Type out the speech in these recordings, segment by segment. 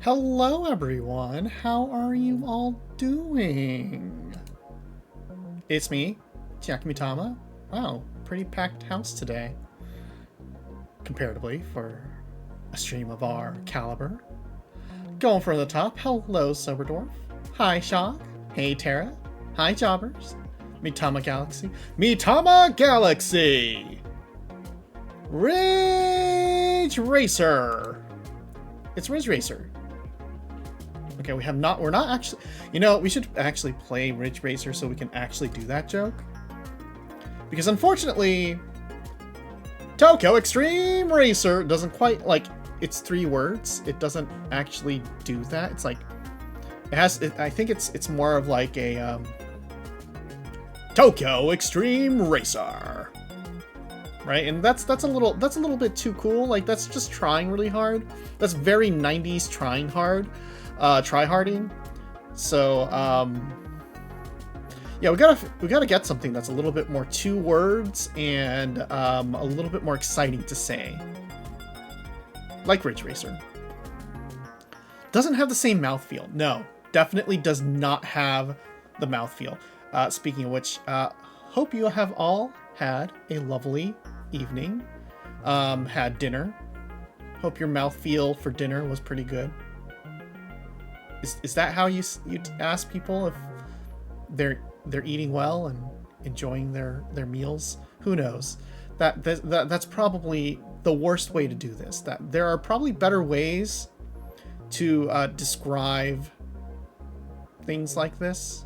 Hello everyone, how are you all doing? It's me, Mitama. Wow, pretty packed house today. Comparatively, for a stream of our caliber. Going from the top, hello Soberdorf. Hi Shock. Hey Tara. Hi Jobbers. Mitama Galaxy. Mitama Galaxy! Ridge Racer! It's Ridge Racer. Okay, we're not actually, we should actually play Ridge Racer so we can actually do that joke. Because unfortunately, Tokyo Xtreme Racer doesn't quite, it's 3 words. It doesn't actually do that. It's like, I think it's more of like a, Tokyo Xtreme Racer. Right? And that's a little bit too cool. Like, that's just trying really hard. That's very 90s trying hard. Tryharding. So, yeah, we gotta get something that's a little bit more 2 words and a little bit more exciting to say. Like Ridge Racer. Doesn't have the same mouthfeel. No, definitely does not have the mouthfeel. Speaking of which, hope you have all had a lovely evening. Had dinner. Hope your mouthfeel for dinner was pretty good. Is that how you ask people if they're eating well and enjoying their meals? Who knows? That's probably the worst way to do this. That there are probably better ways to describe things like this,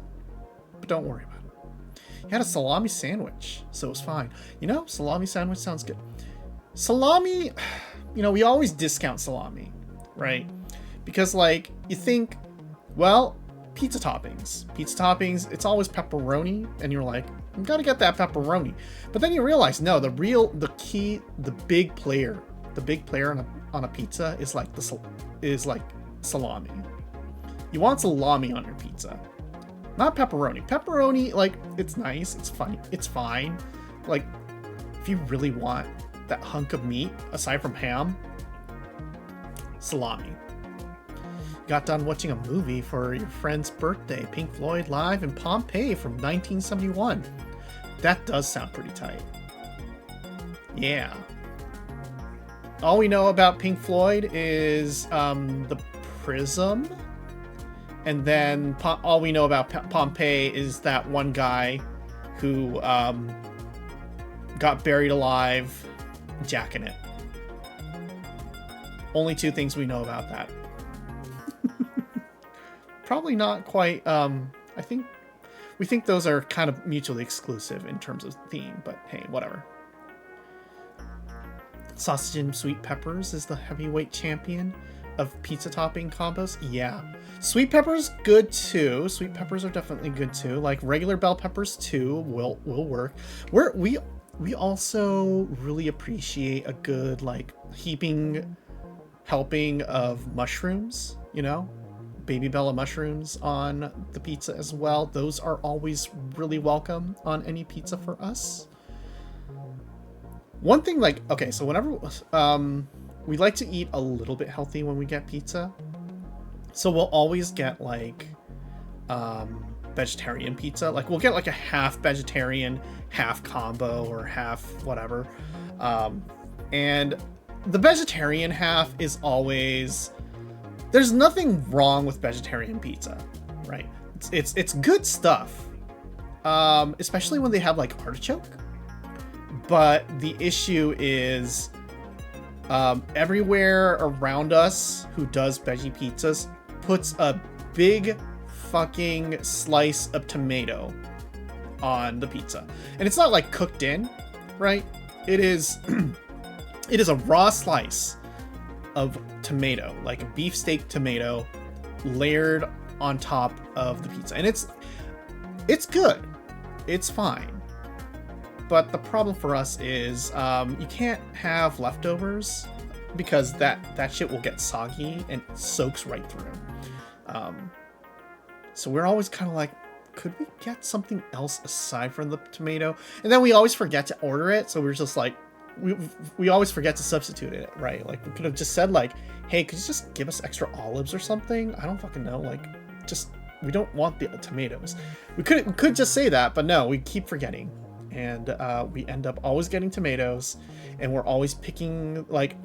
but don't worry about it. He had a salami sandwich, so it was fine. Salami sandwich sounds good. Salami, we always discount salami, right? Because, you think, well, pizza toppings, it's always pepperoni, and you're like, I'm gonna get that pepperoni. But then you realize, no, the big player on a pizza is like salami. You want salami on your pizza, not pepperoni. Pepperoni, it's nice, it's funny, it's fine. If you really want that hunk of meat, aside from ham, salami. Got done watching a movie for your friend's birthday, Pink Floyd live in Pompeii from 1971. That does sound pretty tight. Yeah. All we know about Pink Floyd is the Prism, and then all we know about Pompeii is that one guy who got buried alive, jacking it. Only 2 things we know about that. Probably not quite, we think those are kind of mutually exclusive in terms of theme, but hey, whatever. Sausage and sweet peppers is the heavyweight champion of pizza topping combos. Yeah. Sweet peppers, good too. Sweet peppers are definitely good too. Like regular bell peppers too will work. We also really appreciate a good, helping of mushrooms, Baby Bella mushrooms on the pizza as well. Those are always really welcome on any pizza for us. One thing, so whenever we like to eat a little bit healthy when we get pizza, so we'll always get vegetarian pizza. We'll get a half vegetarian, half combo, or half whatever. And the vegetarian half is always, there's nothing wrong with vegetarian pizza, right? It's good stuff, especially when they have artichoke. But the issue is, everywhere around us who does veggie pizzas puts a big fucking slice of tomato on the pizza, and it's not cooked in, right? It is it is a raw slice of tomato, like a beefsteak tomato, layered on top of the pizza, and it's good, it's fine. But the problem for us is you can't have leftovers, because that shit will get soggy and soaks right through. So we're always kind of could we get something else aside from the tomato? And then we always forget to order it, so we're just we always forget to substitute it, right? Like we could have just said like, hey, could you just give us extra olives or something? I don't fucking know. Like, just we don't want the tomatoes. We could just say that, but no, we keep forgetting, and we end up always getting tomatoes, and we're always picking like,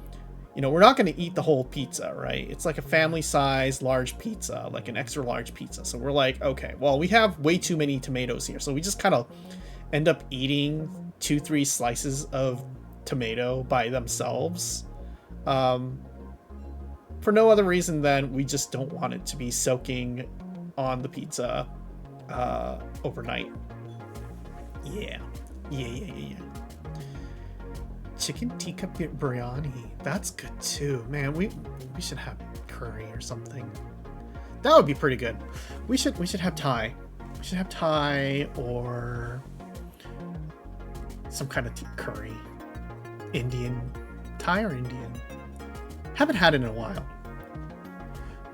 you know, we're not going to eat the whole pizza, right? It's like a family-sized large pizza, like an extra large pizza. So we're like, okay, well, we have way too many tomatoes here, so we just kind of end up eating 2-3 slices of tomato by themselves, for no other reason than we just don't want it to be soaking on the pizza overnight. Yeah. Chicken tikka biryani, that's good too, man. We should have curry or something. That would be pretty good. We should have Thai. We should have Thai or some kind of curry. Indian. Thai or Indian? Haven't had it in a while.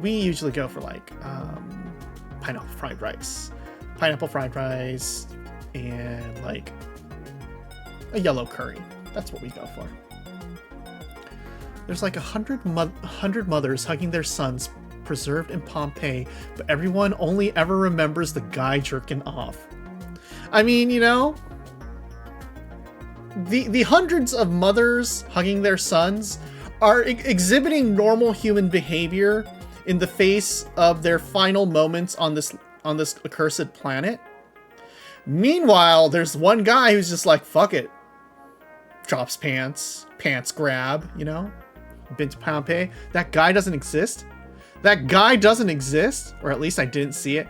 We usually go for like pineapple fried rice. Pineapple fried rice and like a yellow curry. That's what we go for. There's like 100 mothers hugging their sons preserved in Pompeii, but everyone only ever remembers the guy jerking off. I mean, you know, the hundreds of mothers hugging their sons are exhibiting normal human behavior in the face of their final moments on this accursed planet. Meanwhile, there's one guy who's just like, fuck it. Drops pants grab, you know? Been to Pompeii. That guy doesn't exist? That guy doesn't exist? Or at least I didn't see it.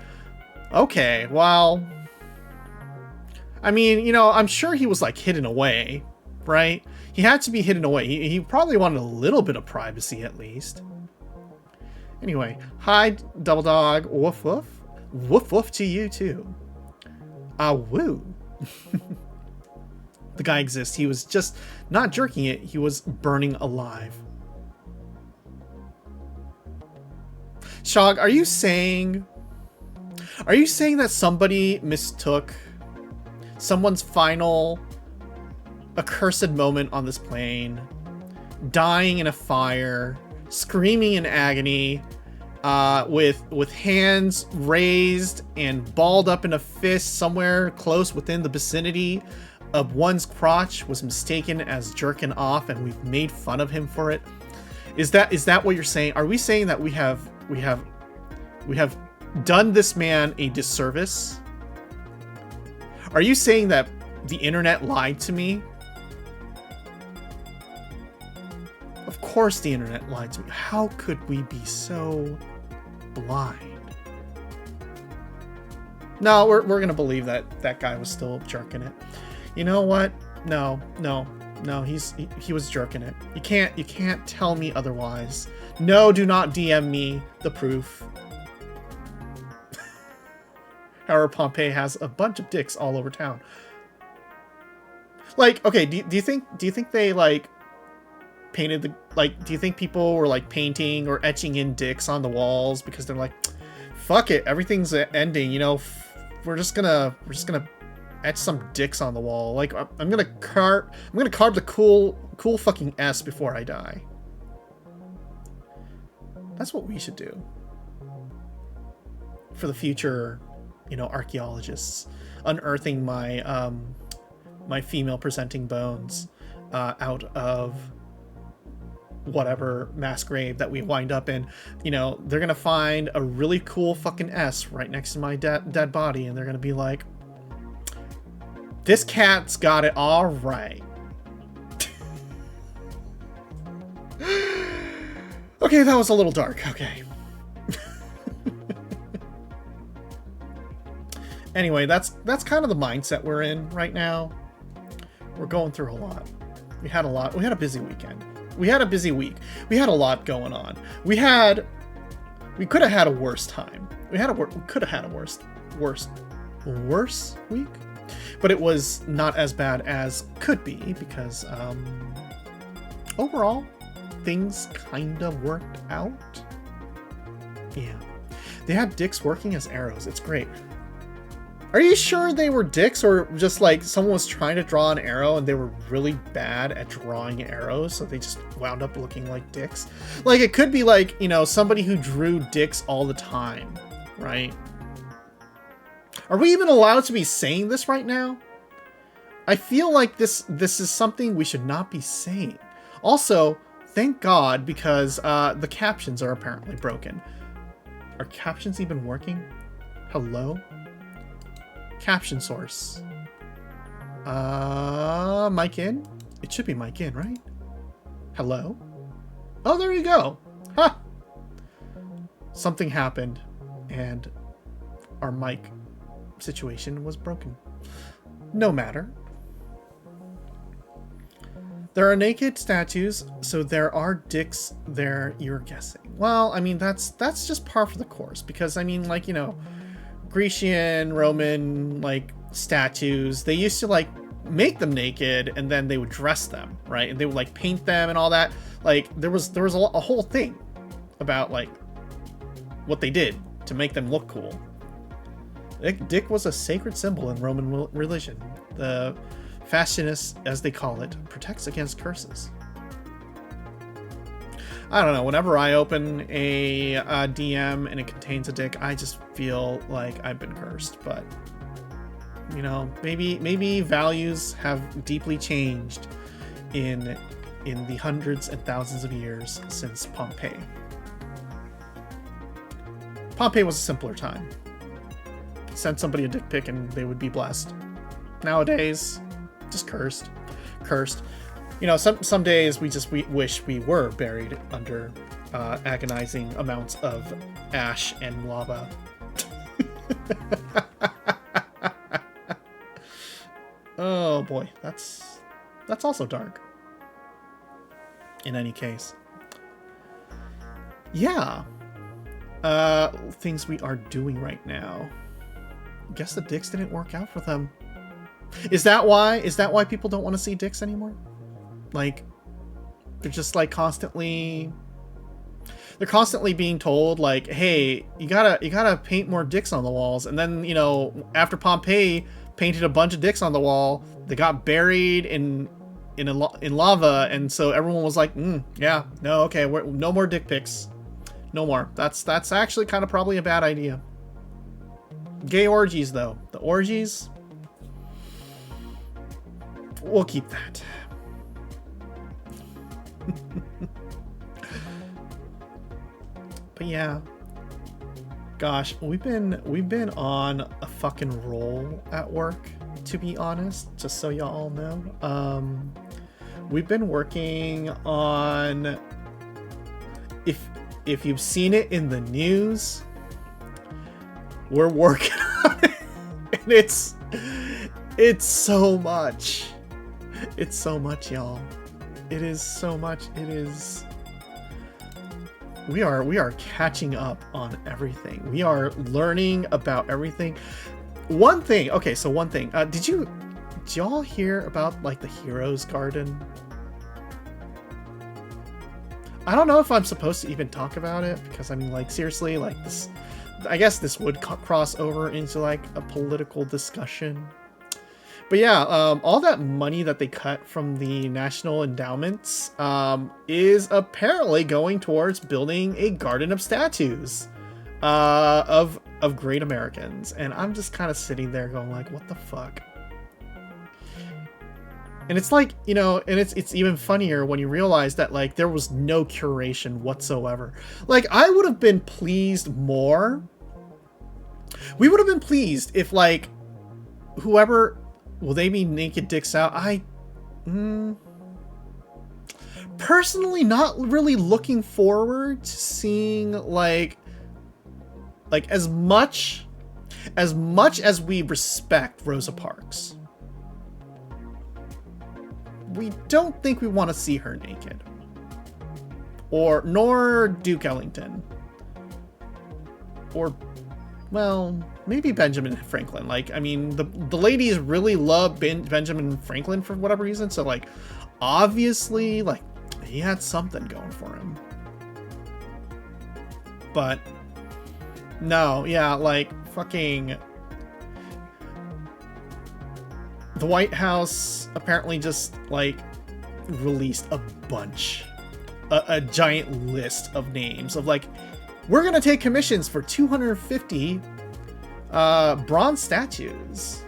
Okay, well, I mean, you know, I'm sure he was like hidden away, right? He had to be hidden away. He probably wanted a little bit of privacy at least. Anyway, hi, Double Dog. Woof woof. Woof woof to you too. Woo. The guy exists. He was just not jerking it. He was burning alive. Shog, are you saying that somebody mistook someone's final accursed moment on this plane, dying in a fire, screaming in agony, with hands raised and balled up in a fist somewhere close within the vicinity of one's crotch, was mistaken as jerking off, and we've made fun of him for it? Is that what you're saying? Are we saying that we have done this man a disservice? Are you saying that the internet lied to me? Of course the internet lied to me. How could we be so blind? No, we're gonna believe that guy was still jerking it. You know what? No, he was jerking it. You can't tell me otherwise. No, do not DM me the proof. However, Pompeii has a bunch of dicks all over town. Like, okay, do you think they like painted the, like, do you think people were like painting or etching in dicks on the walls because they're like, fuck it, everything's ending, you know, we're just gonna etch some dicks on the wall. Like, I'm gonna carve the cool fucking S before I die. That's what we should do for the future, you know, archaeologists unearthing my my female presenting bones out of whatever mass grave that we wind up in. You know, they're gonna find a really cool fucking S right next to my dead body, and they're gonna be like, this cat's got it all right. Okay, that was a little dark. Okay. Anyway, that's kind of the mindset we're in right now. We're going through a lot. We had a busy weekend. We had a busy week. We had a lot going on. We could have had a worse time. We could have had a worse week. But it was not as bad as could be because overall things kind of worked out. Yeah. They had dicks working as arrows. It's great. Are you sure they were dicks, or just like someone was trying to draw an arrow and they were really bad at drawing arrows, so they just wound up looking like dicks? Like, it could be like, you know, somebody who drew dicks all the time, right? Are we even allowed to be saying this right now? I feel like this is something we should not be saying. Also, thank God, because the captions are apparently broken. Are captions even working? Hello? Caption source. Mic in? It should be mic in, right? Hello? Oh, there you go. Ha! Something happened, and our mic situation was broken. No matter. There are naked statues, so there are dicks there, you're guessing. Well, I mean, that's just par for the course, because, I mean, like, you know, Grecian, Roman, like, statues, they used to, like, make them naked, and then they would dress them, right? And they would, like, paint them and all that. Like, there was a whole thing about, like, what they did to make them look cool. Dick was a sacred symbol in Roman religion. The fascinus, as they call it, protects against curses. I don't know, whenever I open a DM and it contains a dick, I just feel like I've been cursed. But, you know, maybe values have deeply changed in the hundreds and thousands of years since Pompeii. Pompeii was a simpler time. Send somebody a dick pic and they would be blessed. Nowadays, just cursed. You know, some days we wish we were buried under agonizing amounts of ash and lava. Oh boy, that's also dark. In any case, yeah. Things we are doing right now. Guess the dicks didn't work out for them. Is that why people don't want to see dicks anymore? Like, they're just like constantly being told, like, hey, you gotta paint more dicks on the walls. And then, you know, after Pompeii painted a bunch of dicks on the wall, they got buried in lava, and so everyone was like, yeah, no, okay, no more dick pics, no more. That's actually kind of probably a bad idea. Gay orgies, though, the orgies, we'll keep that. But yeah, gosh, we've been on a fucking roll at work, to be honest, just so y'all know. We've been working on, if you've seen it in the news, we're working on it, and it's so much. It's so much, y'all. It is so much. It is. We are catching up on everything. We are learning about everything. One thing. Okay, so one thing. Did y'all hear about, like, the Heroes Garden? I don't know if I'm supposed to even talk about it, because I mean, like, seriously, like, this, I guess this would cross over into, like, a political discussion. But yeah, all that money that they cut from the national endowments is apparently going towards building a garden of statues of great Americans. And I'm just kind of sitting there going, like, what the fuck? And it's like, you know, and it's even funnier when you realize that, like, there was no curation whatsoever. Like, I would have been pleased more. We would have been pleased if, like, whoever, will they be naked dicks out? Personally, not really looking forward to seeing, like as much as we respect Rosa Parks, we don't think we want to see her naked. Nor Duke Ellington. Or, well, maybe Benjamin Franklin. Like, I mean, the ladies really love Benjamin Franklin for whatever reason. So, like, obviously, like, he had something going for him. But, no, yeah, like, fucking... the White House apparently just like released a bunch, a giant list of names of like, we're gonna take commissions for 250 bronze statues.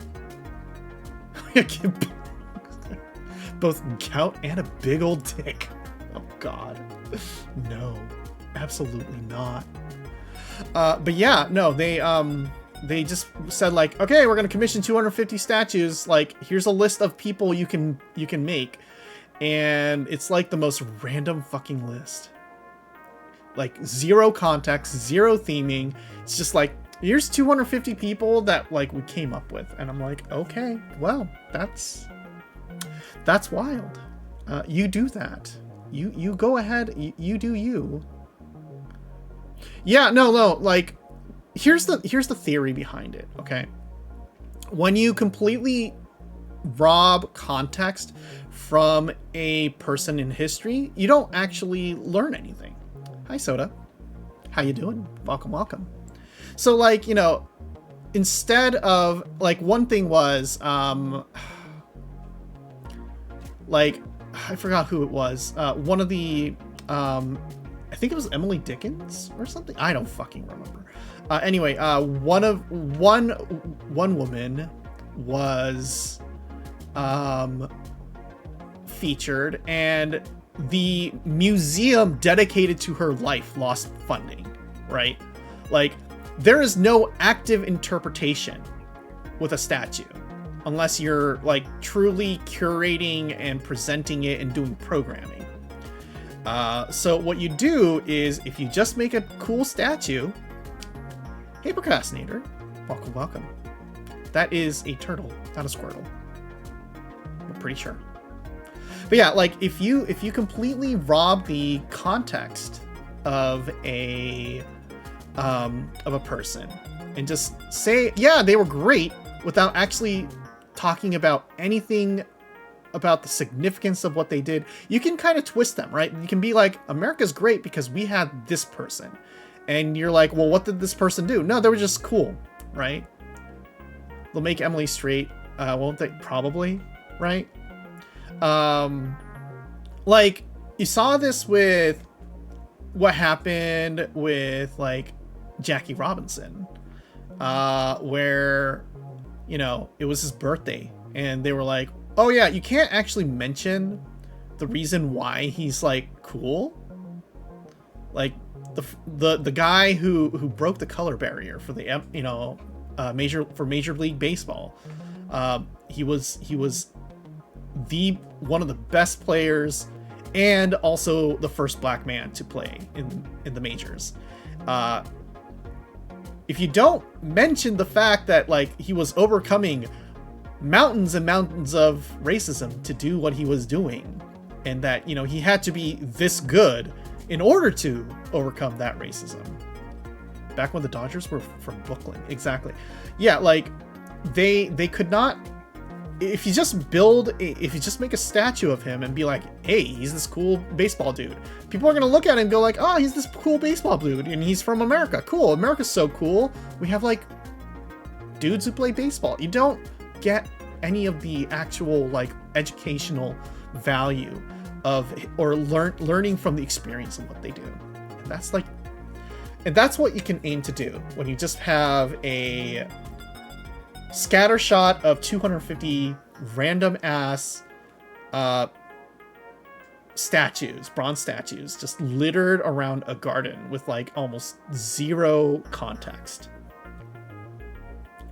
Both gout and a big old dick. Oh God, no, absolutely not. But yeah, no, they just said like, okay, we're gonna commission 250 statues. Like, here's a list of people you can make, and it's like the most random fucking list. Like, zero context, zero theming. It's just like, here's 250 people that like we came up with, and I'm like, okay, well, that's wild. You do that. You go ahead. You do you. Yeah, no, like, here's the theory behind it. Okay, when you completely rob context from a person in history, you don't actually learn anything. Hi, Soda. How you doing? Welcome. So, like, you know, instead of, like, one thing was, like, I forgot who it was. One of the, I think it was Emily Dickens or something. I don't fucking remember. Anyway, one woman was, featured, and the museum dedicated to her life lost funding, right? Like, there is no active interpretation with a statue unless you're like truly curating and presenting it and doing programming. So what you do is, if you just make a cool statue, hey procrastinator, welcome. That is a turtle, not a Squirtle. I'm pretty sure. But yeah, like, if you completely rob the context of a person and just say, yeah, they were great, without actually talking about anything about the significance of what they did, you can kind of twist them, right? You can be like, America's great because we had this person. And you're like, well, what did this person do? No, they were just cool, right? They'll make Emily straight, won't they? Probably, right? Like, you saw this with what happened with, like, Jackie Robinson, where, you know, it was his birthday, and they were like, oh yeah, you can't actually mention the reason why he's, like, cool. Like, the guy who broke the color barrier for the, you know, Major League Baseball, he was one of the best players, and also the first black man to play in the majors. If you don't mention the fact that, like, he was overcoming mountains and mountains of racism to do what he was doing, and that, you know, he had to be this good in order to overcome that racism. Back when the Dodgers were from Brooklyn. Exactly. Yeah, like, they could not. If you just make a statue of him and be like, hey, he's this cool baseball dude, people are going to look at him and go like, oh, he's this cool baseball dude, and he's from America. Cool. America's so cool. We have, like, dudes who play baseball. You don't get any of the actual, like, educational value of, or learning from the experience of what they do. And that's what you can aim to do when you just have a scatter shot of 250 random ass statues, bronze statues, just littered around a garden with, like, almost zero context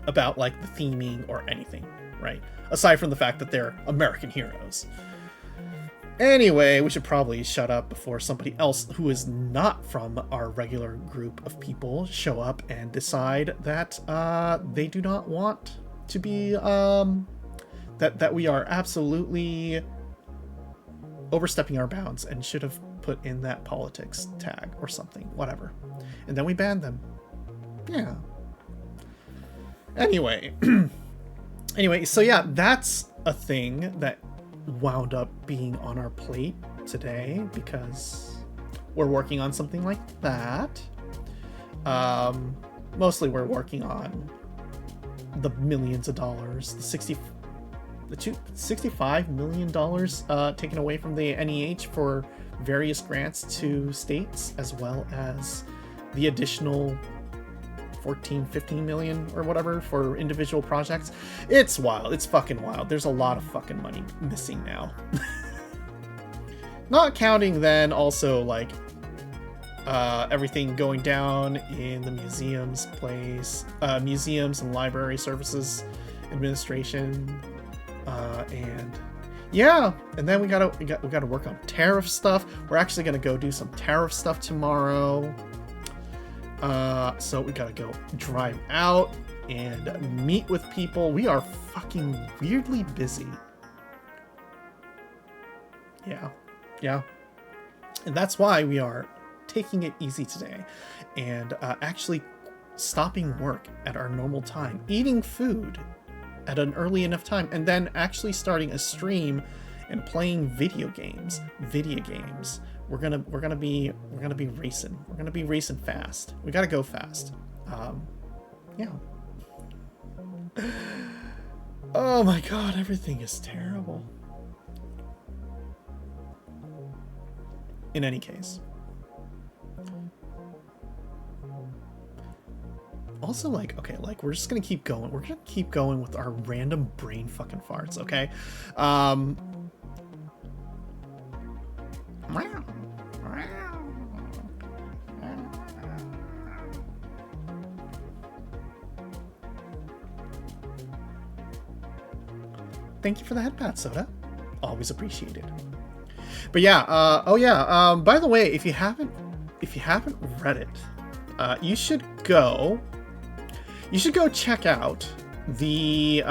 about, like, the theming or anything, right? Aside from the fact that they're American heroes. Anyway, we should probably shut up before somebody else who is not from our regular group of people show up and decide that they do not want to be, that we are absolutely overstepping our bounds and should have put in that politics tag or something, whatever. And then we banned them. Yeah. Anyway. Anyway, so yeah, that's a thing that wound up being on our plate today because we're working on something like that. Mostly we're working on the millions of dollars, the $65 million taken away from the NEH for various grants to states, as well as the additional 15 million or whatever for individual projects. It's wild. It's fucking wild. There's a lot of fucking money missing now. Not counting then also like everything going down in the museums and library services administration, and yeah, and then we gotta work on tariff stuff. We're actually gonna go do some tariff stuff tomorrow. So we gotta go drive out and meet with people. We are fucking weirdly busy. Yeah. And that's why we are taking it easy today and actually stopping work at our normal time, eating food at an early enough time, and then actually starting a stream and playing video games. We're gonna be racing. We're gonna be racing fast. We gotta go fast. Yeah. Oh my god, everything is terrible. In any case. Also, like, okay, like, we're just gonna keep going. We're gonna keep going with our random brain fucking farts, okay? Thank you for the headpat, Soda. Always appreciated. But yeah, by the way, if you haven't read it, you should go check out the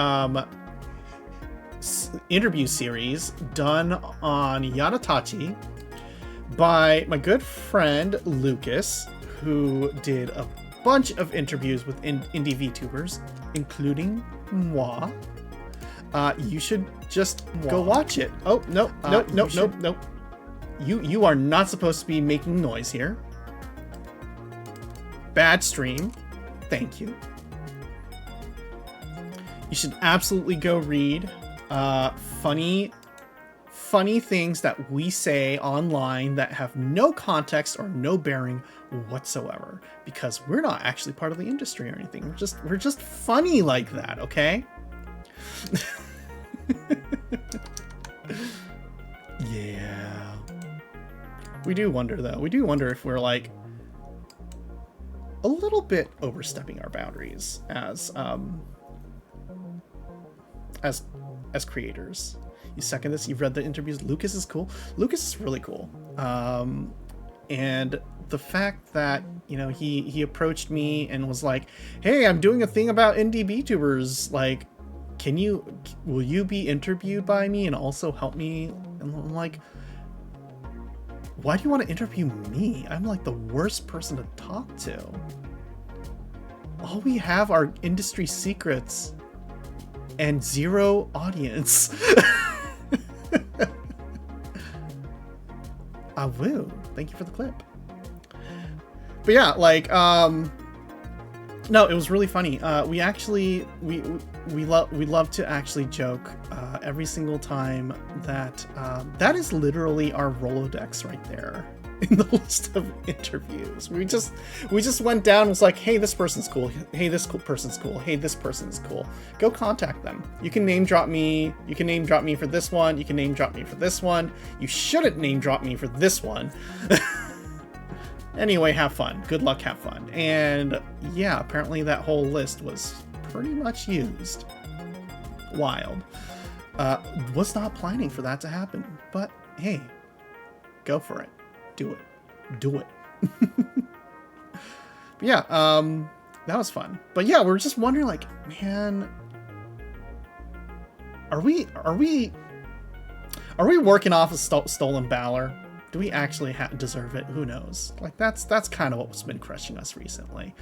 interview series done on Yadatachi by my good friend Lucas, who did a bunch of interviews with indie VTubers, including moi. You should just go watch it. Oh, nope. You are not supposed to be making noise here. Bad stream. Thank you. You should absolutely go read funny things that we say online that have no context or no bearing whatsoever, because we're not actually part of the industry or anything. We're just funny like that, okay? Yeah. We do wonder though. We do wonder if we're like a little bit overstepping our boundaries as creators. You second this? You've read the interviews. Lucas is cool. Lucas is really cool. And the fact that, you know, he approached me and was like, "Hey, I'm doing a thing about indie VTubers. Like, will you be interviewed by me and also help me?" And I'm like, why do you want to interview me? I'm like the worst person to talk to. All we have are industry secrets and zero audience. I will. Thank you for the clip. But yeah, like, no, it was really funny. We love to actually joke every single time that that is literally our Rolodex right there in the list of interviews. We just went down and was like, hey, this person's cool. Hey, this person's cool. Hey, this person's cool. Go contact them. You can name drop me. You can name drop me for this one. You can name drop me for this one. You shouldn't name drop me for this one. Anyway, have fun. Good luck, have fun. And yeah, apparently that whole list was pretty much used. Wild. Was not planning for that to happen, but hey, go for it. Do it. But yeah, that was fun. But yeah, we're just wondering, like, man, are we working off of stolen valor? Do we actually deserve it? Who knows? Like, that's kind of what's been crushing us recently.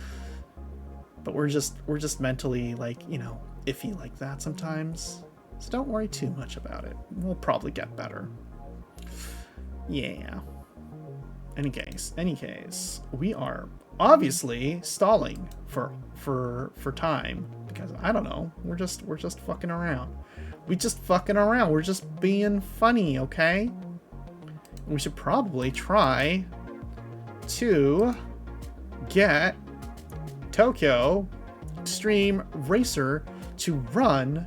But we're just mentally, like, you know, iffy like that sometimes. So don't worry too much about it. We'll probably get better. Yeah. Any case, we are obviously stalling for time because I don't know. We're just fucking around. We just fucking around. We're just being funny, okay? We should probably try to get Tokyo Xtreme Racer to run,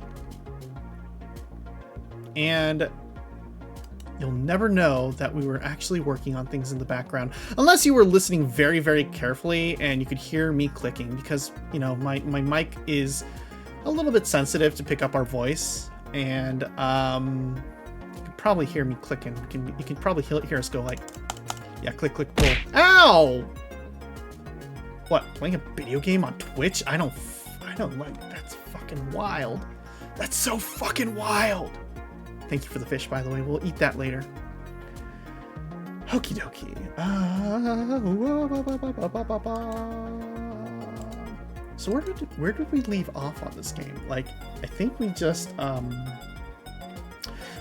and you'll never know that we were actually working on things in the background, unless you were listening very, very carefully and you could hear me clicking, because, you know, my mic is a little bit sensitive to pick up our voice, and you could probably hear me clicking. You can probably hear us go like, yeah, click, click, pull. Ow! What, playing a video game on Twitch? I don't like, that's fucking wild. That's so fucking wild. Thank you for the fish, by the way. We'll eat that later. Okie dokie. So where did we leave off on this game? Like, I think we just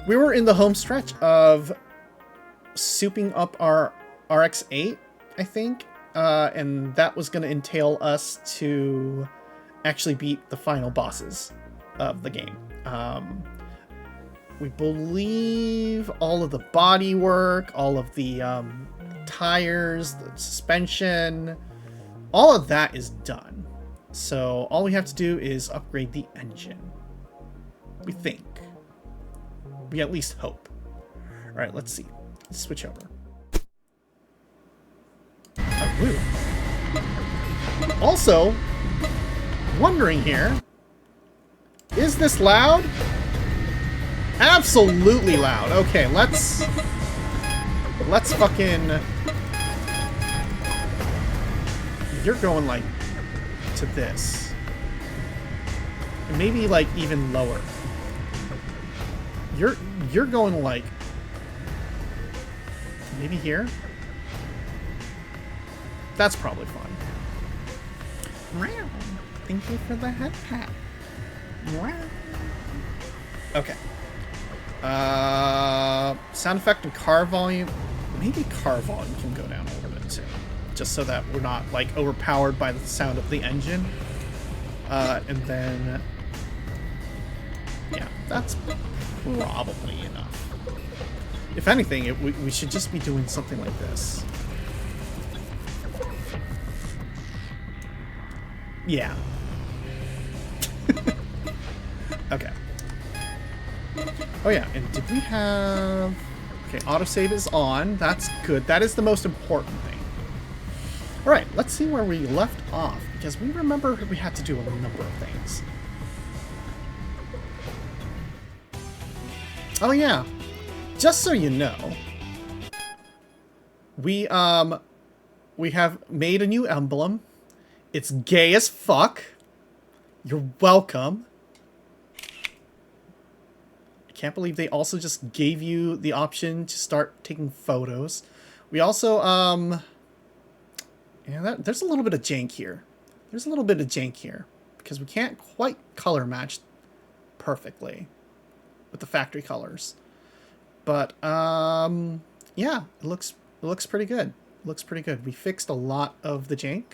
we were in the home stretch of souping up our RX-8, I think, and that was going to entail us to actually beat the final bosses of the game. We believe all of the body work, all of the tires, the suspension, all of that is done. So all we have to do is upgrade the engine. We think. We at least hope. All right, let's see. Let's switch over. Also, wondering here, is this loud? Absolutely loud. Okay, let's fucking... You're going like to this. And maybe like even lower. You're going like maybe here. That's probably fun. Thank you for the head pat. Okay. Sound effect and car volume. Maybe car volume can go down a little bit too, just so that we're not like overpowered by the sound of the engine. And then, yeah, that's probably enough. If anything, we should just be doing something like this. Yeah. Okay. Oh yeah, and did we have... Okay, autosave is on. That's good. That is the most important thing. Alright, let's see where we left off, because we remember we had to do a number of things. Oh yeah, just so you know, we have made a new emblem. It's gay as fuck. You're welcome. I can't believe they also just gave you the option to start taking photos. We also, yeah, there's a little bit of jank here. There's a little bit of jank here because we can't quite color match perfectly with the factory colors. But, yeah, it looks pretty good. It looks pretty good. We fixed a lot of the jank.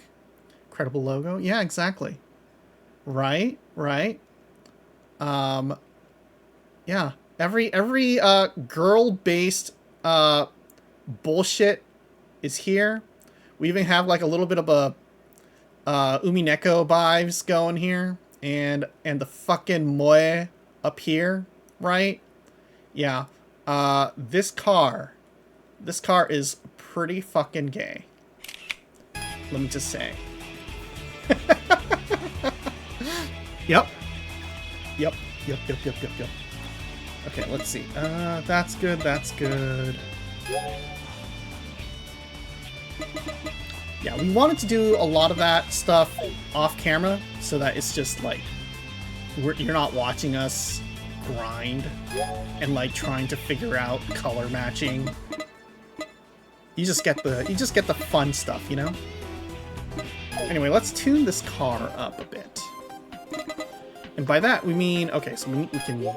Incredible logo. Yeah, exactly. Right. Yeah. Every girl-based bullshit is here. We even have like a little bit of a Umineko vibes going here, and the fucking moe up here, right? Yeah. This car is pretty fucking gay. Let me just say. Yep. Okay, let's see. That's good. Yeah, we wanted to do a lot of that stuff off camera so that it's just like you're not watching us grind and like trying to figure out color matching. You just get the fun stuff, you know? Anyway, let's tune this car up a bit. And by that we mean, okay, so we can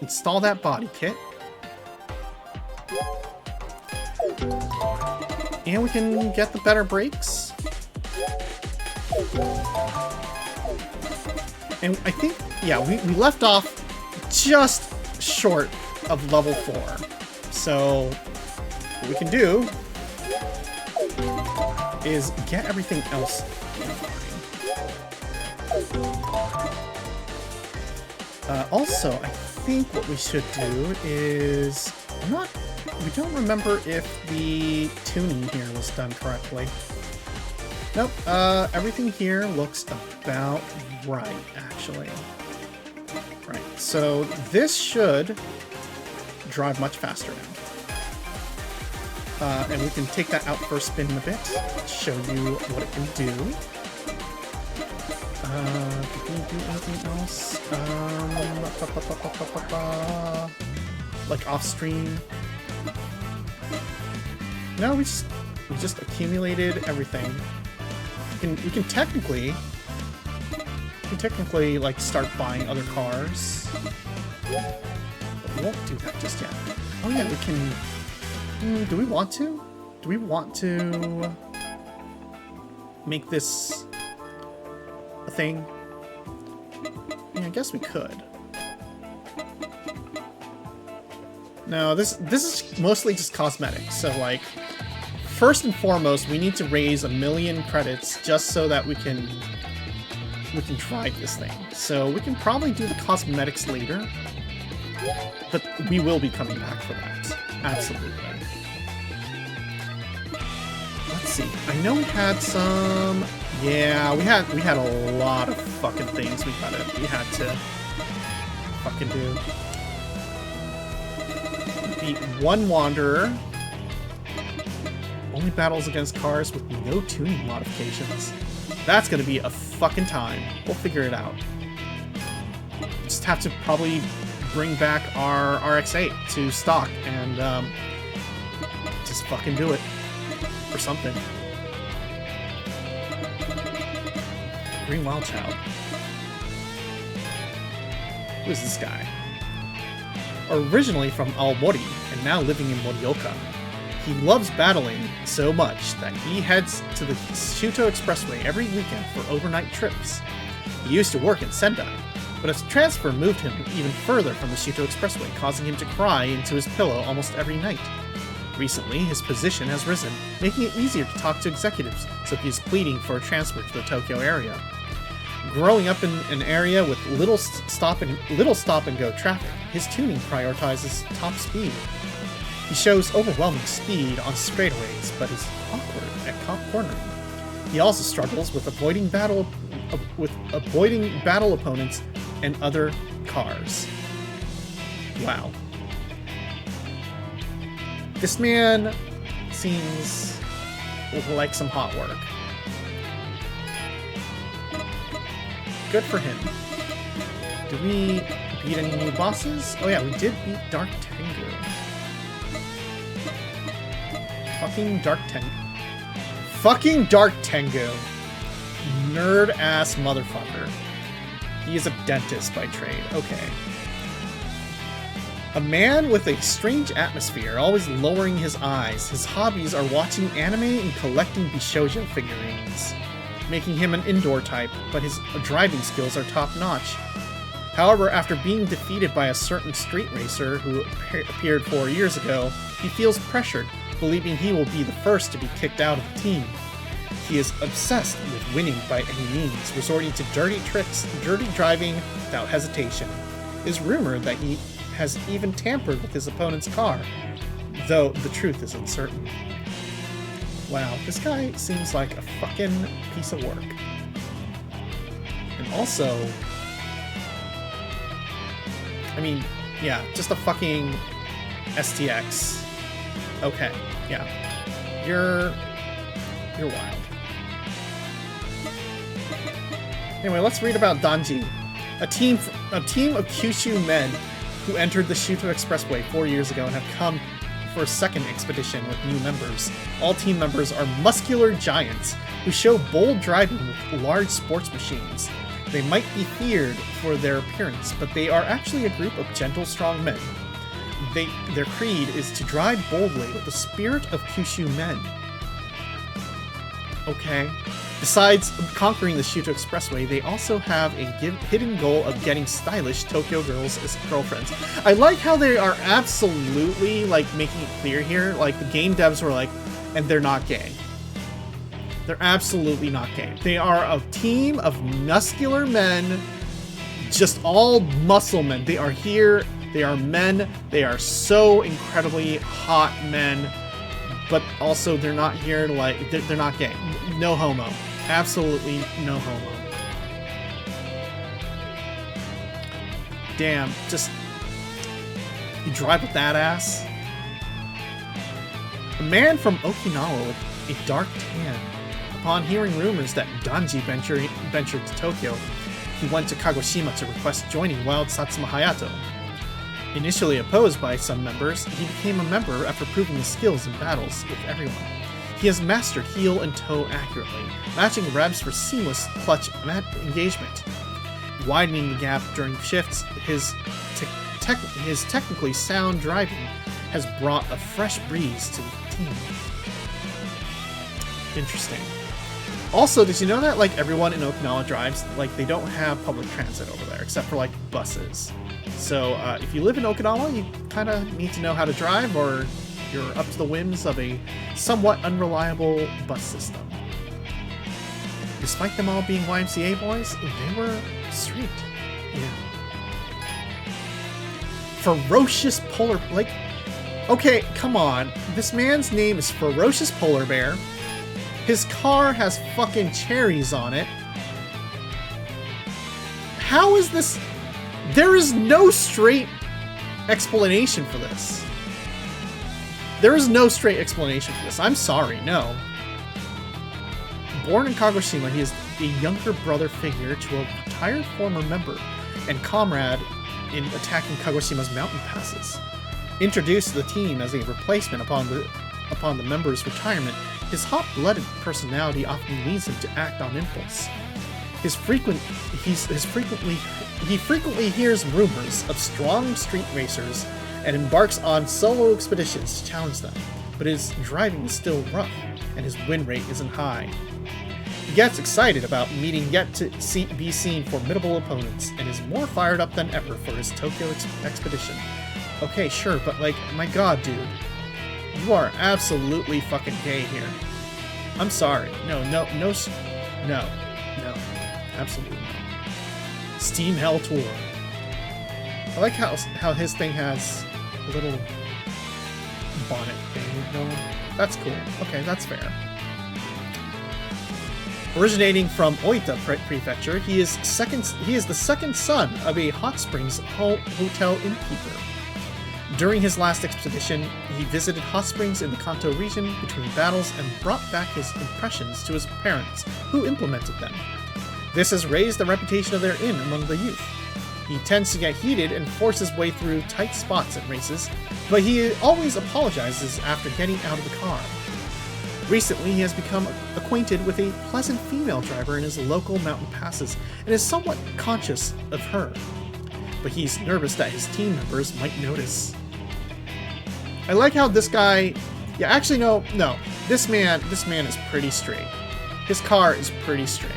install that body kit. And we can get the better brakes. And I think, yeah, we left off just short of level 4. So what we can do is get everything else also, I think what we should do is... we don't remember if the tuning here was done correctly. Nope, everything here looks about right, actually. Right, so this should drive much faster now. And we can take that out for a spin in a bit, show you what it can do. Can we do anything else? Like off stream? No, we just accumulated everything. We can technically like start buying other cars, but we won't do that just yet. Oh yeah, we can. Do we want to? Do we want to make this a thing? Yeah, I guess we could. No, this is mostly just cosmetic. So like, first and foremost, we need to raise 1 million credits just so that we can drive this thing. So we can probably do the cosmetics later, but we will be coming back for that. Absolutely. Let's see. I know we had some. Yeah, we had a lot of fucking things we had to fucking do. Beat 1 Wanderer. Only battles against cars with no tuning modifications. That's gonna be a fucking time. We'll figure it out. Just have to probably bring back our RX-8 to stock and just fucking do it. Or something. Green Wild Child. Who is this guy? Originally from Aomori and now living in Morioka. He loves battling so much that he heads to the Shuto Expressway every weekend for overnight trips. He used to work in Sendai, but a transfer moved him even further from the Shuto Expressway, causing him to cry into his pillow almost every night. Recently, his position has risen, making it easier to talk to executives, so he is pleading for a transfer to the Tokyo area. Growing up in an area with little stop and go traffic, his tuning prioritizes top speed. He shows overwhelming speed on straightaways, but is awkward at cornering. He also struggles with avoiding battle opponents and other cars. Wow. This man seems like some hot work. Good for him. Did we beat any new bosses? Oh yeah, we did beat Dark Tengu. Fucking Dark Tengu. Nerd-ass motherfucker. He is a dentist by trade. Okay. A man with a strange atmosphere, always lowering his eyes. His hobbies are watching anime and collecting Bishoujo figurines, making him an indoor type, but his driving skills are top-notch. However, after being defeated by a certain street racer who appeared 4 years ago, he feels pressured, believing he will be the first to be kicked out of the team. He is obsessed with winning by any means, resorting to dirty tricks, dirty driving without hesitation. It is rumored that he has even tampered with his opponent's car, though the truth is uncertain. Wow, this guy seems like a fucking piece of work. And also, I mean, yeah, just a fucking STX. Okay, yeah. You're wild. Anyway, let's read about Danji, a team of Kyushu men who entered the Shuto Expressway 4 years ago and have come for a second expedition with new members. All team members are muscular giants who show bold driving with large sports machines. They might be feared for their appearance, but they are actually a group of gentle, strong men. Their creed is to drive boldly with the spirit of Kyushu men. Okay. Besides conquering the Shuto Expressway, they also have a hidden goal of getting stylish Tokyo girls as girlfriends. I like how they are absolutely, like, making it clear here. Like, the game devs were like, and they're not gay. They're absolutely not gay. They are a team of muscular men, just all muscle men. They are here. They are men. They are so incredibly hot men. But also, they're not here to, like, they're not gay. No homo. Absolutely no homo. Damn, just... You drive with that ass? A man from Okinawa with a dark tan. Upon hearing rumors that Danji ventured to Tokyo, he went to Kagoshima to request joining Wild Satsuma Hayato. Initially opposed by some members, he became a member after proving his skills in battles with everyone. He has mastered heel and toe accurately, matching revs for seamless clutch engagement. Widening the gap during shifts, his technically sound driving has brought a fresh breeze to the team. Interesting. Also, did you know that, like, everyone in Okinawa drives, like, they don't have public transit over there, except for, like, buses. So, if you live in Okinawa, you kind of need to know how to drive, or you're up to the whims of a somewhat unreliable bus system. Despite them all being YMCA boys, they were straight. Yeah. Ferocious Polar... Like, okay, come on. This man's name is Ferocious Polar Bear. His car has fucking cherries on it. How is this... There is no straight explanation for this. There is no straight explanation for this. I'm sorry, no. Born in Kagoshima, he is a younger brother figure to a retired former member and comrade in attacking Kagoshima's mountain passes. Introduced to the team as a replacement upon the member's retirement, his hot-blooded personality often leads him to act on impulse. He frequently hears rumors of strong street racers and embarks on solo expeditions to challenge them, but his driving is still rough, and his win rate isn't high. He gets excited about meeting yet-to-be seen formidable opponents, and is more fired up than ever for his Tokyo expedition. Okay, sure, but, like, my god, dude. You are absolutely fucking gay here. I'm sorry. No. Absolutely not. Steam Hell Tour. I like how his thing has a little bonnet thing going. That's cool. Okay, that's fair. Originating from Oita Prefecture, he is the second son of a hot springs hotel innkeeper. During his last expedition, he visited hot springs in the Kanto region between battles and brought back his impressions to his parents, who implemented them. This has raised the reputation of their inn among the youth. He tends to get heated and force his way through tight spots at races, but he always apologizes after getting out of the car. Recently, he has become acquainted with a pleasant female driver in his local mountain passes and is somewhat conscious of her. But he's nervous that his team members might notice. I like how this guy... Yeah, actually, no. This man is pretty straight. His car is pretty straight.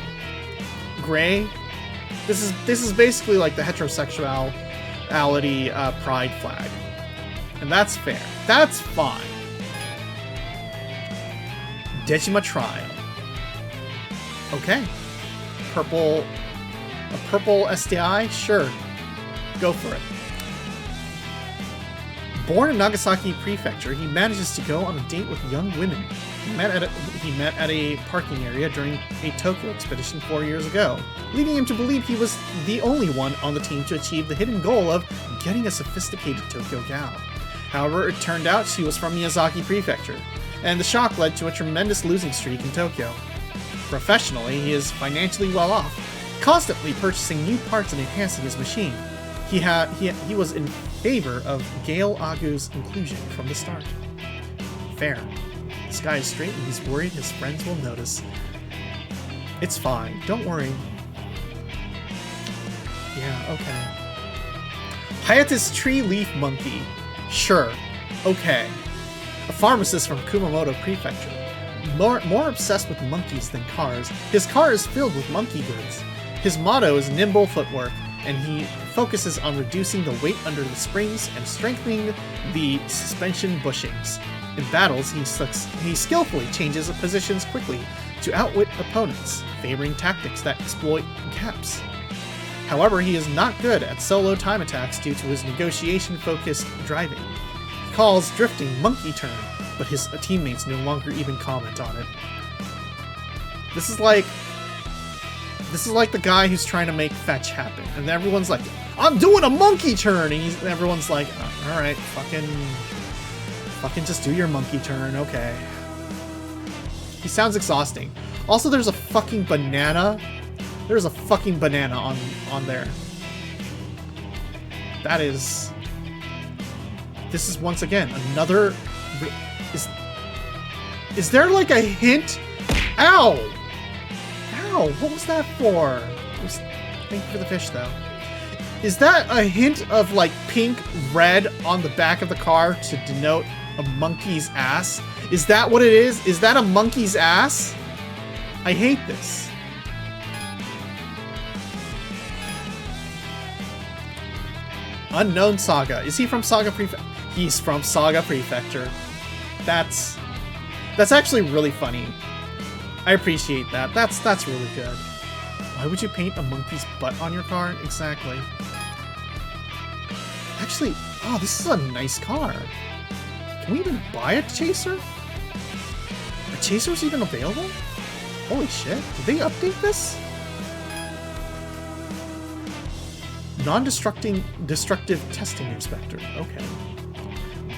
Gray. This is basically like the heterosexuality pride flag. And that's fair. That's fine. Dejima Trial. Okay. A purple STI? Sure. Go for it. Born in Nagasaki Prefecture, he manages to go on a date with young women. He met at a parking area during a Tokyo expedition 4 years ago, leading him to believe he was the only one on the team to achieve the hidden goal of getting a sophisticated Tokyo gal. However, it turned out she was from Miyazaki Prefecture, and the shock led to a tremendous losing streak in Tokyo. Professionally, he is financially well off, constantly purchasing new parts and enhancing his machine. He was in favor of Gail Agu's inclusion from the start. Fair. This guy is straight and he's worried his friends will notice. It's fine. Don't worry. Yeah, okay. Hayata's Tree Leaf Monkey. Sure. Okay. A pharmacist from Kumamoto Prefecture. more obsessed with monkeys than cars, his car is filled with monkey goods. His motto is nimble footwork, and he focuses on reducing the weight under the springs and strengthening the suspension bushings. In battles, he skillfully changes positions quickly to outwit opponents, favoring tactics that exploit gaps. However, he is not good at solo time attacks due to his negotiation-focused driving. He calls drifting monkey turn, but his teammates no longer even comment on it. This is like the guy who's trying to make fetch happen, and everyone's like, "I'm doing a monkey turn," and everyone's like, "All right, fucking just do your monkey turn, okay." He sounds exhausting. Also, there's a fucking banana. There's a fucking banana on there. That is. This is once again another. Is there like a hint? Ow! Ow! What was that for? Thank you for the fish, though. Is that a hint of like pink, red on the back of the car to denote a monkey's ass? Is that what it is? Is that a monkey's ass? I hate this. Unknown Saga. Is he from Saga Prefecture? He's from Saga Prefecture. That's actually really funny. I appreciate that. That's really good. Why would you paint a monkey's butt on your car? Exactly. Actually, oh, this is a nice car. Can we even buy a Chaser? Are Chasers even available? Holy shit. Did they update this? Non-destructive testing inspector. Okay.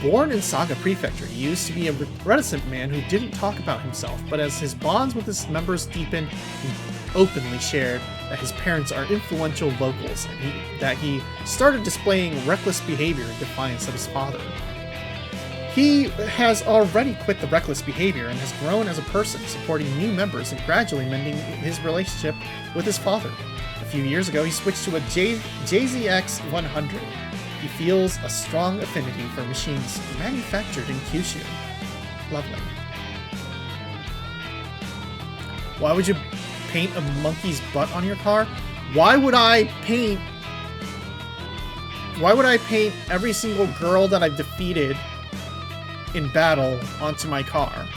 Born in Saga Prefecture, he used to be a reticent man who didn't talk about himself, but as his bonds with his members deepened, he openly shared that his parents are influential locals and that he started displaying reckless behavior in defiance of his father. He has already quit the reckless behavior and has grown as a person, supporting new members and gradually mending his relationship with his father. A few years ago, he switched to a JZX 100. He feels a strong affinity for machines manufactured in Kyushu. Lovely. Why would you paint a monkey's butt on your car? Why would I paint every single girl that I've defeated in battle onto my car?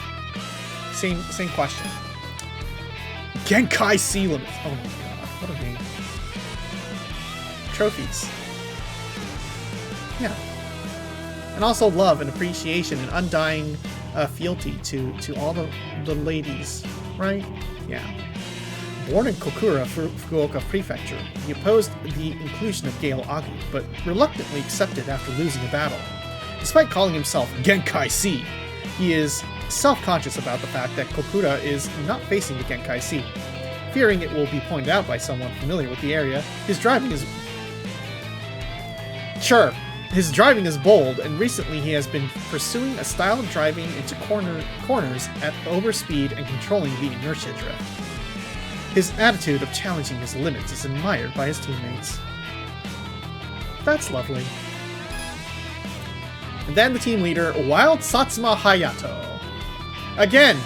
Same question. Genkai C limits. Oh my god, what a name. Trophies. Yeah. And also love and appreciation and undying fealty to all the ladies, right? Yeah. Born in Kokura, Fukuoka Prefecture, he opposed the inclusion of Gale Agu, but reluctantly accepted after losing a battle. Despite calling himself Genkai C, he is self-conscious about the fact that Kokura is not facing the Genkai C. Fearing it will be pointed out by someone familiar with the area, his driving is bold, and recently he has been pursuing a style of driving into corners at overspeed and controlling the inertia drift. His attitude of challenging his limits is admired by his teammates. That's lovely. And then the team leader, Wild Satsuma Hayato. Again!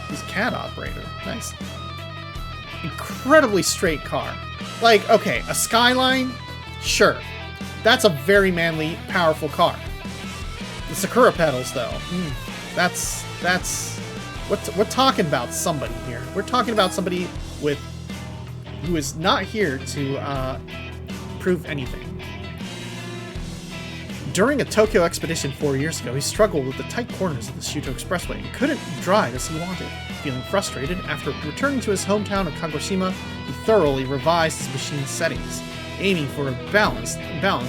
He's a CAD operator. Nice. Incredibly straight car. Like, okay, a Skyline? Sure. That's a very manly, powerful car. The Sakura pedals, though. We're talking about somebody here. We're talking about somebody who is not here to prove anything. During a Tokyo expedition 4 years ago, he struggled with the tight corners of the Shuto Expressway and couldn't drive as he wanted. Feeling frustrated, after returning to his hometown of Kagoshima, he thoroughly revised his machine's settings, aiming for a balance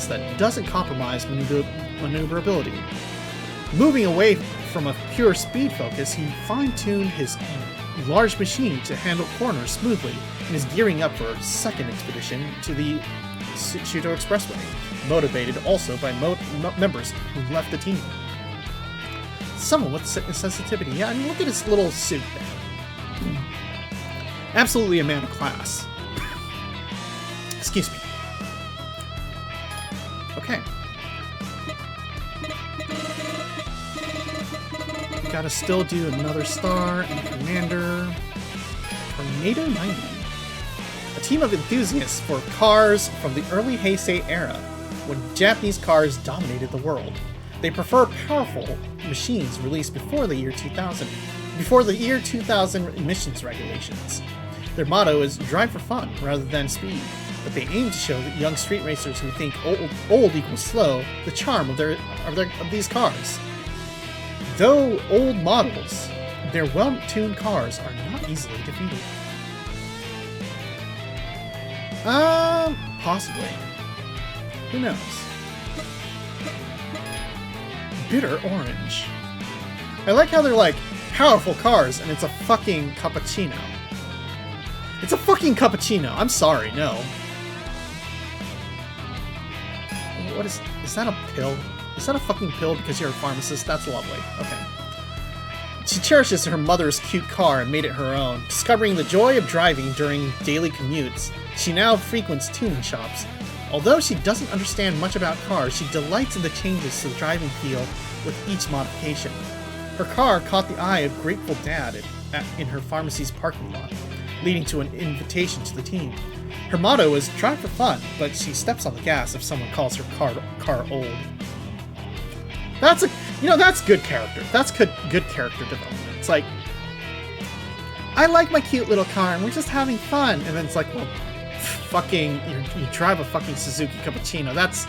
that doesn't compromise maneuverability. Moving away from a pure speed focus, he fine-tuned his large machine to handle corners smoothly and is gearing up for a second expedition to the Shuto Expressway, motivated also by members who left the team. Someone with sensitivity. Yeah, I mean, look at his little suit there. Absolutely a man of class. Excuse me. Okay. gotta still do another star and Commander. Tornado 90. A team of enthusiasts for cars from the early Heisei era, when Japanese cars dominated the world. They prefer powerful machines released before the year 2000 emissions regulations. Their motto is drive for fun rather than speed, but they aim to show that young street racers who think old equals slow the charm of these cars. Though old models, their well-tuned cars are not easily defeated. Possibly. Who knows? Bitter orange. I like how they're like powerful cars and it's a fucking cappuccino. It's a fucking cappuccino. I'm sorry, no. What is that a pill? Is that a fucking pill because you're a pharmacist? That's lovely. Okay. She cherishes her mother's cute car and made it her own. Discovering the joy of driving during daily commutes, she now frequents tuning shops. Although she doesn't understand much about cars, she delights in the changes to the driving feel with each modification. Her car caught the eye of Grateful Dad in her pharmacy's parking lot, leading to an invitation to the team. Her motto is drive for fun, but she steps on the gas if someone calls her car old. That's good character. That's good character development. It's like, I like my cute little car and we're just having fun. And then it's like, well, fucking, you drive a fucking Suzuki Cappuccino. That's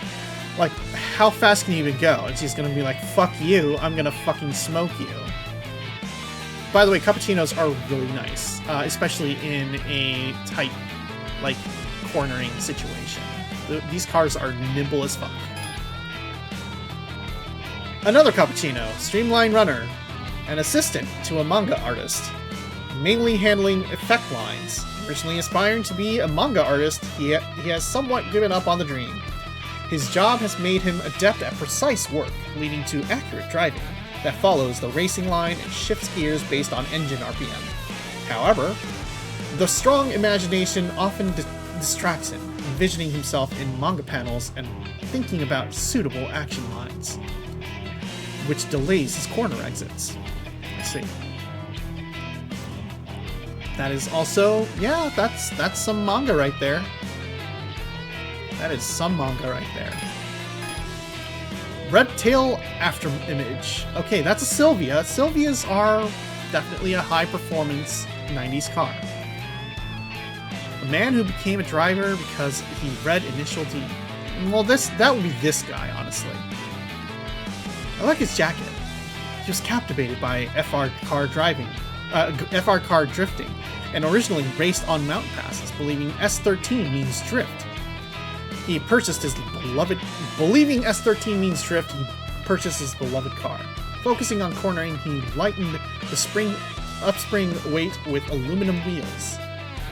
like, how fast can you even go? And she's gonna be like, fuck you, I'm gonna fucking smoke you. By the way, cappuccinos are really nice, especially in a tight, like, cornering situation. These cars are nimble as fuck. Another cappuccino, Streamline Runner, an assistant to a manga artist, mainly handling effect lines. Originally aspiring to be a manga artist, he has somewhat given up on the dream. His job has made him adept at precise work, leading to accurate driving that follows the racing line and shifts gears based on engine RPM. However, the strong imagination often distracts him, envisioning himself in manga panels and thinking about suitable action lines, which delays his corner exits. Let's see. That is also, yeah, that's some manga right there. That is some manga right there. Reptile Afterimage. Okay, that's a Sylvia. Sylvias are definitely a high-performance 90s car. A man who became a driver because he read Initial D. Well, that would be this guy, honestly. I like his jacket. He was captivated by FR car drifting, and originally raced on mountain passes, believing S13 means drift. He purchased his beloved... Believing S13 means drift, he purchased his beloved car. Focusing on cornering, he lightened the upspring weight with aluminum wheels.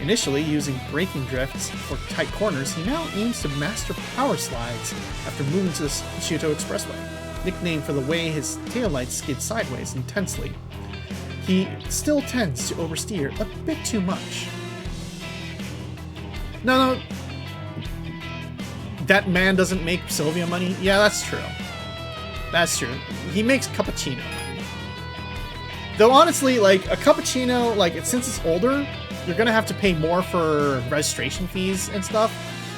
Initially using braking drifts for tight corners, he now aims to master power slides after moving to the Shuto Expressway, nicknamed for the way his taillights skid sideways intensely. He still tends to oversteer a bit too much. No, that man doesn't make Sylvia money? Yeah, that's true. That's true. He makes cappuccino money. Though honestly, like, a cappuccino, like, since it's older, you're gonna have to pay more for registration fees and stuff.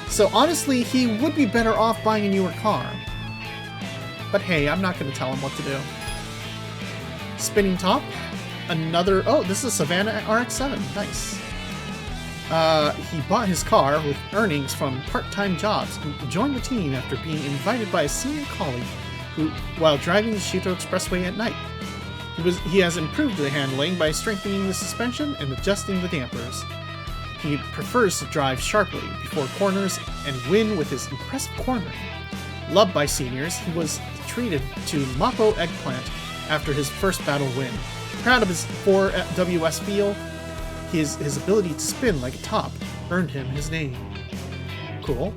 So honestly, he would be better off buying a newer car. But hey, I'm not gonna tell him what to do. Spinning top? Another... Oh, this is a Savannah RX-7. Nice. He bought his car with earnings from part-time jobs and joined the team after being invited by a senior colleague while driving the Shuto Expressway at night. He has improved the handling by strengthening the suspension and adjusting the dampers. He prefers to drive sharply before corners and win with his impressive cornering. Loved by seniors, he was treated to Mappo Eggplant after his first battle win. Proud of his 4WS feel, his ability to spin like a top earned him his name. Cool.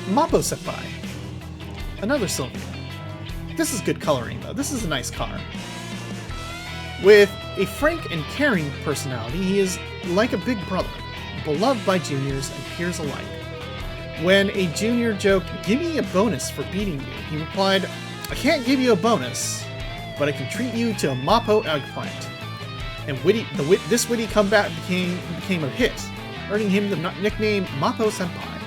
Mappo Senpai. Another Sylvia. This is good coloring, though. This is a nice car. With a frank and caring personality, he is like a big brother, beloved by juniors and peers alike. When a junior joked, "Give me a bonus for beating you," he replied, "I can't give you a bonus, but I can treat you to a Mappo eggplant. And this witty comeback became a hit, earning him the nickname Mappo Senpai.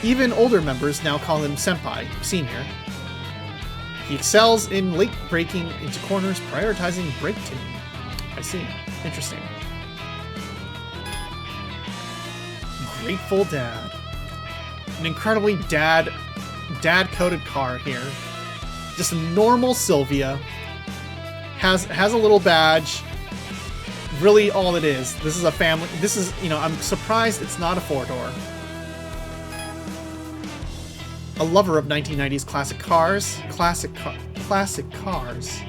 Even older members now call him Senpai, Senior. He excels in late braking into corners, prioritizing brake tuning. I see. Interesting. Grateful Dad. An incredibly dad-coded car here. Just a normal Sylvia. Has a little badge. Really all it is. This is a family. This is, I'm surprised it's not a 4-door. A lover of 1990s classic cars. Classic cars.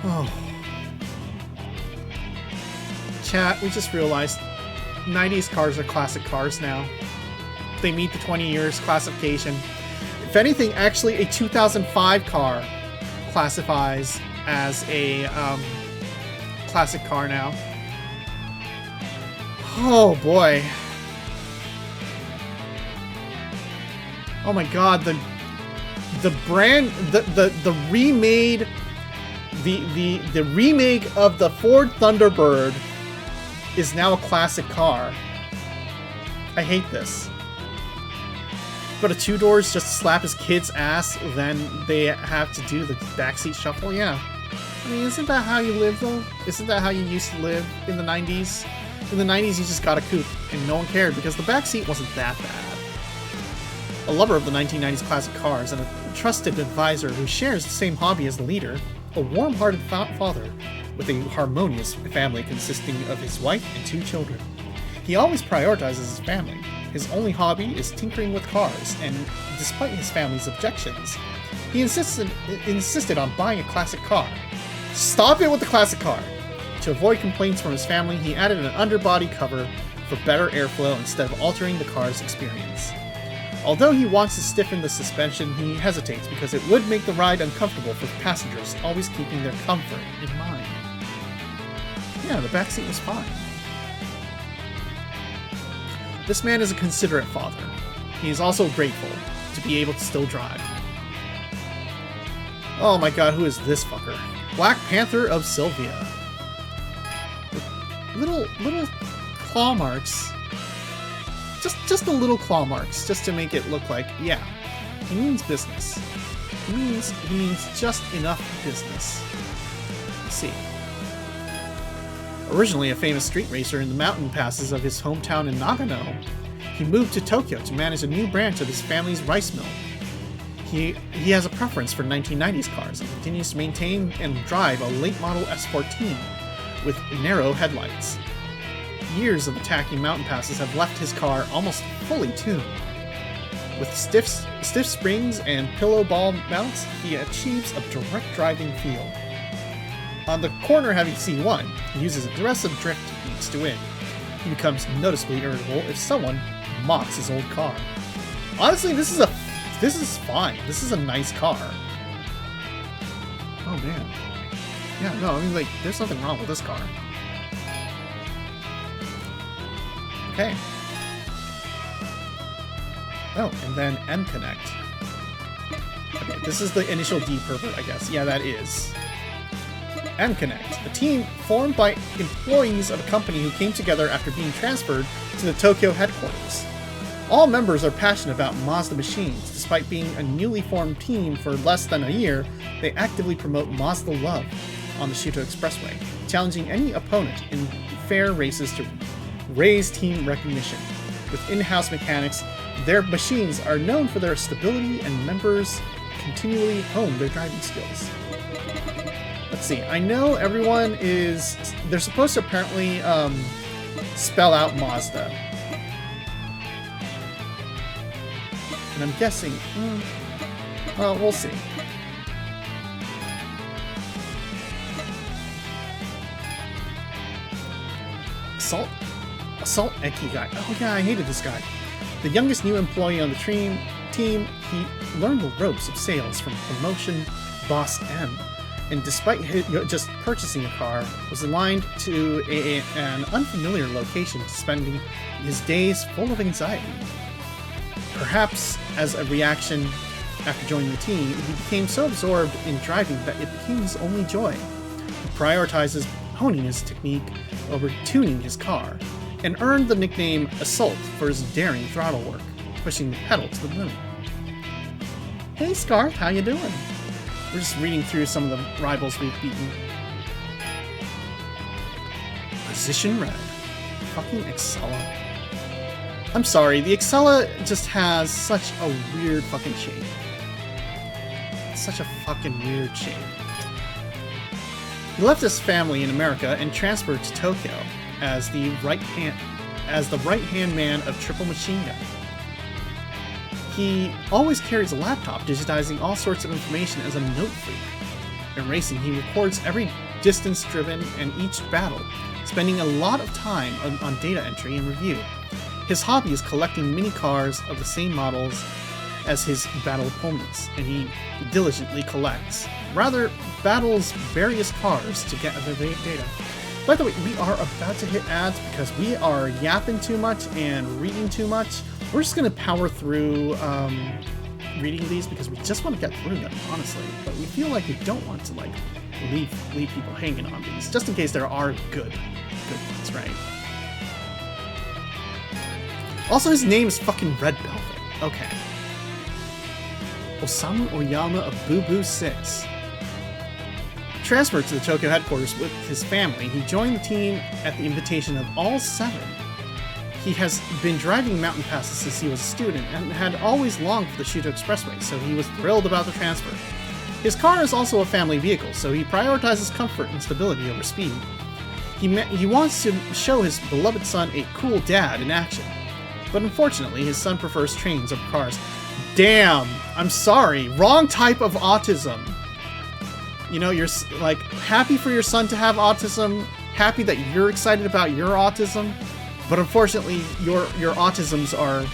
Oh. Chat, we just realized 90s cars are classic cars now. They meet the 20 years classification. If anything, actually a 2005 car classifies as a classic car now. Oh boy. Oh my god, the brand, the remade, the remake of the Ford Thunderbird is now a classic car. I hate this. But a 2-doors just slap his kid's ass, then they have to do the backseat shuffle? Yeah. I mean, isn't that how you live, though? Isn't that how you used to live in the 90s? In the 90s, you just got a coupe, and no one cared, because the backseat wasn't that bad. A lover of the 1990s classic cars, and a trusted advisor who shares the same hobby as the leader, a warm-hearted father with a harmonious family consisting of his wife and 2 children. He always prioritizes his family. His only hobby is tinkering with cars, and despite his family's objections, he insisted on buying a classic car. Stop it with the classic car! To avoid complaints from his family, he added an underbody cover for better airflow instead of altering the car's experience. Although he wants to stiffen the suspension, he hesitates because it would make the ride uncomfortable for passengers, always keeping their comfort in mind. Yeah, the backseat was fine. This man is a considerate father. He is also grateful to be able to still drive. Oh my god, who is this fucker? Black Panther of Sylvia. Little claw marks. Just the little claw marks, just to make it look like, yeah, he means business. He means just enough business. Let's see. Originally a famous street racer in the mountain passes of his hometown in Nagano, he moved to Tokyo to manage a new branch of his family's rice mill. He has a preference for 1990s cars and continues to maintain and drive a late model S14 with narrow headlights. Years of attacking mountain passes have left his car almost fully tuned. With stiff springs and pillow ball mounts, he achieves a direct driving feel. On the corner-heavy C1, he uses aggressive drift techniques to win. He becomes noticeably irritable if someone mocks his old car. Honestly, this is fine. This is a nice car. Oh man. Yeah, no, I mean, like, there's nothing wrong with this car. Okay. Oh, and then M-Connect. Okay, this is the initial D pervert, I guess. Yeah, that is. M-Connect, a team formed by employees of a company who came together after being transferred to the Tokyo headquarters. All members are passionate about Mazda machines. Despite being a newly formed team for less than a year, they actively promote Mazda love on the Shuto Expressway, challenging any opponent in fair races to raise team recognition. With in-house mechanics, their machines are known for their stability, and members continually hone their driving skills. Let's see, I know everyone is... They're supposed to apparently spell out Mazda. And I'm guessing... well, we'll see. Assault Eki guy. Oh yeah, I hated this guy. The youngest new employee on the team, he learned the ropes of sales from promotion boss M. And despite just purchasing a car, was aligned to an unfamiliar location, spending his days full of anxiety. Perhaps as a reaction After joining the team, he became so absorbed in driving that it became his only joy. He prioritizes honing his technique over tuning his car, and earned the nickname Assault for his daring throttle work, pushing the pedal to the limit. Hey Scarf, how you doing? We're just reading through some of the rivals we've beaten. Position red. Fucking Excella. I'm sorry, the Excella just has such a weird fucking shape. Such a fucking weird shape. He left his family in America and transferred to Tokyo as the right-hand man of Triple Machine Gun. He always carries a laptop, digitizing all sorts of information as a note freak. In racing, he records every distance driven and each battle, spending a lot of time on data entry and review. His hobby is collecting mini cars of the same models as his battle opponents, and he diligently collects, rather battles various cars to get their data. By the way, we are about to hit ads because we are yapping too much and reading too much. We're just going to power through reading these because we just want to get through them, honestly. But we feel like we don't want to leave people hanging on these, just in case there are good ones, right? Also, his name is fucking Red Velvet. Okay. Osamu Oyama of Boo Boo 6. Transferred to the Tokyo headquarters with his family, he joined the team at the invitation of all 7. He has been driving mountain passes since he was a student and had always longed for the Shuto Expressway, so he was thrilled about the transfer. His car is also a family vehicle, so he prioritizes comfort and stability over speed. He wants to show his beloved son a cool dad in action, but unfortunately his son prefers trains over cars. Damn, I'm sorry, wrong type of autism. You know, you're like happy for your son to have autism, happy that you're excited about your autism, but unfortunately your tisms are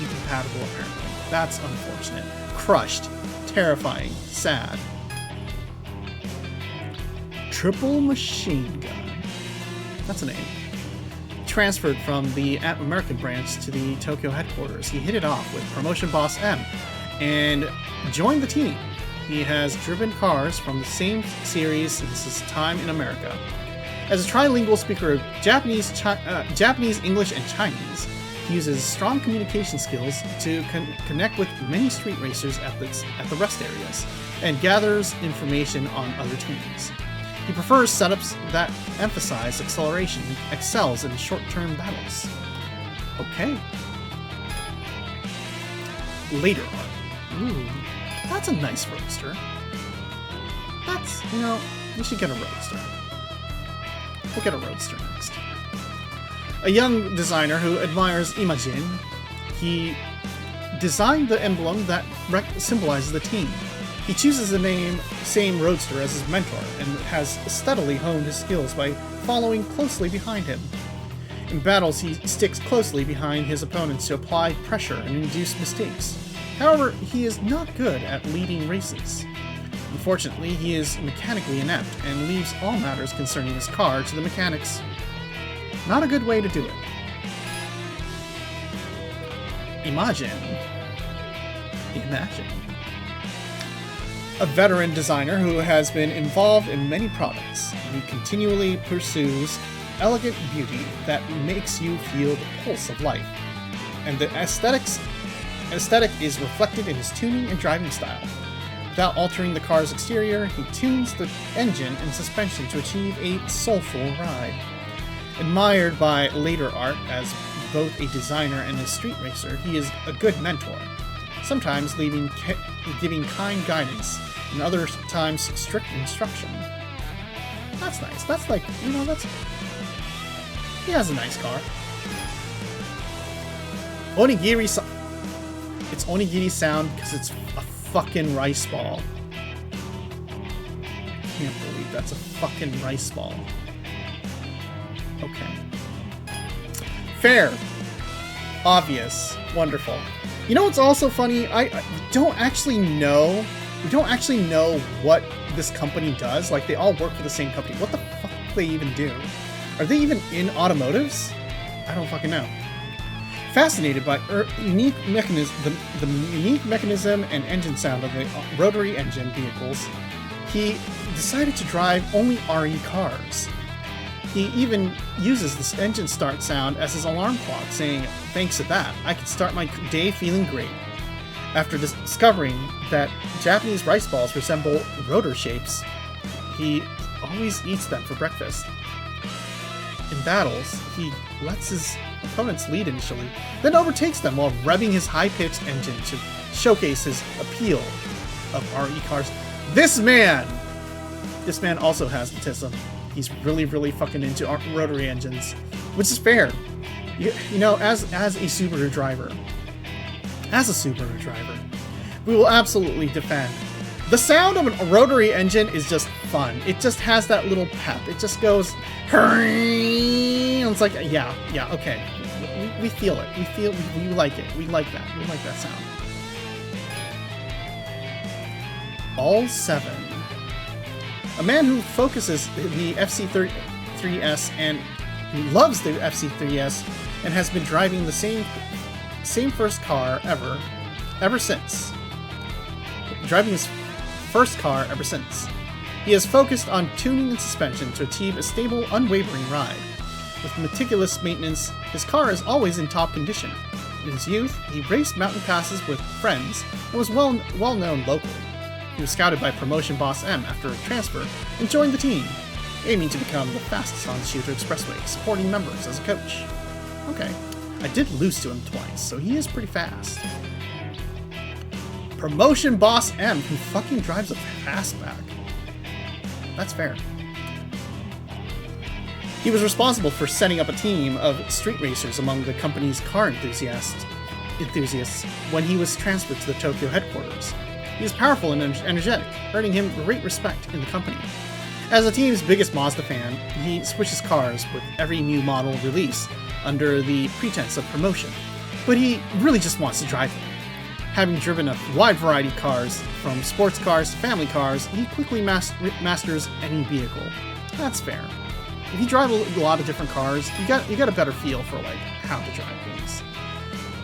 incompatible apparently. That's unfortunate. Crushed, terrifying, sad. Triple Machine Gun. That's a name. Transferred from the American branch to the Tokyo headquarters. He hit it off with promotion boss M and joined the team. He has driven cars from the same series since his time in America. As a trilingual speaker of Japanese, English, and Chinese, he uses strong communication skills to connect with many street racers at the rest areas, and gathers information on other teams. He prefers setups that emphasize acceleration and excels in short-term battles. Okay. Later art. Ooh, that's a nice roadster. That's, we should get a roadster. We'll get a roadster next. A young designer who admires Imagine, he designed the emblem that symbolizes the team. He chooses the same roadster as his mentor and has steadily honed his skills by following closely behind him. In battles, he sticks closely behind his opponents to apply pressure and induce mistakes. However, he is not good at leading races. Unfortunately, he is mechanically inept and leaves all matters concerning his car to the mechanics. Not a good way to do it. Imagine. A veteran designer who has been involved in many products. He continually pursues elegant beauty that makes you feel the pulse of life. And the aesthetic is reflected in his tuning and driving style. Without altering the car's exterior, he tunes the engine and suspension to achieve a soulful ride. Admired by later art as both a designer and a street racer, he is a good mentor, sometimes giving kind guidance, and other times strict instruction. That's nice. That's like, he has a nice car. Onigiri it's onigiri sound because it's a fucking rice ball. Can't believe that's a fucking rice ball. Okay. Fair. Obvious. Wonderful. You know what's also funny? I don't actually know. We don't actually know what this company does. Like, they all work for the same company. What the fuck do they even do? Are they even in automotives? I don't fucking know. Fascinated by unique the unique mechanism and engine sound of the rotary engine vehicles, he decided to drive only RE cars. He even uses this engine start sound as his alarm clock, saying, "Thanks to that, I can start my day feeling great." After discovering that Japanese rice balls resemble rotor shapes, he always eats them for breakfast. In battles, he lets his opponents lead initially, then overtakes them while revving his high-pitched engine to showcase his appeal of RE cars. This man also has autism. He's really, really fucking into rotary engines, which is fair. You know, as a Subaru driver, we will absolutely defend. The sound of a rotary engine is just fun. It just has that little pep. It just goes, and it's like, yeah, okay. We feel it. We like it. We like that. We like that sound. All 7. A man who focuses the FC3S and who loves the FC3S and has been driving the same first car ever since. Driving his first car ever since. He has focused on tuning and suspension to achieve a stable, unwavering ride. With meticulous maintenance, his car is always in top condition. In his youth, he raced mountain passes with friends and was well known locally. He was scouted by promotion boss M after a transfer and joined the team, aiming to become the fastest on the Shooter Expressway, supporting members as a coach. Okay, I did lose to him twice, so he is pretty fast. Promotion boss M, who fucking drives a fastback. That's fair. He was responsible for setting up a team of street racers among the company's car enthusiasts when he was transferred to the Tokyo headquarters. He is powerful and energetic, earning him great respect in the company. As the team's biggest Mazda fan, he switches cars with every new model release under the pretense of promotion, but he really just wants to drive them. Having driven a wide variety of cars, from sports cars to family cars, he quickly masters any vehicle. That's fair. If you drive a lot of different cars, you got a better feel for like how to drive things.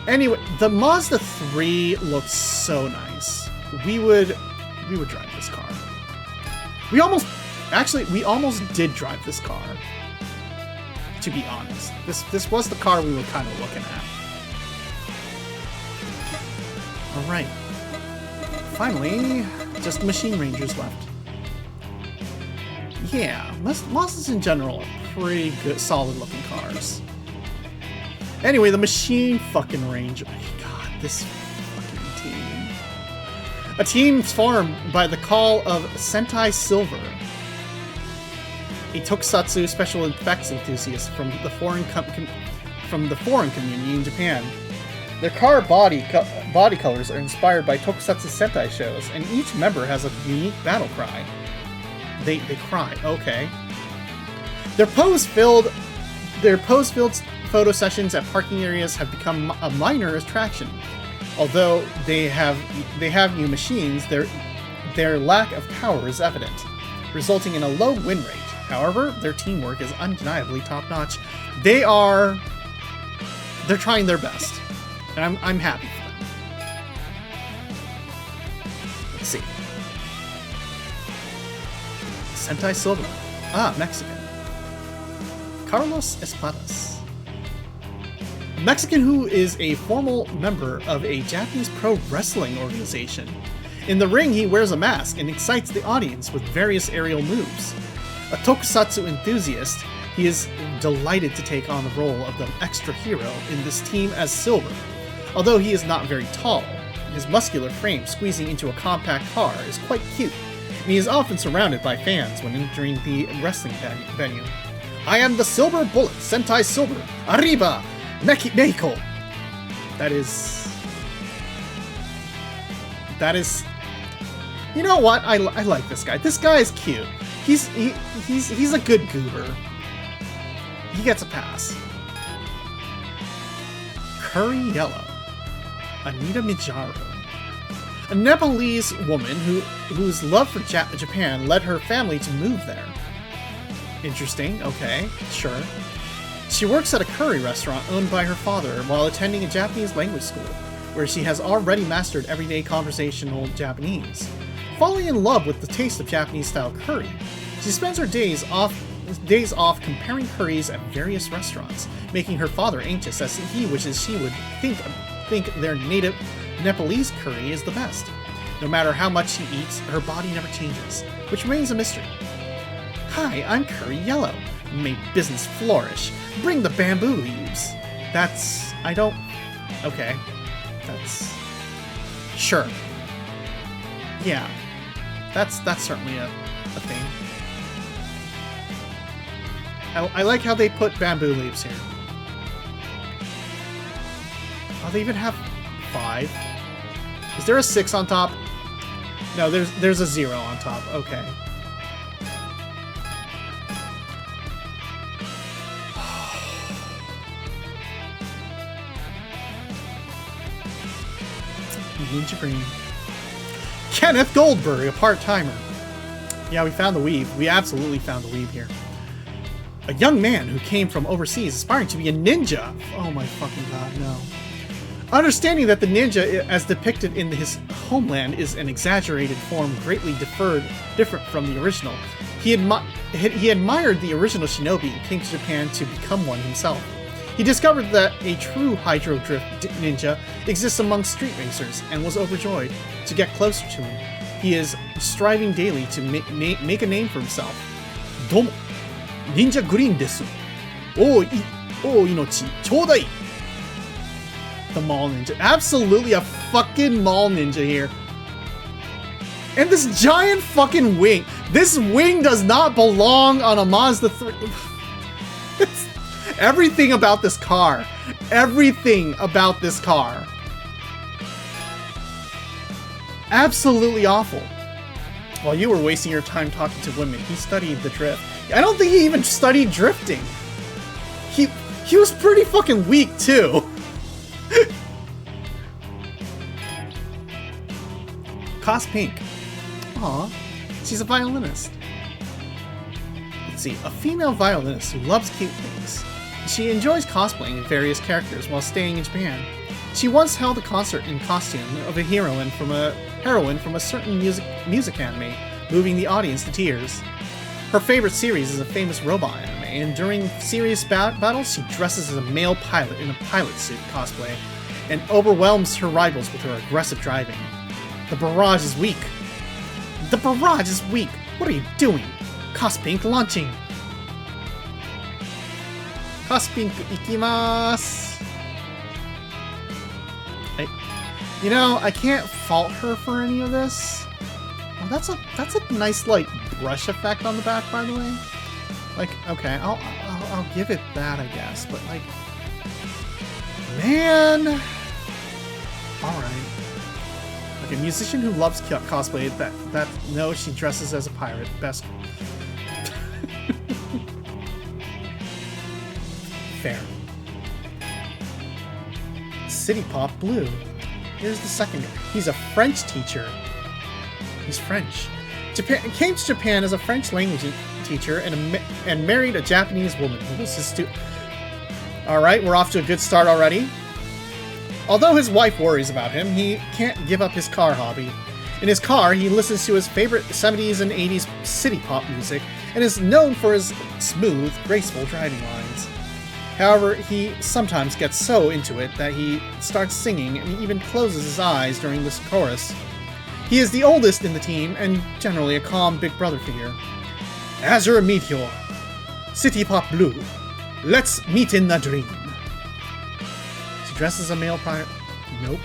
Anyway, the Mazda 3 looks so nice. We would drive this car. We almost did drive this car. To be honest, this was the car we were kind of looking at. All right. Finally, just Machine Rangers left. Yeah, Mazdas in general are pretty good, solid-looking cars. Anyway, the Machine fucking Ranger. God, this fucking team. A team formed by the call of Sentai Silver, a tokusatsu special effects enthusiast from the foreign community in Japan. Their car body colors are inspired by tokusatsu Sentai shows, and each member has a unique battle cry. They cry, okay. Their pose-filled photo sessions at parking areas have become a minor attraction. Although they have new machines, their lack of power is evident, resulting in a low win rate. However, their teamwork is undeniably top-notch. They're trying their best, and I'm happy for them. Let's see. Sentai Silver. Mexican. Carlos Espadas. A Mexican who is a formal member of a Japanese pro wrestling organization. In the ring, he wears a mask and excites the audience with various aerial moves. A tokusatsu enthusiast, he is delighted to take on the role of the extra hero in this team as Silver. Although he is not very tall, his muscular frame squeezing into a compact car is quite cute, and he is often surrounded by fans when entering the wrestling venue. I am the Silver Bullet, Sentai Silver, Arriba, Mexico! That is... You know what? I like this guy. This guy is cute. He's a good goober. He gets a pass. Curry Yellow. Anita Mijaru. A Nepalese woman whose love for Japan led her family to move there. Interesting, okay, sure. She works at a curry restaurant owned by her father while attending a Japanese language school, where she has already mastered everyday conversational Japanese. Falling in love with the taste of Japanese-style curry, she spends her days off comparing curries at various restaurants, making her father anxious as he wishes she would think their native Nepalese curry is the best. No matter how much she eats, her body never changes, which remains a mystery. Hi, I'm Curry Yellow. May business flourish. Bring the bamboo leaves. Okay. Sure. Yeah. That's certainly a thing. I like how they put bamboo leaves here. Oh, they even have 5. Is there a 6 on top? No, there's a 0 on top. Okay. Ninja Green. Kenneth Goldberg, a part-timer. Yeah, we found the weave. We absolutely found the weave here. A young man who came from overseas aspiring to be a ninja. Oh my fucking god, no. Understanding that the ninja, as depicted in his homeland, is an exaggerated form greatly different from the original, he admired the original shinobi and came to Japan to become one himself. He discovered that a true Hydro Drift ninja exists among street racers and was overjoyed to get closer to him. He is striving daily to make a name for himself. Domo, Ninja Green desu. Oh inochi, chodai. The mall ninja. Absolutely a fucking mall ninja here. And this giant fucking wing. This wing does not belong on a Mazda 3. Everything about this car. Everything about this car. Absolutely awful. While you were wasting your time talking to women, he studied the drift. I don't think he even studied drifting. He was pretty fucking weak, too. Cost Pink. Aw, she's a violinist. Let's see, a female violinist who loves cute things. She enjoys cosplaying various characters while staying in Japan. She once held a concert in costume of a heroine from a certain music anime, moving the audience to tears. Her favorite series is a famous robot anime, and during serious battles, she dresses as a male pilot in a pilot suit cosplay, and overwhelms her rivals with her aggressive driving. The barrage is weak. The barrage is weak. What are you doing? Cospink launching. Cospink ikimasu. I can't fault her for any of this. Oh, that's a nice like brush effect on the back, by the way. Like, okay, I'll give it that, I guess. But like, man, all right. Like a musician who loves cosplay. That knows she dresses as a pirate. Best. Fair. City Pop Blue. Here's the second guy. He's a French teacher. He's French. Came to Japan as a French language teacher and married a Japanese woman who was his student. Alright, we're off to a good start already. Although his wife worries about him, he can't give up his car hobby. In his car, he listens to his favorite 70s and 80s city pop music and is known for his smooth, graceful driving lines. However, he sometimes gets so into it that he starts singing and even closes his eyes during this chorus. He is the oldest in the team and generally a calm big brother figure. Azure Meteor, City Pop Blue, let's meet in the dream. She dresses a male pirate. Nope.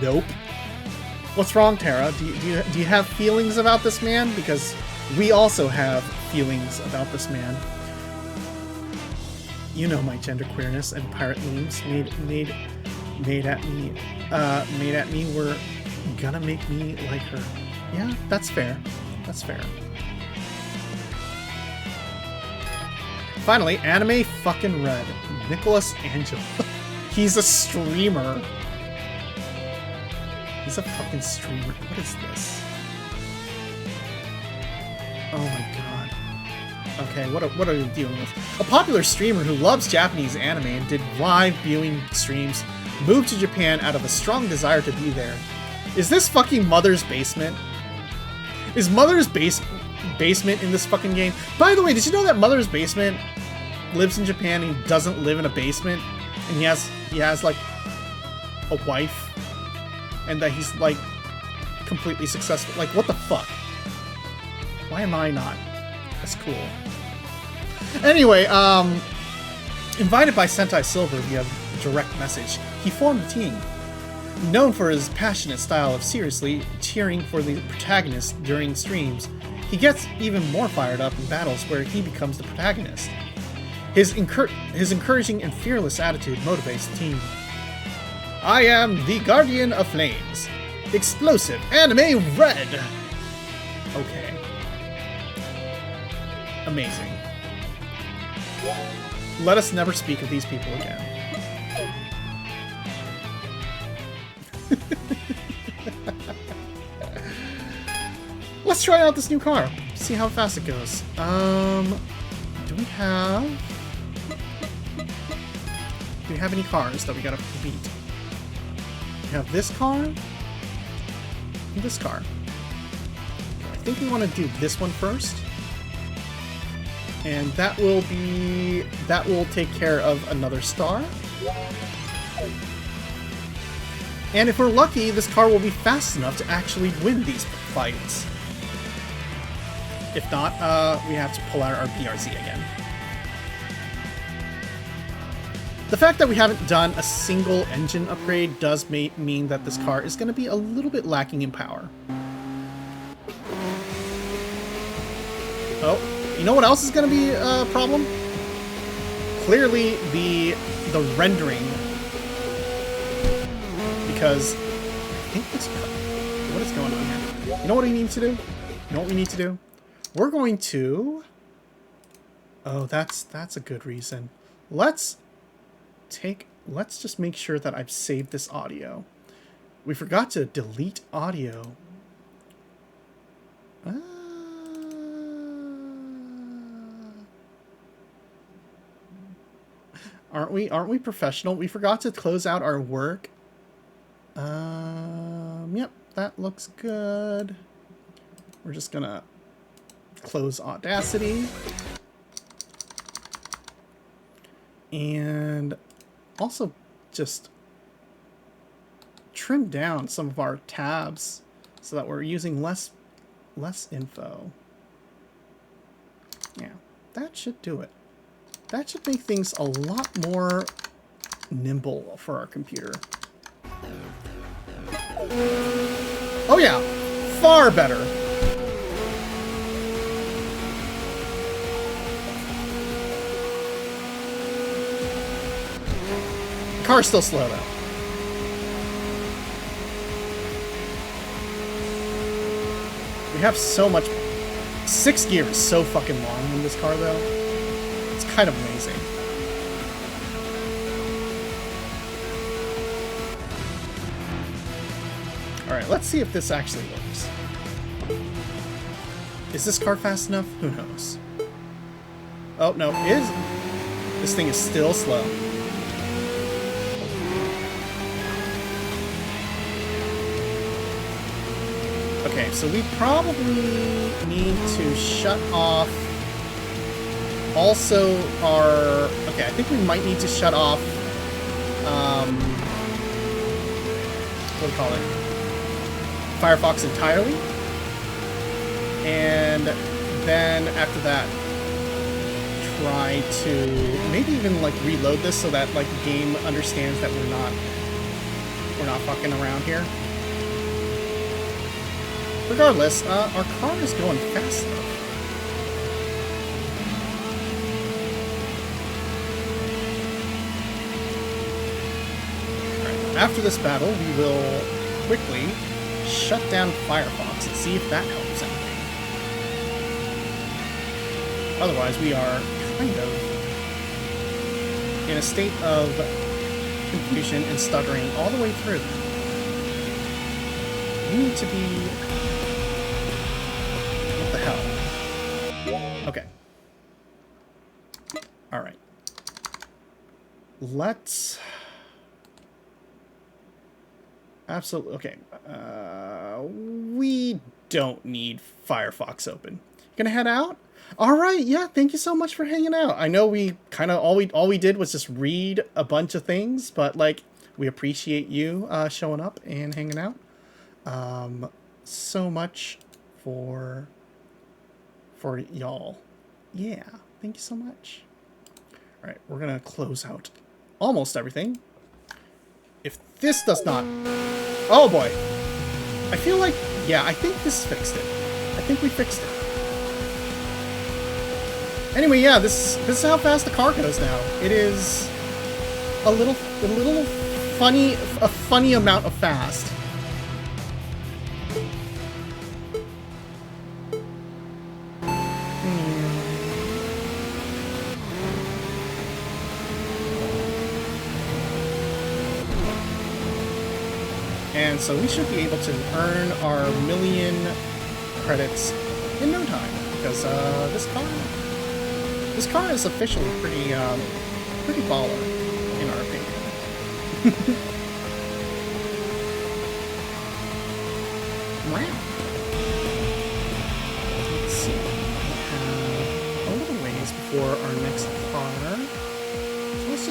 Nope. What's wrong, Tara? Do you have feelings about this man? Because we also have feelings about this man. You know my genderqueerness and pirate memes made at me were gonna make me like her. Yeah, that's fair. That's fair. Finally, Anime Fucking Red. Nicholas Angel. He's a streamer. He's a fucking streamer. What is this? Oh my god. Okay, what are we dealing with? A popular streamer who loves Japanese anime and did live viewing streams moved to Japan out of a strong desire to be there. Is this fucking Mother's Basement? Is Mother's Basement in this fucking game? By the way, did you know that Mother's Basement lives in Japan and he doesn't live in a basement? And he has like a wife, and that he's like completely successful. Like, what the fuck? Why am I not? That's cool. Anyway, invited by Sentai Silver via direct message, he formed a team. Known for his passionate style of seriously cheering for the protagonist during streams, he gets even more fired up in battles where he becomes the protagonist. His encouraging and fearless attitude motivates the team. I am the Guardian of Flames. Explosive Anime Red! Okay. Amazing. Let us never speak of these people again. Let's try out this new car. See how fast it goes. Do we have any cars that we gotta beat? We have this car and this car. I think we want to do this one first. And that will take care of another star. And if we're lucky, this car will be fast enough to actually win these fights. If not, we have to pull out our BRZ again. The fact that we haven't done a single engine upgrade does mean that this car is going to be a little bit lacking in power. Oh, you know what else is going to be a problem? Clearly the rendering. Because I think this... What is going on here? You know what we need to do? You know what we need to do? We're going to... Oh, that's a good reason. Let's just make sure that I've saved this audio. We forgot to delete audio. Aren't we professional? We forgot to close out our work. Yep, that looks good. We're just gonna close Audacity. And also just trim down some of our tabs so that we're using less info. Yeah, that should do it. That should make things a lot more nimble for our computer. Oh yeah, far better. The car's still slow though. We have so much. 6 gears is so fucking long in this car though. It's kind of amazing. Alright, let's see if this actually works. Is this car fast enough? Who knows? Oh, no, this thing is still slow. Okay, so we probably need to shut off also our... Okay, I think we might need to shut off... what do you call it? Firefox entirely. And then after that, try to maybe even like reload this so that like the game understands that we're not fucking around here. Regardless, our car is going fast enough. Alright, after this battle, we will quickly shut down Firefox and see if that helps anything. Otherwise, we are kind of in a state of confusion and stuttering all the way through. We need to be... What the hell? Okay. All right. Let's... Absolutely. Okay. We don't need Firefox open. Gonna head out? All right. Yeah. Thank you so much for hanging out. I know we kind of all we did was just read a bunch of things, but like we appreciate you showing up and hanging out. So much for y'all. Yeah. Thank you so much. All right. We're gonna close out almost everything. If this does not... Oh boy. I feel like... Yeah, I think this fixed it. I think we fixed it. Anyway, yeah, this is how fast the car goes now. It is a little funny, a funny amount of fast. And so we should be able to earn our 1,000,000 credits in no time, because this car is officially pretty baller, in our opinion. Wow. Let's see. We have a little ways before our next car. So let's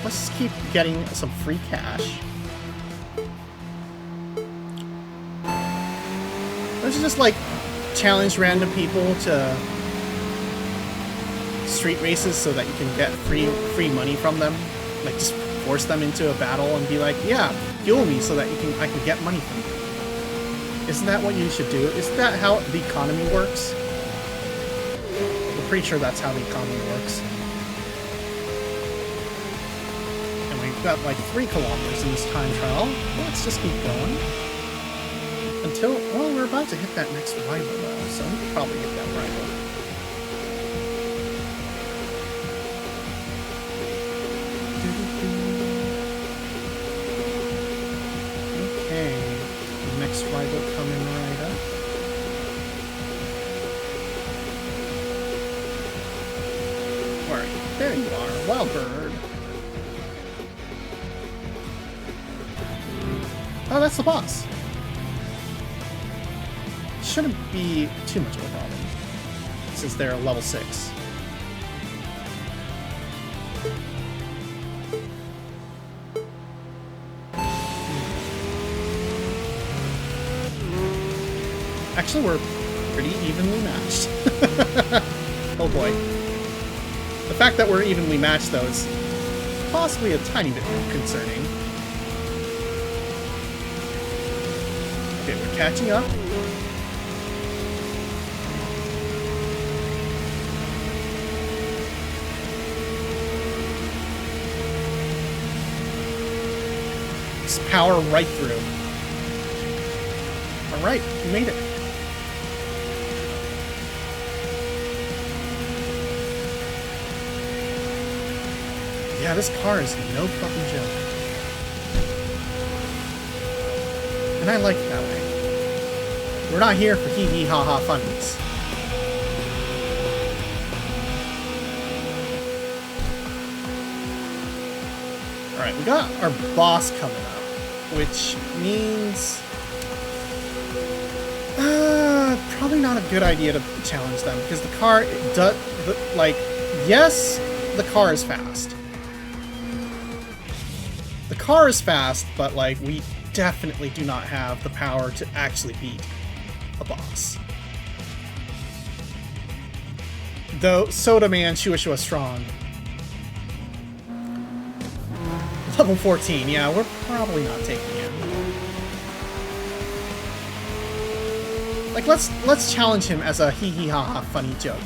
just keep getting some free cash. Let's just like challenge random people to street races so that you can get free money from them. Like just force them into a battle and be like, yeah, fuel me so that I can get money from you. Isn't that what you should do? Isn't that how the economy works? I'm pretty sure that's how the economy works. And we've got like 3 kilometers in this time trial. Let's just keep going. Until, well, we're about to hit that next rival though, so we can probably hit that rival. Okay, the next rival coming right up. Alright, there you are, Wild Bird. Oh, that's the boss. Shouldn't be too much of a problem since they're level 6. Actually, we're pretty evenly matched. Oh boy. The fact that we're evenly matched, though, is possibly a tiny bit concerning. Okay, we're catching up. Power right through. Alright, we made it. Yeah, this car is no fucking joke. And I like it that way. We're not here for hee-hee ha-ha funnies. Alright, we got our boss coming up. Which means probably not a good idea to challenge them because the car does like yes, the car is fast. The car is fast, but like we definitely do not have the power to actually beat a boss. Though Soda Man Shua Shua Strong. Level 14, yeah, we're probably not taking it. Like, let's challenge him as a hee-hee-ha-ha funny joke.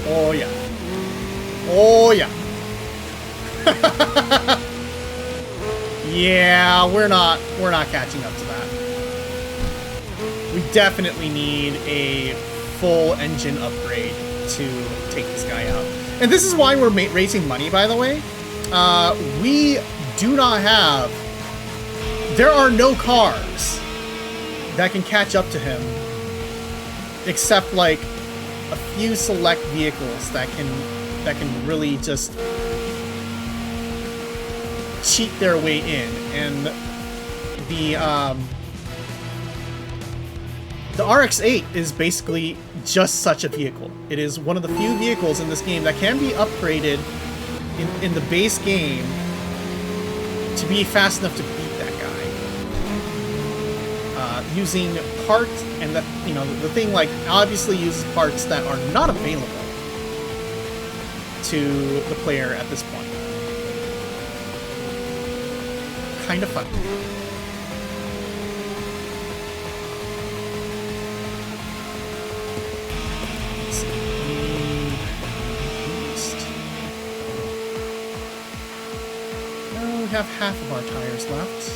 Oh yeah. Oh yeah. Yeah, we're not catching up to that. We definitely need a full engine upgrade to take this guy out. And this is why we're raising money, by the way. We do not have There are no cars that can catch up to him, except like a few select vehicles that can really just cheat their way in. And the RX-8 is basically just such a vehicle. It is one of the few vehicles in this game that can be upgraded in the base game to be fast enough to beat that guy. Using parts, and the thing like obviously uses parts that are not available to the player at this point. Kind of fun. Have half of our tires left.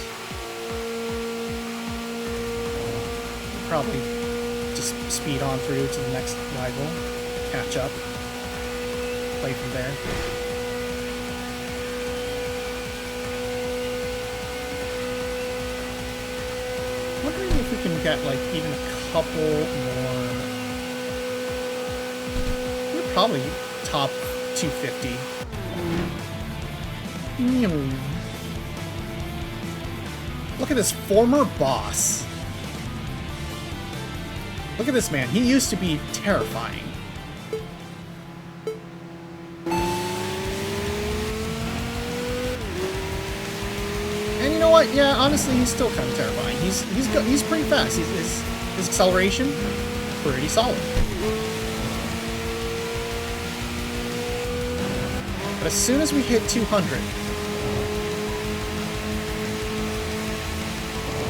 We'll probably just speed on through to the next rival, catch up, play from there. Wondering if we can get like even a couple more. We're probably top 250. Look at this former boss. Look at this man. He used to be terrifying. And you know what? Yeah, honestly, he's still kind of terrifying. He's pretty fast. His acceleration, pretty solid. But as soon as we hit 200,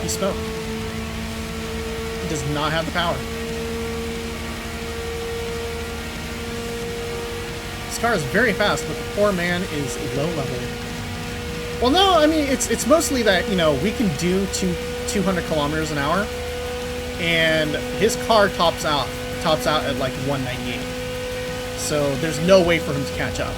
he smoked. He does not have the power. This car is very fast, but the poor man is low level. Well, no, I mean it's mostly that, you know, we can do 200 kilometers an hour, and his car tops out at like 198. So there's no way for him to catch up.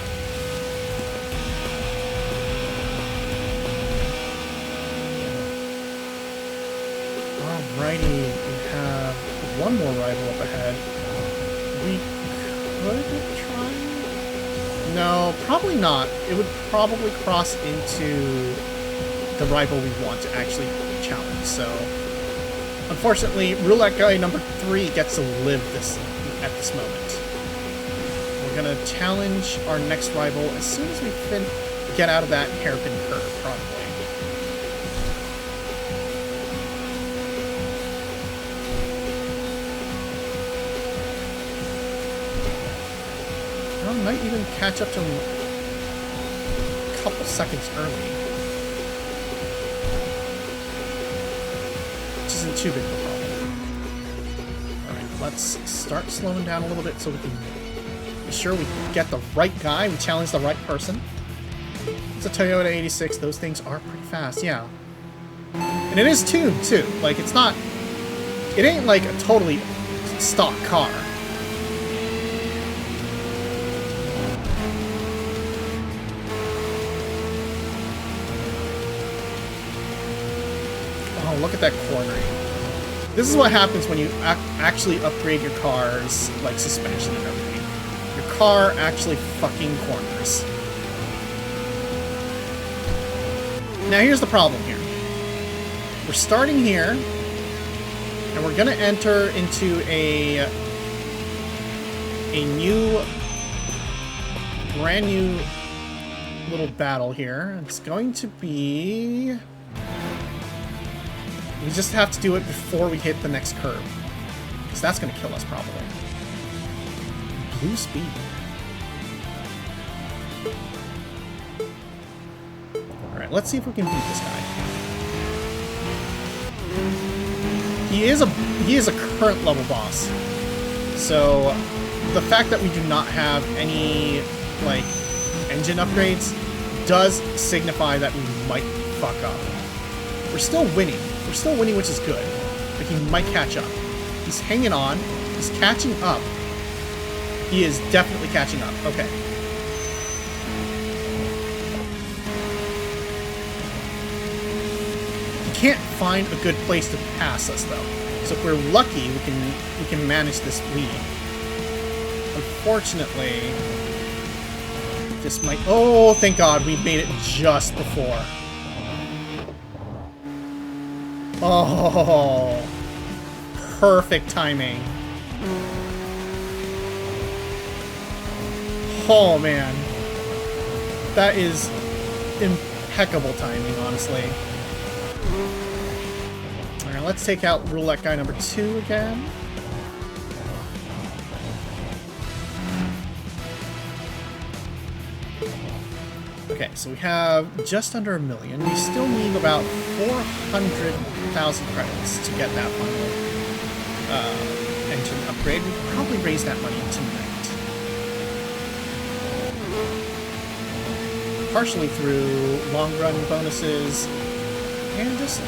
Alrighty, we have one more rival up ahead. We could try... No, probably not. It would probably cross into the rival we want to actually challenge. So, unfortunately, Roulette Guy number 3 gets to live this at this moment. We're gonna challenge our next rival as soon as we get out of that hairpin curve, probably. Might even catch up to him a couple seconds early. Which isn't too big of a problem. Alright, let's start slowing down a little bit so we can be sure we get the right guy, we challenge the right person. It's a Toyota 86, those things are pretty fast, yeah. And it is tuned too, like it's not, it ain't like a totally stock car. Look at that cornering. This is what happens when you actually upgrade your car's like suspension and everything. Your car actually fucking corners. Now here's the problem here. We're starting here, and we're gonna enter into a brand new little battle here. It's going to be... We just have to do it before we hit the next curve. Because that's going to kill us, probably. Blue speed. Alright, let's see if we can beat this guy. He is a current level boss. So, the fact that we do not have any, like, engine upgrades does signify that we might fuck up. We're still winning. We're still winning, which is good. But he might catch up. He's hanging on. He's catching up. He is definitely catching up. Okay. He can't find a good place to pass us though. So if we're lucky, we can manage this lead. Unfortunately, this might... Oh, thank God, we made it just before. Oh, perfect timing. Oh, man. That is impeccable timing, honestly. Alright, let's take out roulette guy number 2 again. Okay, so we have just under 1 million. We still need about 400,000 credits to get that final engine upgrade. We could probably raise that money tonight. Partially through long-run bonuses and just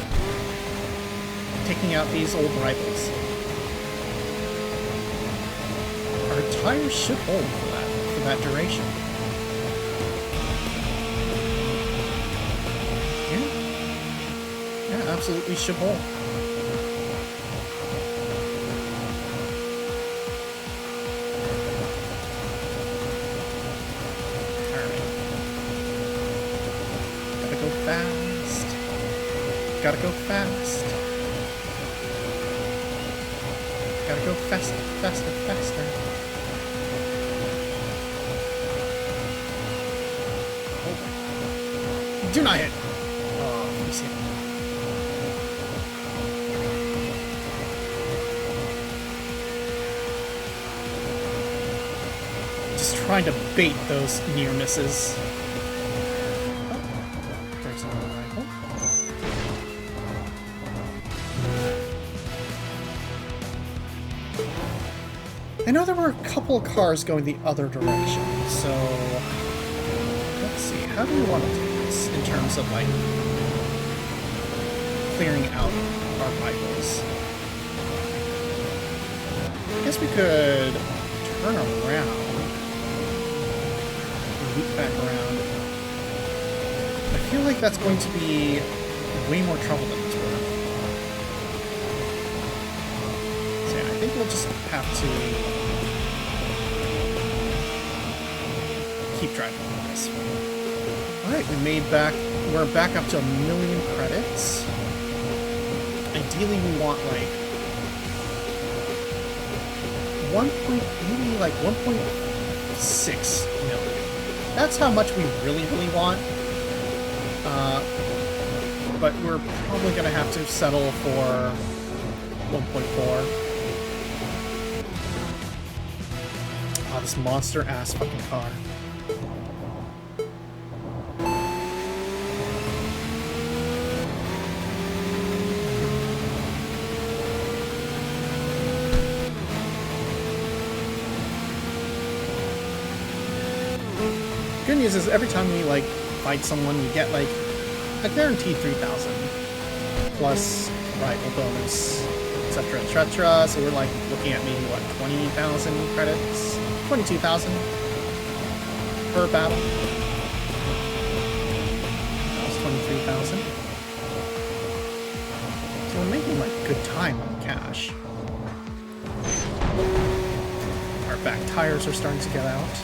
taking out these old rivals. Our tires should hold for that duration. Yeah, absolutely should hold. Gotta go fast. Gotta go faster, faster, faster. Oh. Do not hit! Oh, let me see. Just trying to bait those near misses. I know there were a couple of cars going the other direction, so let's see. How do we want to do this in terms of, like, clearing out our rivals? I guess we could turn around, loop back around. I feel like that's going to be way more trouble than it's worth. So yeah, I think we'll just have to keep driving on this. Alright, we're back up to 1 million credits. Ideally we want like 1.6 million. That's how much we really want. But we're probably gonna have to settle for 1.4. Oh, this monster ass fucking car. Good news is every time we like fight someone, we get like a guaranteed 3,000 plus rival bonus, etc., etc. So we're like looking at maybe what, 20,000 credits, 22,000 per battle. That was 23,000. So we're making like good time on cash. Our back tires are starting to get out.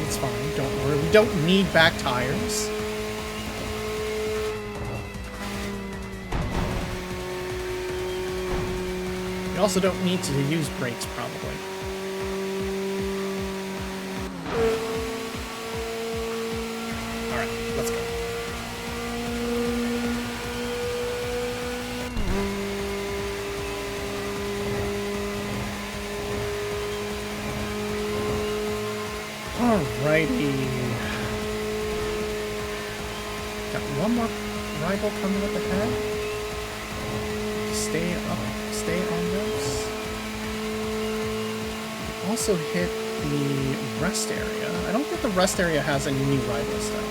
It's fine, don't worry. We don't need back tires. We also don't need to use brakes, probably. Alright, let's go. Alrighty. Got one more rival coming up ahead. Stay on those. Also hit the rest area. I don't think the rest area has any new rivals though.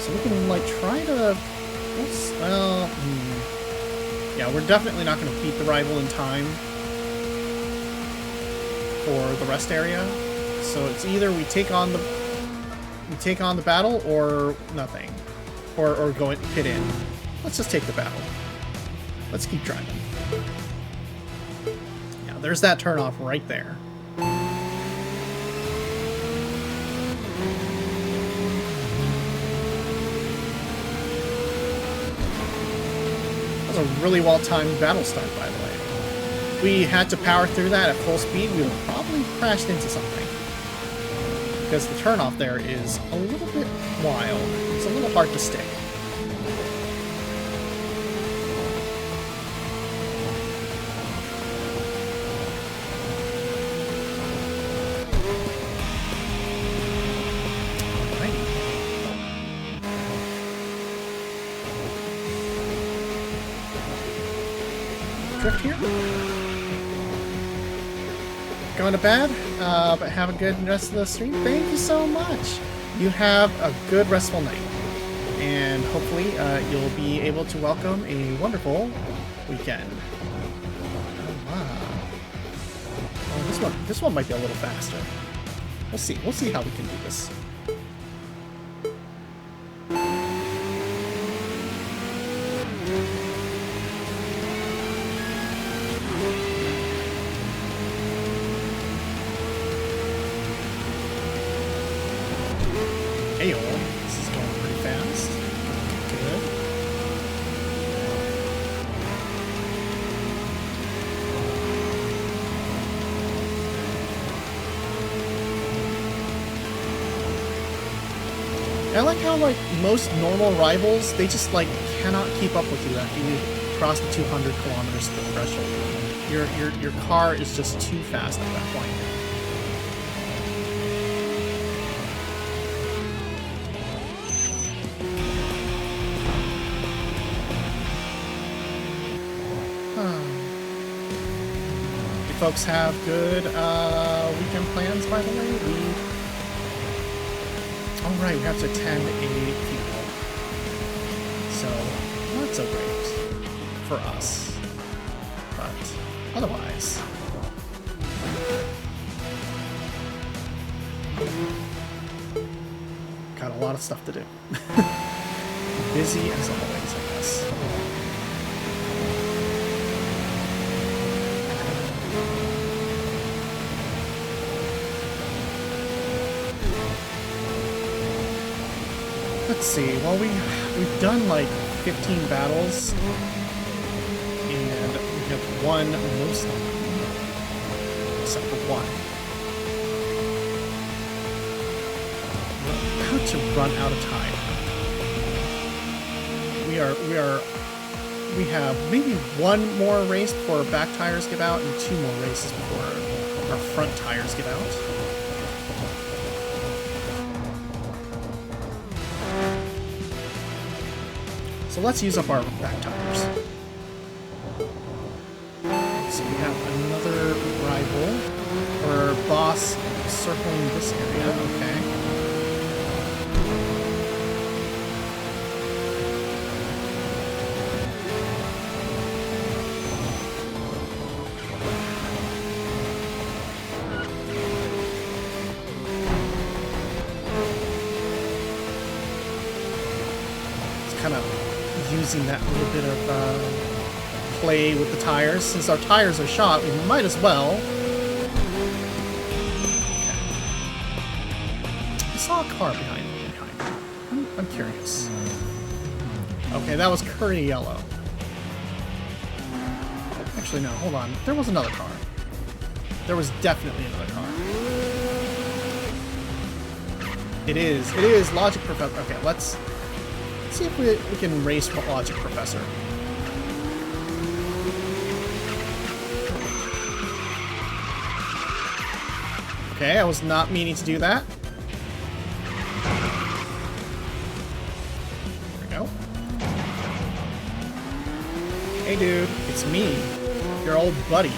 So we can like try to... Well, yeah, we're definitely not going to beat the rival in time. for the rest area. So it's either we take on the battle or nothing, or go and pit in. Let's just take the battle. Let's keep driving. Yeah, there's that turnoff right there. That was a really well-timed battle start, by the way. If we had to power through that at full speed, we would have probably crashed into something. Because the turnoff there is a little bit wild. It's a little hard to stick. Drift here. Going to bed, but have a good rest of the stream. Thank you so much. You have a good restful night, and hopefully you'll be able to welcome a wonderful weekend. Oh, wow. Oh, this one might be a little faster. We'll see. We'll see how we can do this. This is going pretty fast. Good. I like how, like, most normal rivals, they just, like, cannot keep up with you after you cross the 200 kilometers threshold. Your car is just too fast at that point. Folks have good weekend plans, by the way. Oh right, we have to attend a funeral. So, not so great for us. But otherwise, got a lot of stuff to do. Busy as always, I guess. Let's see. Well, we've done like 15 battles, and we have won most of them, except for one. We're about to run out of time. We have maybe one more race before our back tires give out, and two more races before our front tires give out. So let's use up our back tires. So we have another rival, or boss, circling this area. Okay. It's kind of using that little bit of play with the tires. Since our tires are shot, we might as well. Okay. I saw a car behind me. I'm curious. Okay, that was curry yellow. Actually, no, hold on. There was another car. There was definitely another car. It is Logic Professor. Okay, let's see if we can race Logic Professor. Okay, I was not meaning to do that. There we go. Hey dude, it's me, your old buddy.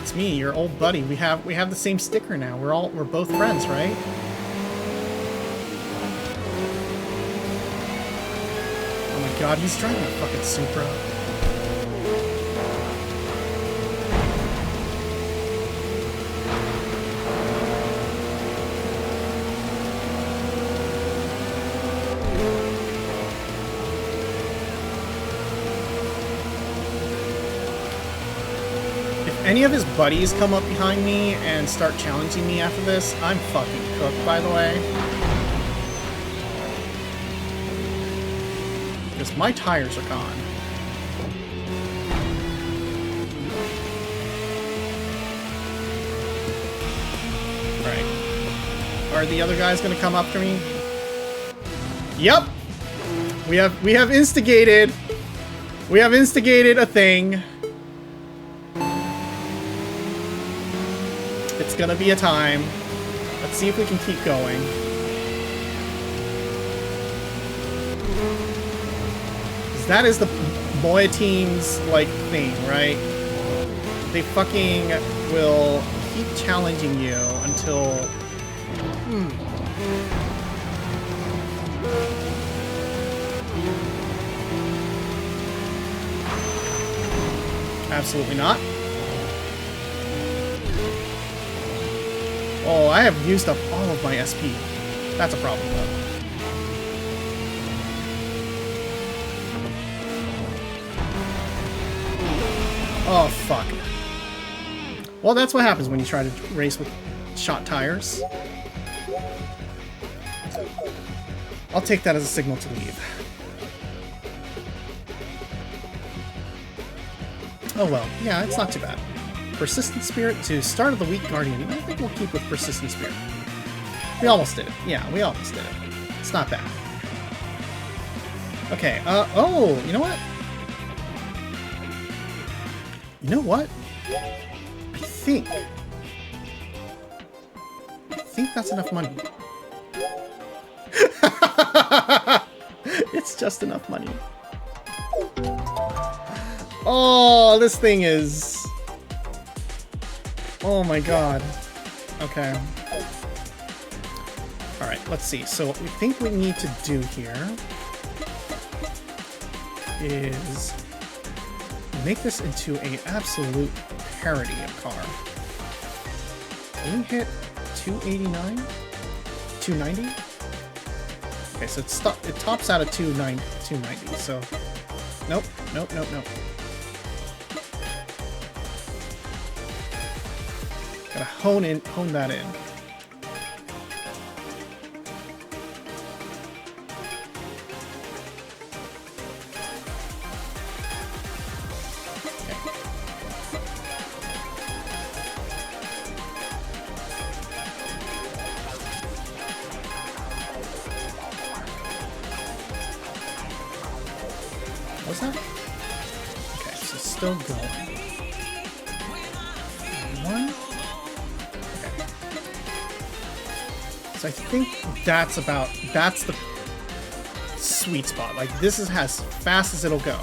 It's me, your old buddy. We have the same sticker now. We're both friends, right? god, he's driving a fucking Supra. If any of his buddies come up behind me and start challenging me after this, I'm fucking cooked, by the way. Because my tires are gone. Alright. Are the other guys gonna come up to me? Yep! We have instigated. We have instigated a thing. It's gonna be a time. Let's see if we can keep going. That is the Moya team's, like, thing, right? They fucking will keep challenging you until... Absolutely not. Oh, I have used up all of my SP. That's a problem, though. Oh, fuck. Well, that's what happens when you try to race with shot tires. I'll take that as a signal to leave. Oh well, yeah, it's not too bad. Persistent Spirit to start of the week Guardian. I think we'll keep with Persistent Spirit. We almost did it. Yeah, we almost did it. It's not bad. Okay, oh, you know what? You know what? I think that's enough money. It's just enough money. Oh, this thing is... Oh my god. Okay. Alright, let's see. So what we think we need to do here is make this into an absolute parody of car. Can we hit 289? 290? Okay, so it tops out at 290, so... Nope, nope, nope, nope. Gotta hone that in. What's that? Okay, so it's still going. One. Okay. So I think that's the sweet spot. Like, this is as fast as it'll go.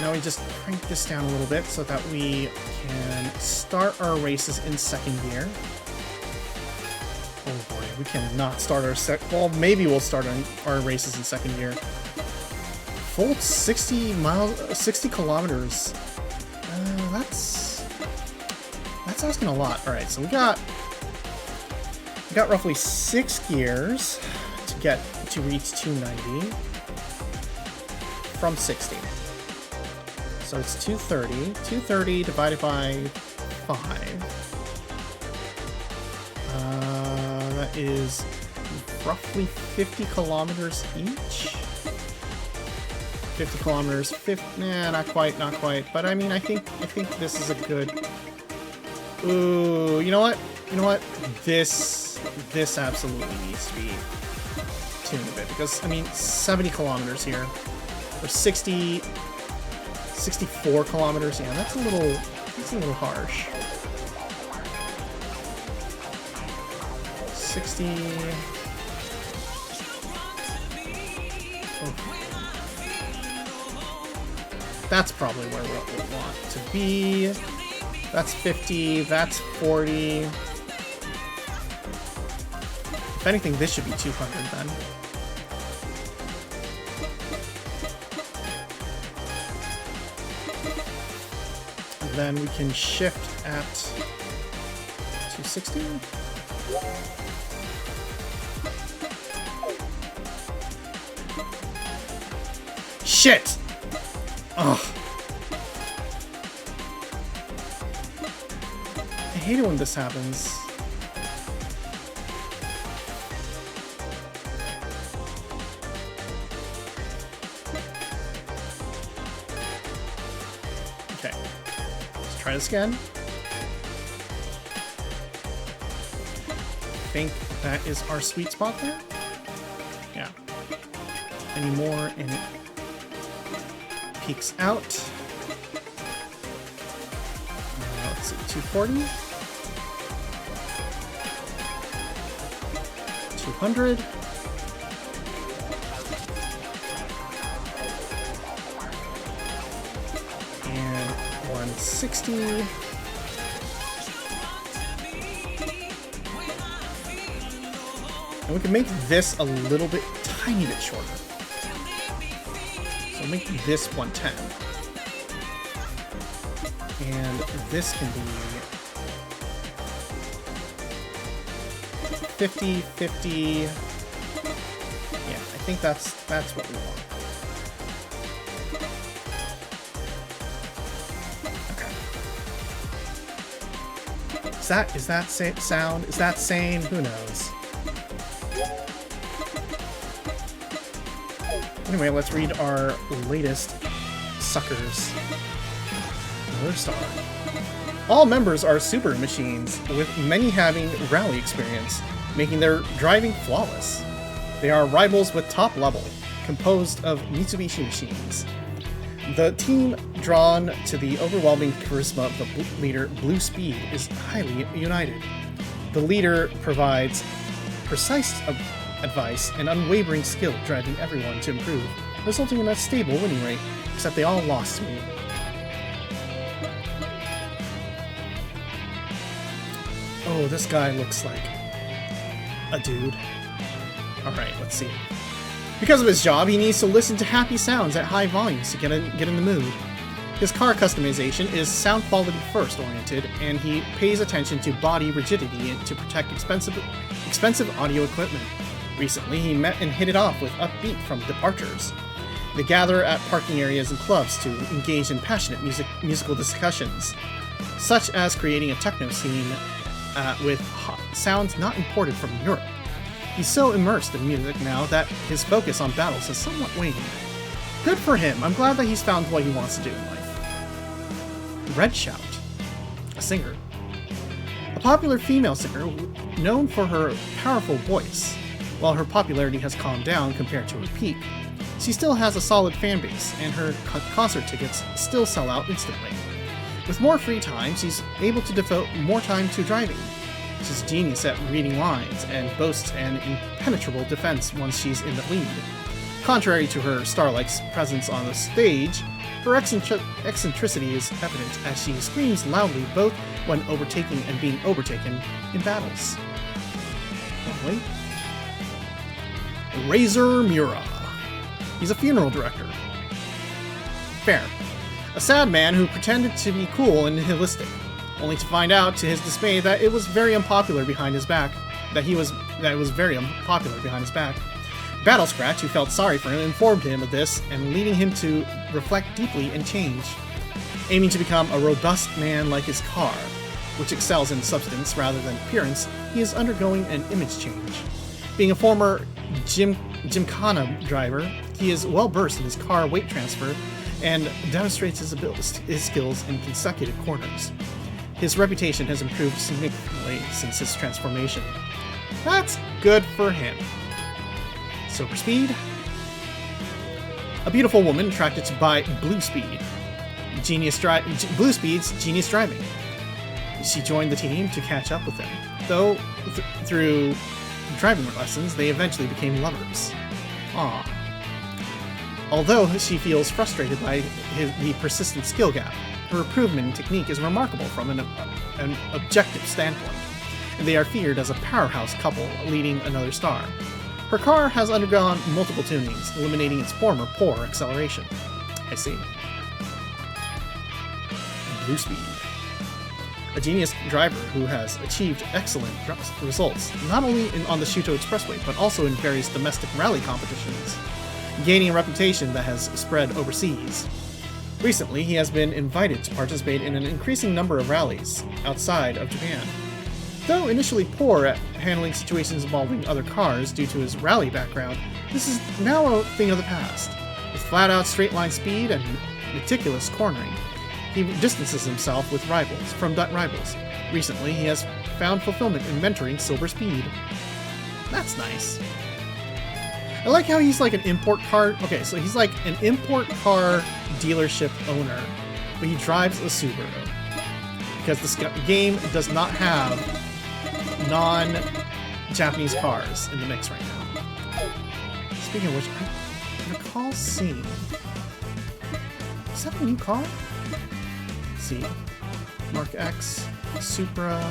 Now we just crank this down a little bit so that we can start our races in second gear. Oh boy, we cannot start our well, maybe we'll start our races in second gear. Full 60 kilometers. That's asking a lot. All right, so we got roughly 6 gears to reach 290 from 60. So it's 230. 230 divided by 5. That is roughly 50 kilometers each. 50 kilometers, nah, not quite, but I mean, I think this is a good... Ooh, you know what? This absolutely needs to be tuned a bit, because, I mean, 70 kilometers here, or 64 kilometers, yeah, that's a little harsh. 60... Oh. That's probably where we'll want to be. That's 50, that's 40. If anything, this should be 200 then. then we can shift at 260. Shit! Ugh. I hate it when this happens. Okay. Let's try this again. I think that is our sweet spot there. Yeah. Any more and it peaks out. Let's see, 240. 200. And 160. And we can make this a little bit, tiny bit shorter. So make this 110. And this can be 50, 50. Yeah, I think that's what we want. Okay. Is that sound? Is that sane? Who knows? Anyway, let's read our latest suckers. Another star. All members are super machines, with many having rally experience, making their driving flawless. They are rivals with top level, composed of Mitsubishi machines. The team, drawn to the overwhelming charisma of the leader, Blue Speed, is highly united. The leader provides precise advice and unwavering skill, driving everyone to improve, resulting in a stable winning rate, except they all lost to me. Oh, this guy looks like a dude. Alright, let's see. Because of his job, he needs to listen to happy sounds at high volumes to get in the mood. His car customization is sound quality first oriented, and he pays attention to body rigidity to protect expensive audio equipment. Recently, he met and hit it off with Upbeat from Departures. They gather at parking areas and clubs to engage in passionate musical discussions, such as creating a techno scene with sounds not imported from Europe. He's so immersed in music now that his focus on battles has somewhat waned. Good for him. I'm glad that he's found what he wants to do in life. Red Shout, a singer. A popular female singer known for her powerful voice. While her popularity has calmed down compared to her peak, she still has a solid fan base, and her concert tickets still sell out instantly. With more free time, she's able to devote more time to driving. She's a genius at reading lines and boasts an impenetrable defense once she's in the lead. Contrary to her star-like presence on the stage, her eccentricity is evident as she screams loudly both when overtaking and being overtaken in battles. Wait. Razor Mura. He's a funeral director. Fair. A sad man who pretended to be cool and nihilistic, only to find out, to his dismay, that it was very unpopular behind his back. That it was very unpopular behind his back. Battle Scratch, who felt sorry for him, informed him of this, and leading him to reflect deeply and change. Aiming to become a robust man like his car, which excels in substance rather than appearance, he is undergoing an image change. Being a former Gymkhana driver, he is well versed in his car weight transfer and demonstrates his skills in consecutive corners. His reputation has improved significantly since his transformation. That's good for him. Super Speed. A beautiful woman attracted by Blue Speed. Blue Speed's genius driving. She joined the team to catch up with him, though through driving lessons, they eventually became lovers. Aww. Although she feels frustrated by the persistent skill gap, her improvement in technique is remarkable from an objective standpoint, and they are feared as a powerhouse couple leading another star. Her car has undergone multiple tunings, eliminating its former poor acceleration. I see. Blue Speed. A genius driver who has achieved excellent results, not only on the Shuto Expressway, but also in various domestic rally competitions, gaining a reputation that has spread overseas. Recently, he has been invited to participate in an increasing number of rallies outside of Japan. Though initially poor at handling situations involving other cars due to his rally background, this is now a thing of the past. With flat-out straight-line speed and meticulous cornering, he distances himself from rivals. Recently, he has found fulfillment in mentoring Silver Speed. That's nice. I like how he's like an import car. Okay, so he's like an import car dealership owner, but he drives a Subaru. Because this game does not have non-Japanese cars in the mix right now. Speaking of which, I recall seeing... Is that a new car? Let's see. Mark X, Supra,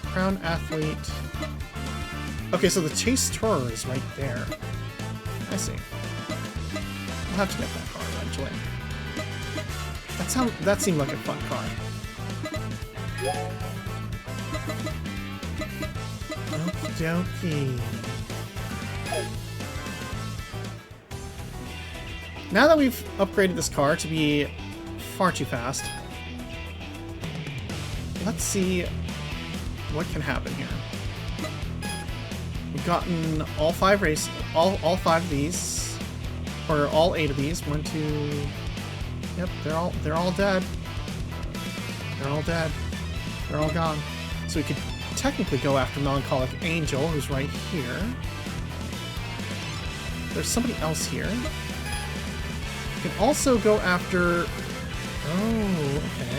Crown Athlete. Okay, so the Chase Tourer is right there. I see. I'll have to get that car eventually. That seemed like a fun car. Okie dokie. Now that we've upgraded this car to be far too fast, let's see what can happen here. We've gotten all five of these, or all 8 of these. 1, 2. Yep, they're all dead. They're all dead. They're all gone. So we could technically go after Melancholic Angel, who's right here. There's somebody else here. We can also go after... Oh, okay.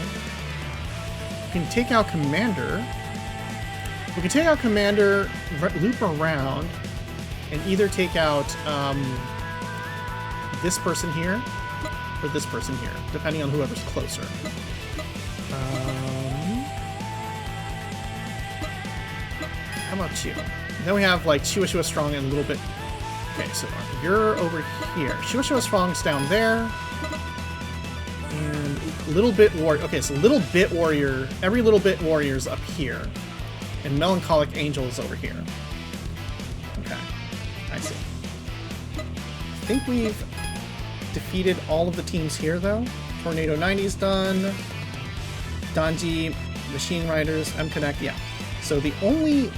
We can take out Commander. We can take out Commander, loop around, and either take out this person here or this person here, depending on whoever's closer. How about you? Then we have like Shua Strong and a little bit... Okay, so you're over here. Shua Strong's down there. And Little Bit Warrior... Okay, so Little Bit Warrior... Every Little Bit Warrior's up here. And Melancholic Angel is over here. Okay, I see. I think we've defeated all of the teams here, though. Tornado 90's done. Danji, Machine Riders, M-Connect, yeah. So we only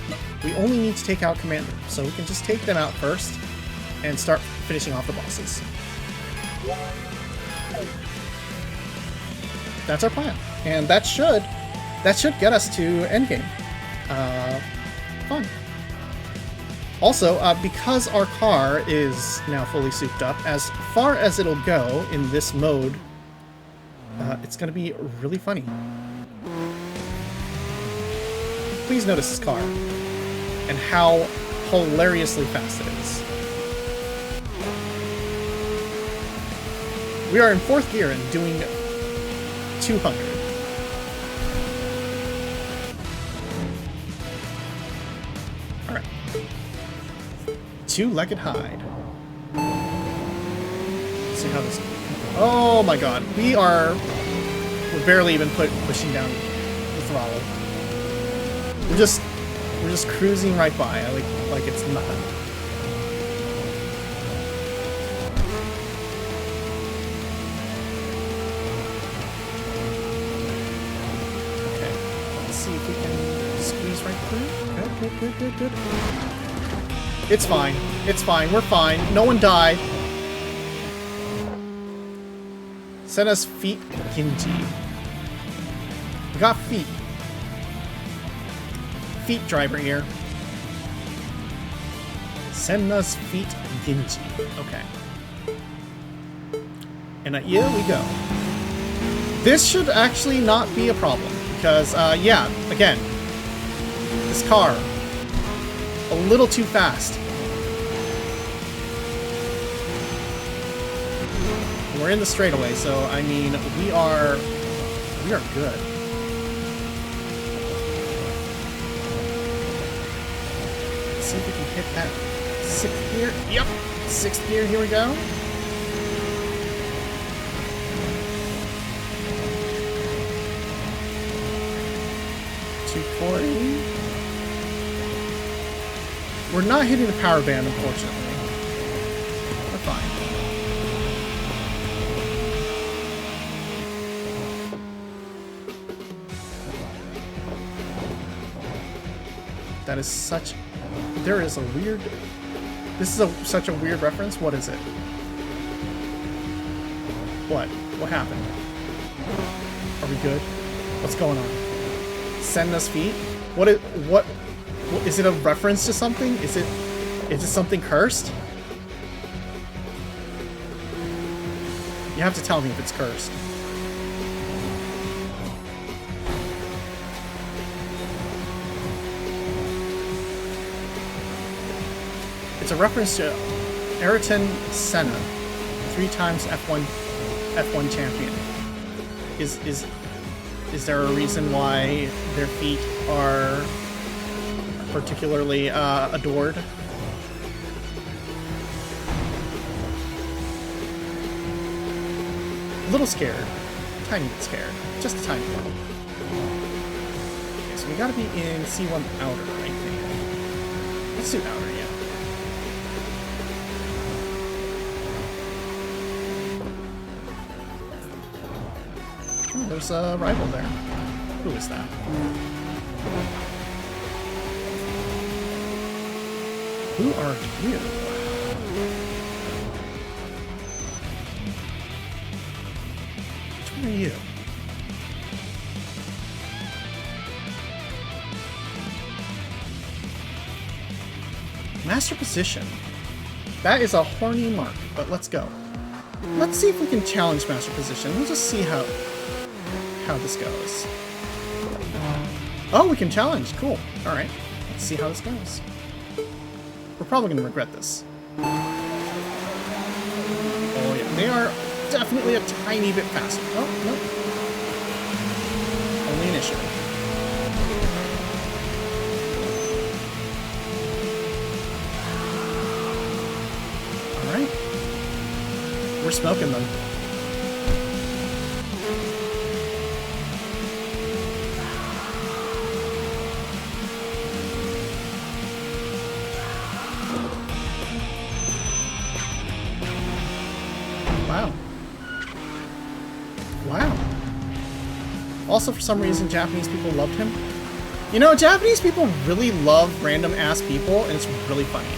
need to take out Commander. So we can just take them out first and start finishing off the bosses. That's our plan. And that should get us to endgame. Fun. Also, because our car is now fully souped up, as far as it'll go in this mode, it's going to be really funny. Please notice this car and how hilariously fast it is. We are in 4th gear and doing 200. Alright. 2-legged hide. Let's see how this... Oh my god. We're barely even pushing down the throttle. We're just cruising right by, like it's nothing. Okay, let's see if we can squeeze right through. Good. It's fine. It's fine. We're fine. No one died. Send us feet, Ginji. We got feet. Feet driver here. Send us feet, Ginji. Okay. And here we go. This should actually not be a problem because, yeah, again, this car a little too fast. We're in the straightaway, so I mean, we are good. See if we can hit that 6th gear. Yep, 6th gear. Here we go. 40. We're not hitting the power band, unfortunately. We're fine. That is such... There is a weird... This is such a weird reference. What is it? What? What happened? Are we good? What's going on? Send us feet? What is it a reference to something? Is it something cursed? You have to tell me if it's cursed. It's a reference to Ayrton Senna, 3 times F1 champion. Is there a reason why their feet are particularly adored? A little scared. Tiny bit scared. Just a tiny bit. Okay, so we gotta be in C1 outer, I think. Let's do outer, yeah. Oh, there's a rival there. Who is that? Who are you? Which one are you? Master position. That is a horny mark, but let's go. Let's see if we can challenge master position. We'll just see how this goes. Oh, we can challenge. Cool. Alright. Let's see how this goes. We're probably going to regret this. Oh yeah, they are definitely a tiny bit faster. Oh, no. Only initially. Alright. We're smoking them. Wow. Wow. Also, for some reason, Japanese people loved him. You know, Japanese people really love random-ass people, and it's really funny.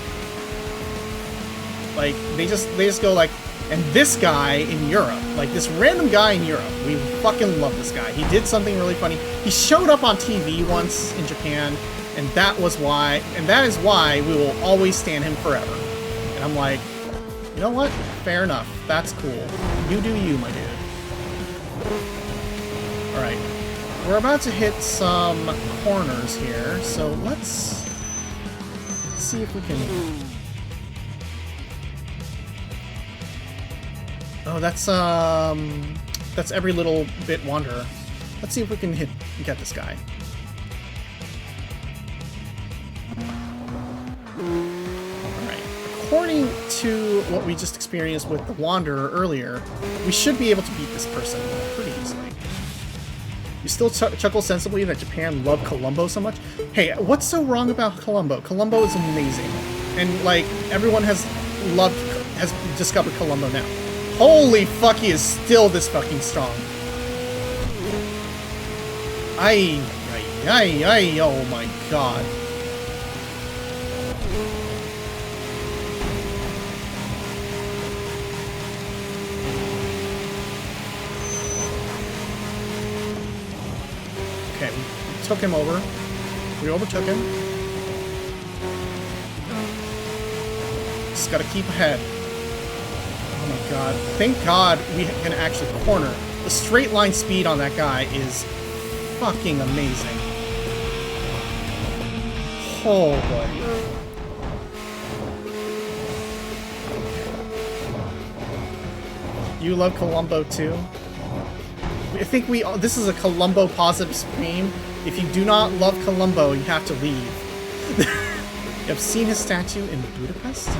Like, they just go like, and this guy in Europe, like this random guy in Europe, we fucking love this guy. He did something really funny. He showed up on TV once in Japan, and that is why we will always stand him forever. And I'm like, you know what? Fair enough. That's cool. You do you, my dude. Alright. We're about to hit some corners here, so let's see if we can... Oh, that's every little bit wanderer. Let's see if we can get this guy. Alright. According to what we just experienced with the Wanderer earlier, we should be able to beat this person pretty easily. You still chuckle sensibly that Japan loved Columbo so much? Hey, what's so wrong about Columbo? Columbo is amazing. And, like, everyone has discovered Columbo now. Holy fuck, he is still this fucking strong. Ay, oh my god. Okay, we took him over. We overtook him. Just gotta keep ahead. Oh my god. Thank god we can actually corner. The straight line speed on that guy is fucking amazing. Oh boy. You love Columbo too? I think this is a Columbo positive stream. If you do not love Columbo, you have to leave. You have seen his statue in Budapest?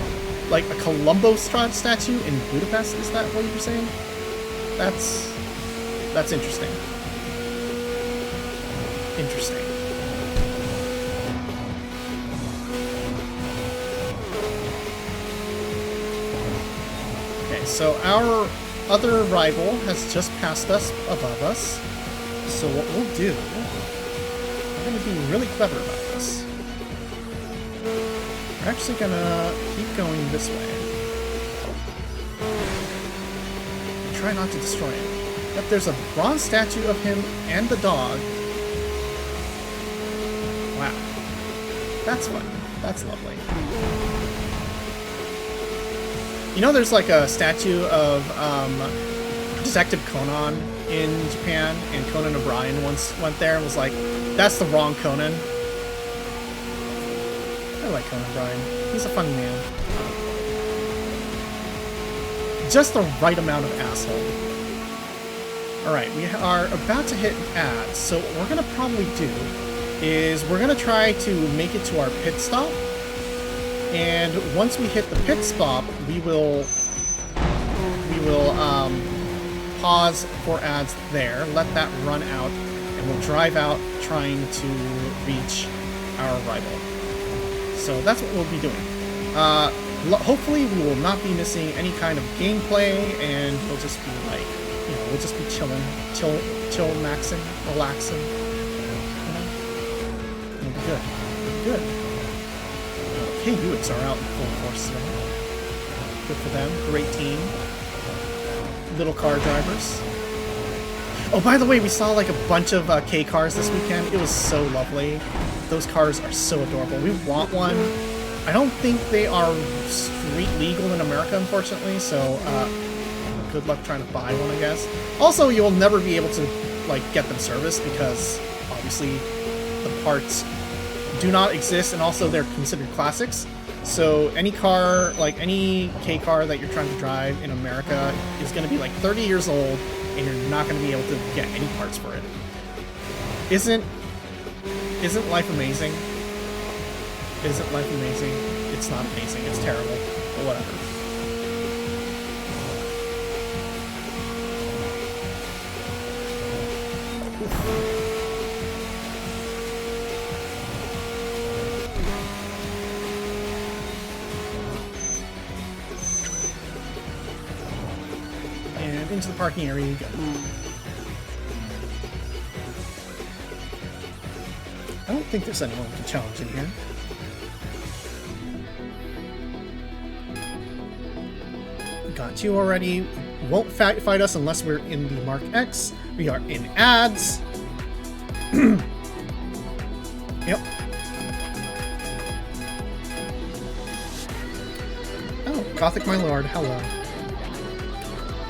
Like a Columbo statue in Budapest? Is that what you're saying? That's interesting. Interesting. so our other rival has just passed us above us. So what we'll do, we're going to be really clever about this. We're actually going to keep going this way. And try not to destroy him. Yep, there's a bronze statue of him and the dog. Wow. That's fun. That's lovely. You know, there's like a statue of Detective Conan in Japan, and Conan O'Brien once went there and was like, that's the wrong Conan. I like Conan O'Brien. He's a funny man. Just the right amount of asshole. Alright, we are about to hit ads, so what we're going to probably do is we're going to try to make it to our pit stop, and once we hit the pit stop, we will pause for ads there, let that run out, and we'll drive out trying to reach our rival. So that's what we'll be doing. Hopefully we will not be missing any kind of gameplay, and we'll just be like, you know, we'll just be chilling, maxing, relaxing. It'll be good. It'll be good. K-Buicks are out in full force today. Good for them. Great team. Little car drivers. Oh, by the way, we saw like a bunch of K cars this weekend. It was so lovely. Those cars are so adorable. We want one. I don't think they are street legal in America, unfortunately, so good luck trying to buy one, I guess. Also, you'll never be able to like get them serviced because obviously the parts do not exist, and also they're considered classics. So any car, like any K car that you're trying to drive in America is going to be like 30 years old, and you're not going to be able to get any parts for it. Isn't life amazing? Isn't life amazing? It's not amazing. It's terrible. But whatever. And into the parking area you go. I don't think there's anyone to challenge in here. Got you already. Won't fight us unless we're in the Mark X. We are in ads. Yep. Oh, Gothic my lord, hello.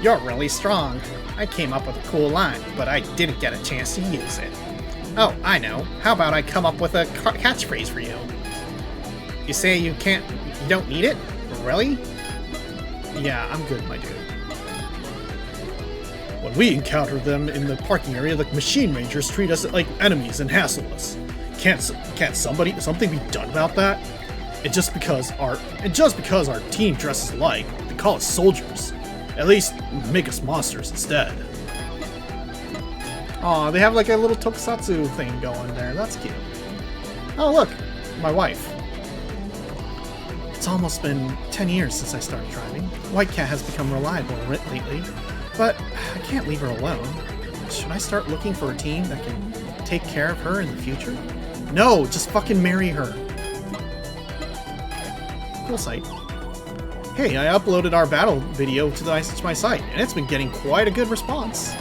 You're really strong. I came up with a cool line, but I didn't get a chance to use it. Oh, I know. How about I come up with a catchphrase for you? You say you don't need it? Really? Yeah, I'm good, my dude. When we encounter them in the parking area, the machine rangers treat us like enemies and hassle us. Can't something be done about that? And just because our team dresses alike, they call us soldiers. At least make us monsters instead. Aw, they have like a little tokusatsu thing going there. That's cute. Oh look, my wife. It's almost been 10 years since I started driving. White Cat has become reliable lately, but I can't leave her alone. Should I start looking for a team that can take care of her in the future? No, just fucking marry her. Cool site. Hey, I uploaded our battle video to my site, and it's been getting quite a good response.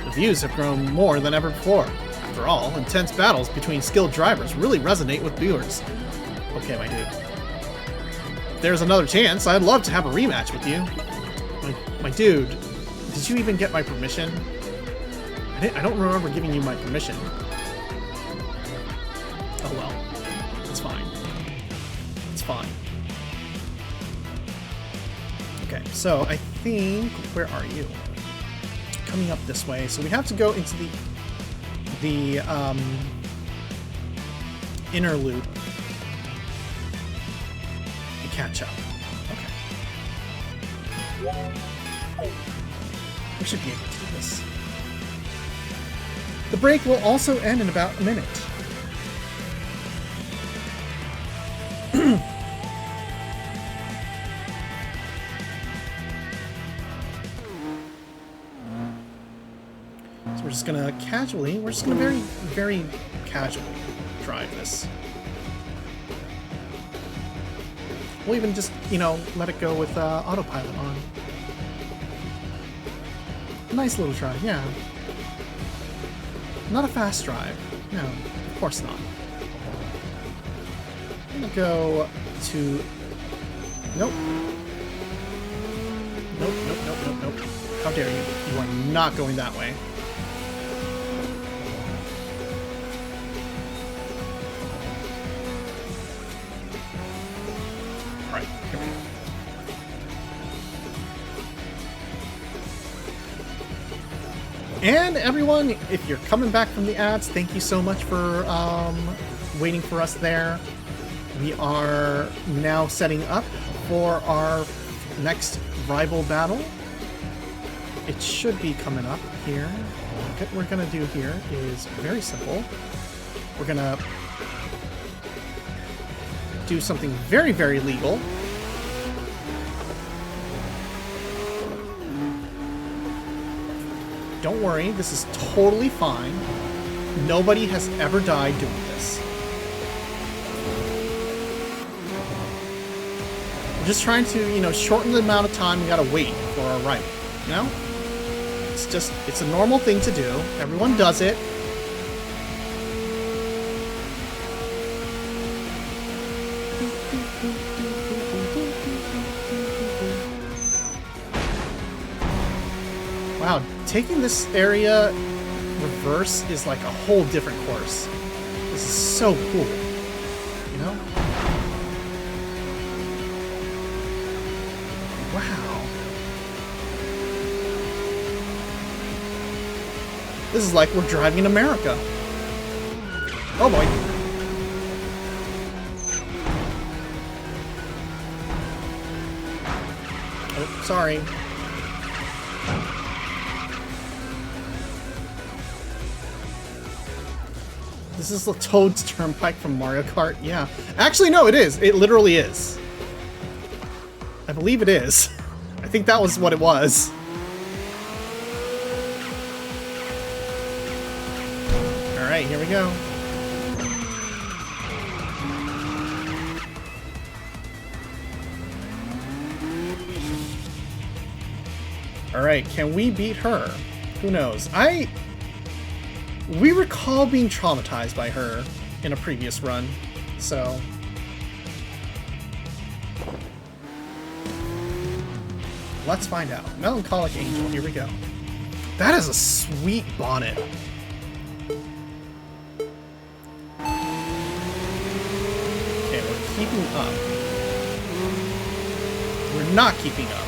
The views have grown more than ever before. After all, intense battles between skilled drivers really resonate with viewers. Okay, my dude. If there's another chance, I'd love to have a rematch with you. My dude, did you even get my permission? I don't remember giving you my permission. Oh well. It's fine. It's fine. Okay, so I think... Where are you? Coming up this way. So we have to go into the inner loop and catch up. Okay. We should be able to do this. The break will also end in about a minute. So we're just gonna very, very casually drive this. We'll even just, you know, let it go with autopilot on. Nice little drive, yeah. Not a fast drive. No, of course not. I'm gonna go to... Nope. Nope, nope, nope, nope, nope. How dare you? You are not going that way. Alright, here we go. And everyone, if you're coming back from the ads, thank you so much for waiting for us there. We are now setting up for our next rival battle. It should be coming up here. What we're going to do here is very simple. We're going to do something very, very legal. Don't worry, this is totally fine. Nobody has ever died doing this. We're just trying to, you know, shorten the amount of time we gotta wait for our rival. You know? It's a normal thing to do. Everyone does it. Wow, taking this area reverse is like a whole different course. This is so cool, you know? Wow. This is like we're driving in America. Oh boy. Oh, sorry. This is the Toad's Turnpike from Mario Kart? Yeah. Actually, no, it is. It literally is. I believe it is. I think that was what it was. Alright, here we go. Alright, can we beat her? Who knows? We recall being traumatized by her in a previous run, so... Let's find out. Melancholic Angel, here we go. That is a sweet bonnet. Okay, we're keeping up. We're not keeping up.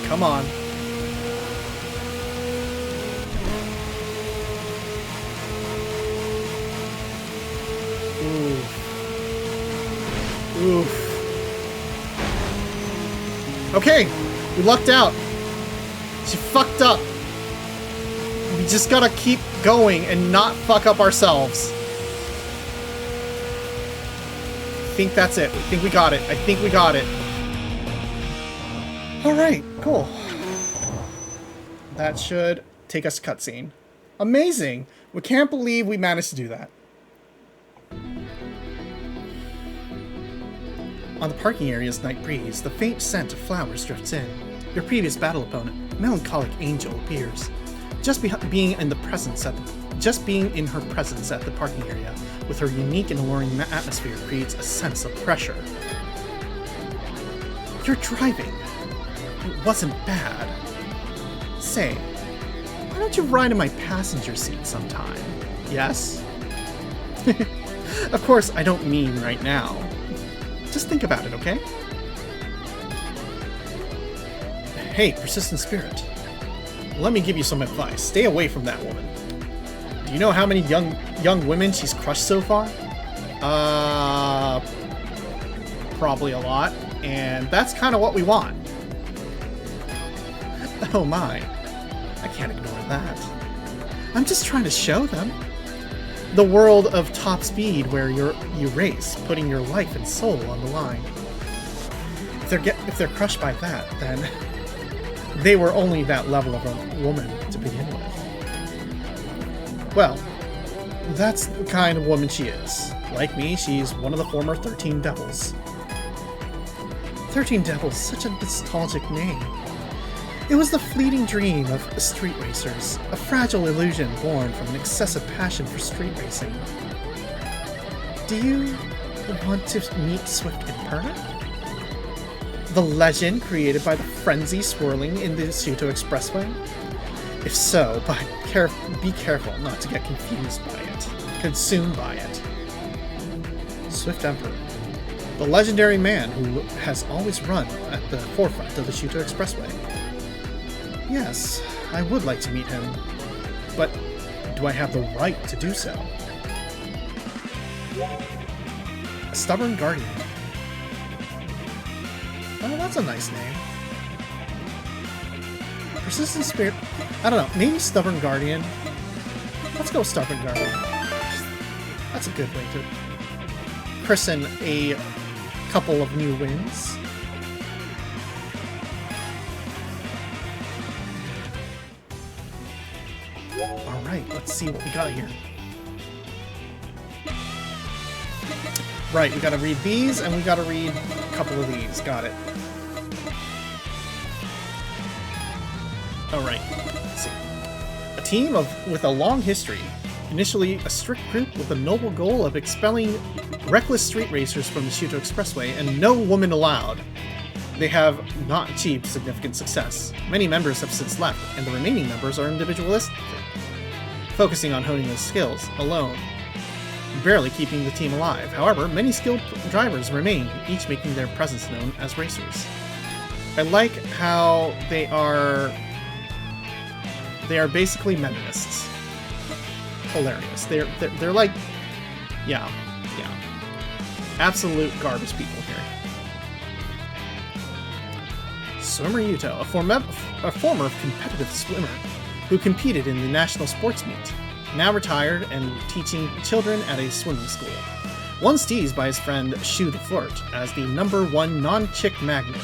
Come on. Ooh. Oof. Okay, we lucked out. She fucked up. We just gotta keep going and not fuck up ourselves. I think that's it. I think we got it. I think we got it. Alright, cool. That should take us to cutscene. Amazing! We can't believe we managed to do that. On the parking area's night breeze, the faint scent of flowers drifts in. Your previous battle opponent, Melancholic Angel, appears. Just being in her presence at the parking area, with her unique and alluring atmosphere, creates a sense of pressure. You're driving. It wasn't bad. Say, why don't you ride in my passenger seat sometime? Yes? Of course, I don't mean right now. Just think about it, okay? Hey, persistent spirit. Let me give you some advice. Stay away from that woman. Do you know how many young women she's crushed so far? Probably a lot. And that's kind of what we want. Oh my. I can't ignore that. I'm just trying to show them. The world of top speed where you race, putting your life and soul on the line. If if they're crushed by that, then they were only that level of a woman to begin with. Well, that's the kind of woman she is. Like me, she's one of the former 13 Devils. 13 Devils, such a nostalgic name. It was the fleeting dream of street racers, a fragile illusion born from an excessive passion for street racing. Do you want to meet Swift in Perna? The legend created by the frenzy swirling in the Shuto Expressway? If so, be careful not to get confused by it, consumed by it. Swift Emperor, the legendary man who has always run at the forefront of the Shuto Expressway. Yes, I would like to meet him, but do I have the right to do so? A Stubborn Guardian. Oh, that's a nice name. Persistent Spirit. I don't know, maybe Stubborn Guardian. Let's go Stubborn Guardian. That's a good way to christen a couple of new wins. Alright, let's see what we got here. Right, we gotta read these, and we gotta read a couple of these. Got it. Alright, let's see. A team with a long history. Initially a strict group with the noble goal of expelling reckless street racers from the Shuto Expressway, and no woman allowed. They have not achieved significant success. Many members have since left, and the remaining members are individualistic, focusing on honing their skills alone, barely keeping the team alive. However, many skilled drivers remain, each making their presence known as racers. I like how they are basically Meninists. Hilarious. They're like, yeah, absolute garbage people here. Swimmer Yuto, a former competitive swimmer who competed in the national sports meet, now retired and teaching children at a swimming school. Once teased by his friend Shu the Flirt as the #1 non-chick magnet,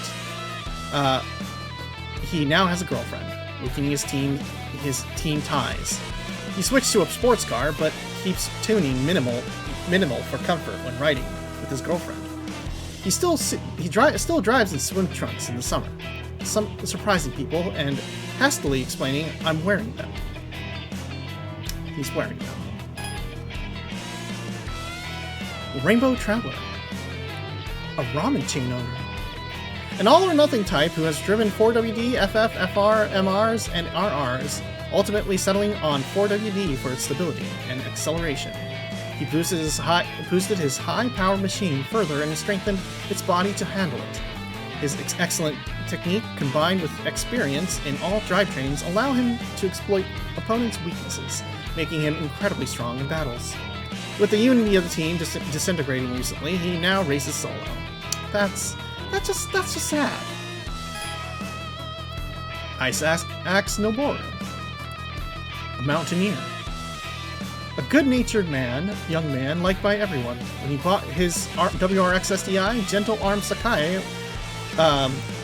he now has a girlfriend, weakening his team ties. He switched to a sports car, but keeps tuning minimal for comfort when riding with his girlfriend. He still drives in swim trunks in the summer, surprising people and hastily explaining, "I'm wearing them." He's wearing them. Rainbow Traveler, a ramen chain owner. An all-or-nothing type who has driven 4WD, FF, FR, MRs, and RRs, ultimately settling on 4WD for its stability and acceleration. He boosted his high-power machine further and strengthened its body to handle it. His excellent technique, combined with experience in all drivetrains, allow him to exploit opponents' weaknesses, making him incredibly strong in battles. With the unity of the team disintegrating recently, he now races solo. That's just sad. Ice Axe Noboru, a mountaineer. A good-natured young man liked by everyone. When he bought his WRX SDI, Gentle Arm Sakai,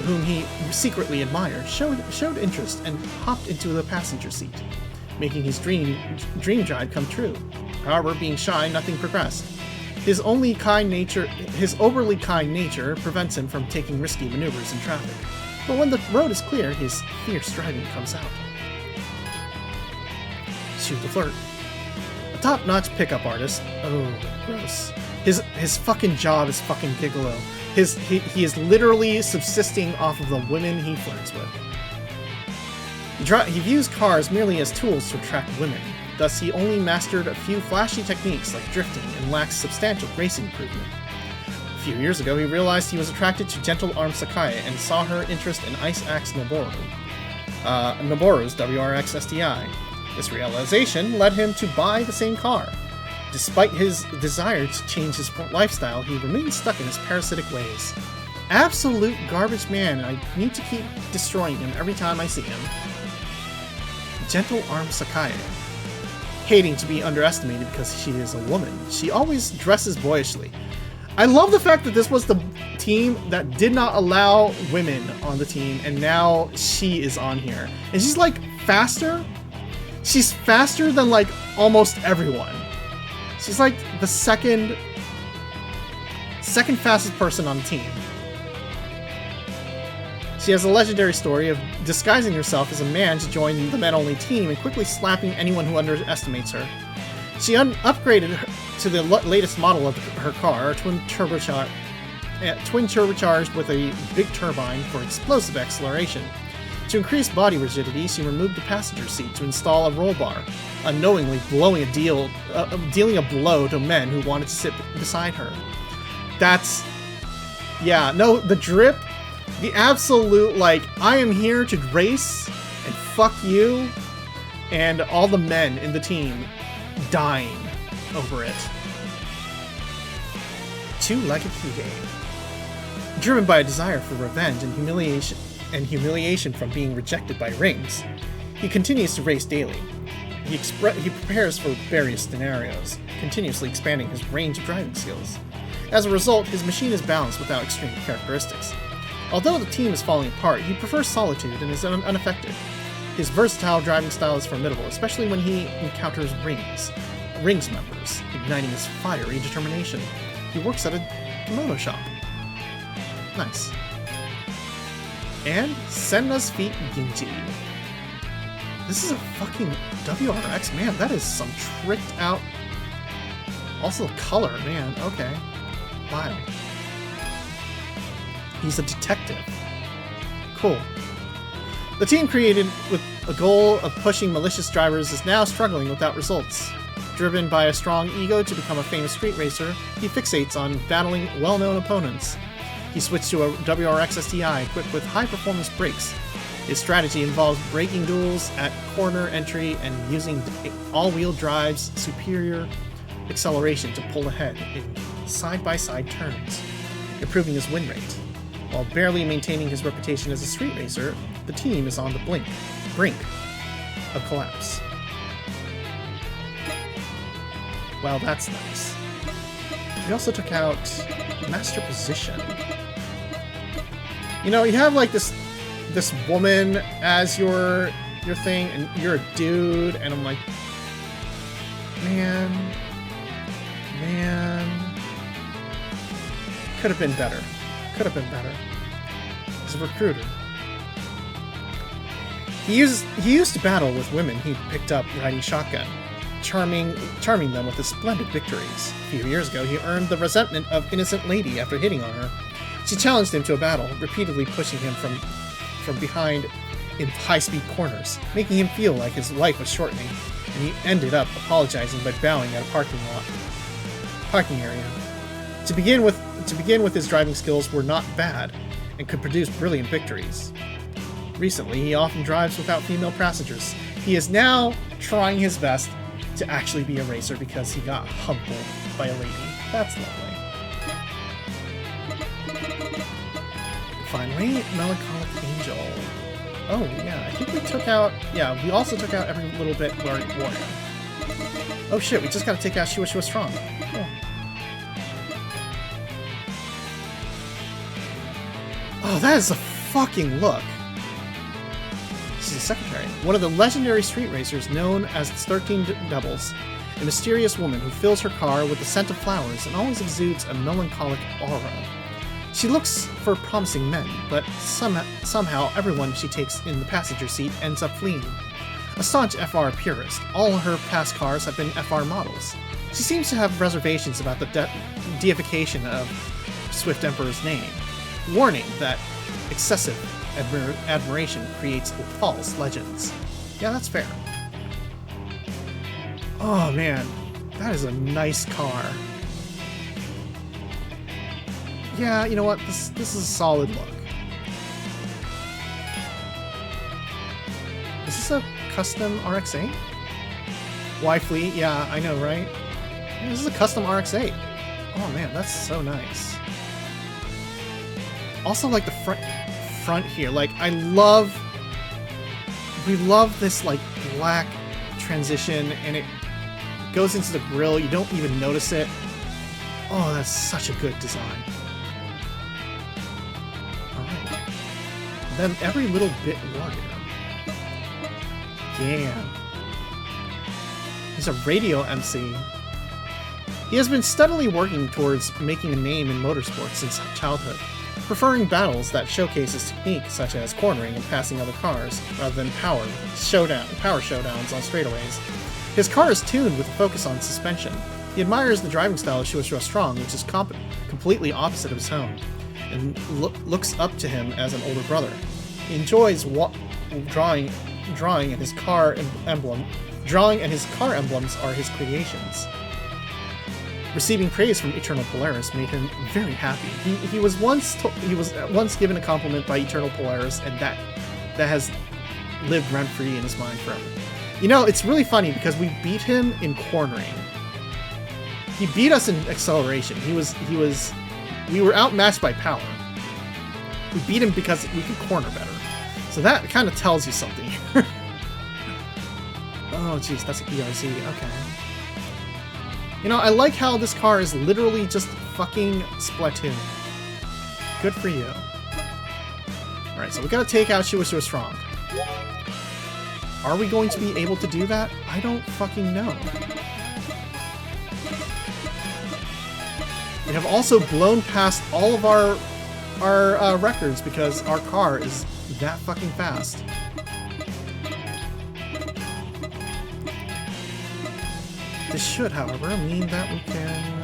whom he secretly admired, showed interest and hopped into the passenger seat, making his dream drive come true. However, being shy, nothing progressed. His overly kind nature prevents him from taking risky maneuvers in traffic. But when the road is clear, his fierce driving comes out. Shoot the Flirt. A top-notch pickup artist. Oh, gross. His fucking job is fucking gigolo. He is literally subsisting off of the women he flirts with. He views cars merely as tools to attract women. Thus, he only mastered a few flashy techniques like drifting and lacks substantial racing improvement. A few years ago, he realized he was attracted to Gentle Arm Sakai and saw her interest in Ice Axe Noboru's WRX SDI. This realization led him to buy the same car. Despite his desire to change his lifestyle, he remains stuck in his parasitic ways. Absolute garbage man, and I need to keep destroying him every time I see him. Gentle Arm Sakai. Hating to be underestimated because she is a woman, she always dresses boyishly. I love the fact that this was the team that did not allow women on the team, and now she is on here. And she's like faster. She's faster than like almost everyone. She's like the second fastest person on the team. She has a legendary story of disguising herself as a man to join the men-only team and quickly slapping anyone who underestimates her. She upgraded to the latest model of her car, twin turbocharged with a big turbine for explosive acceleration. To increase body rigidity, she removed the passenger seat to install a roll bar, unknowingly dealing a blow to men who wanted to sit beside her. That's... yeah, no, the drip, the absolute, like, I am here to race, and fuck you, and all the men in the team dying over it. Two-legged Fugue. Driven by a desire for revenge and humiliation from being rejected by rings, he continues to race daily. He prepares for various scenarios, continuously expanding his range of driving skills. As a result, his machine is balanced without extreme characteristics. Although the team is falling apart, he prefers solitude and is unaffected. His versatile driving style is formidable, especially when he encounters Rings members, igniting his fiery determination. He works at a kimono shop. Nice. And Senna's Feet Ginji. This is a fucking WRX, man. That is some tricked out. Also, color, man. Okay. Wow. He's a detective. Cool. The team created with a goal of pushing malicious drivers is now struggling without results. Driven by a strong ego to become a famous street racer, he fixates on battling well-known opponents. He switched to a WRX STI equipped with high-performance brakes. His strategy involves braking duels at corner entry and using all-wheel drive's superior acceleration to pull ahead in side-by-side turns, improving his win rate. While barely maintaining his reputation as a street racer, the team is on the brink of collapse. Wow, that's nice. We also took out Master Position. You know, you have like this woman as your thing, and you're a dude, and I'm like, man, could have been better. Could have been better. He's a recruiter. He used to battle with women he picked up riding shotgun, charming them with his splendid victories. A few years ago, he earned the resentment of Innocent Lady after hitting on her. She challenged him to a battle, repeatedly pushing him from behind in high-speed corners, making him feel like his life was shortening, and he ended up apologizing by bowing at a parking area. To begin with, his driving skills were not bad, and could produce brilliant victories. Recently, he often drives without female passengers. He is now trying his best to actually be a racer because he got humbled by a lady. That's lovely. Finally, Melancholic Angel. Oh, yeah, I think we took out... yeah, we also took out every little bit warrior. Oh shit, we just gotta take out Shua Strong. Cool. Oh, that is a fucking look. She's a secretary. One of the legendary street racers known as the 13 Doubles. A mysterious woman who fills her car with the scent of flowers and always exudes a melancholic aura. She looks for promising men, but somehow everyone she takes in the passenger seat ends up fleeing. A staunch FR purist, all her past cars have been FR models. She seems to have reservations about the deification of Swift Emperor's name, warning that excessive admiration creates false legends. Yeah, that's fair. Oh man, that is a nice car. Yeah, you know what? This is a solid look. Is this a custom RX-8? Y-Fleet? Yeah, I know, right? Yeah, this is a custom RX-8. Oh man, that's so nice. Also, like the front here, like we love this like black transition, and it goes into the grille. You don't even notice it. Oh, that's such a good design. Alright. Then every little bit warrior. Yeah. He's a radio MC. He has been steadily working towards making a name in motorsports since childhood, preferring battles that showcase his technique such as cornering and passing other cars, rather than power showdowns on straightaways. His car is tuned with a focus on suspension. He admires the driving style of Shua Strong, which is completely opposite of his own, and looks up to him as an older brother. He enjoys drawing, and his car emblems are his creations. Receiving praise from Eternal Polaris made him very happy. He was once given a compliment by Eternal Polaris, and that has lived rent-free in his mind forever. You know, it's really funny because we beat him in cornering. He beat us in acceleration. We were outmatched by power. We beat him because we could corner better. So that kind of tells you something. Oh, jeez, that's an ERZ. Okay. You know, I like how this car is literally just fucking Splatoon. Good for you. Alright, so we gotta take out Shua Strong. Are we going to be able to do that? I don't fucking know. We have also blown past all of our records because our car is that fucking fast. This should, however, mean that we can...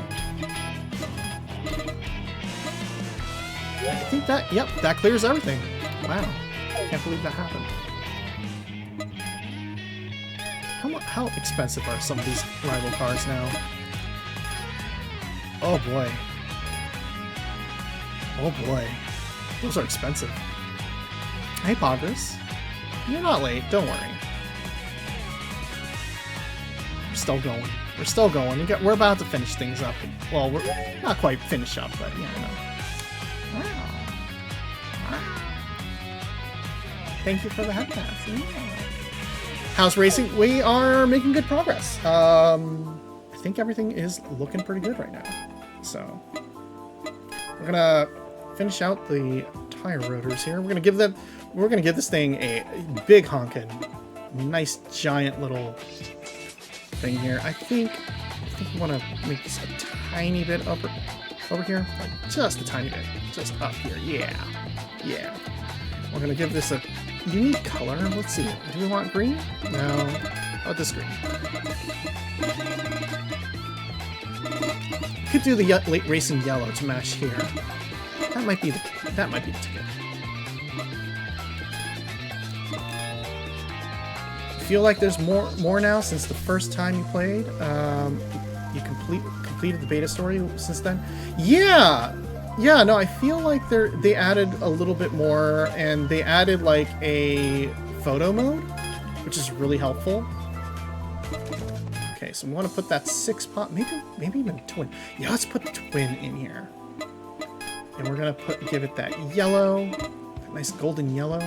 I think that, yep, that clears everything. Wow. Can't believe that happened. How expensive are some of these rival cars now? Oh boy. Oh boy. Those are expensive. Hey, Poggers. You're not late, don't worry. We're still going. We're still going. We're about to finish things up. Well, we're not quite finished up, but yeah, I know. Wow. Thank you for the head pass. Yeah. How's racing? We are making good progress. I think everything is looking pretty good right now. So we're gonna finish out the tire rotors here. We're gonna give this thing a big honkin', nice giant little thing here. I think we want to make this a tiny bit over here, like just a tiny bit, just up here. Yeah. We're gonna give this a unique color. Let's see. Do we want green? No. How about this green? Could do the late racing yellow to match here. That might be the ticket. Feel like there's more now since the first time you played. You completed the beta story since then. Yeah. No, I feel like they added a little bit more, and they added like a photo mode, which is really helpful. Okay, so we want to put that 6-pot, maybe even twin. Yeah, let's put the twin in here, and we're gonna give it that yellow, that nice golden yellow.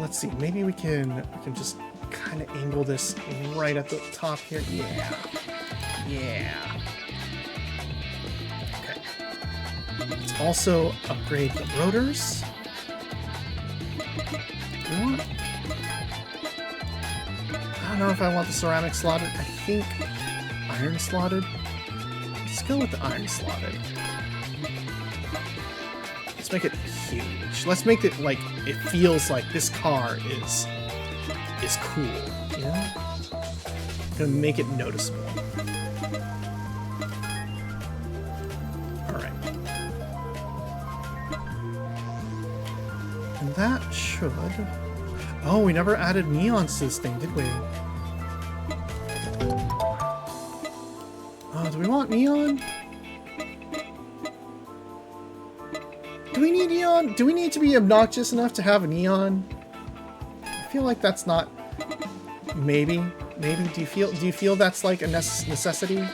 Let's see, maybe we can just kind of angle this right at the top here. Yeah. Okay. Let's also upgrade the rotors. I don't know if I want the ceramic slotted. I think iron slotted. Let's go with the iron slotted. Let's make it huge. Let's make it like it feels like this car is cool, you know? Gonna make it noticeable. Alright. And that should... Oh, we never added neons to this thing, did we? Do we want neon? Do we need neon? Do we need to be obnoxious enough to have a neon? I feel like that's not... Maybe. Do you feel that's like a necessity?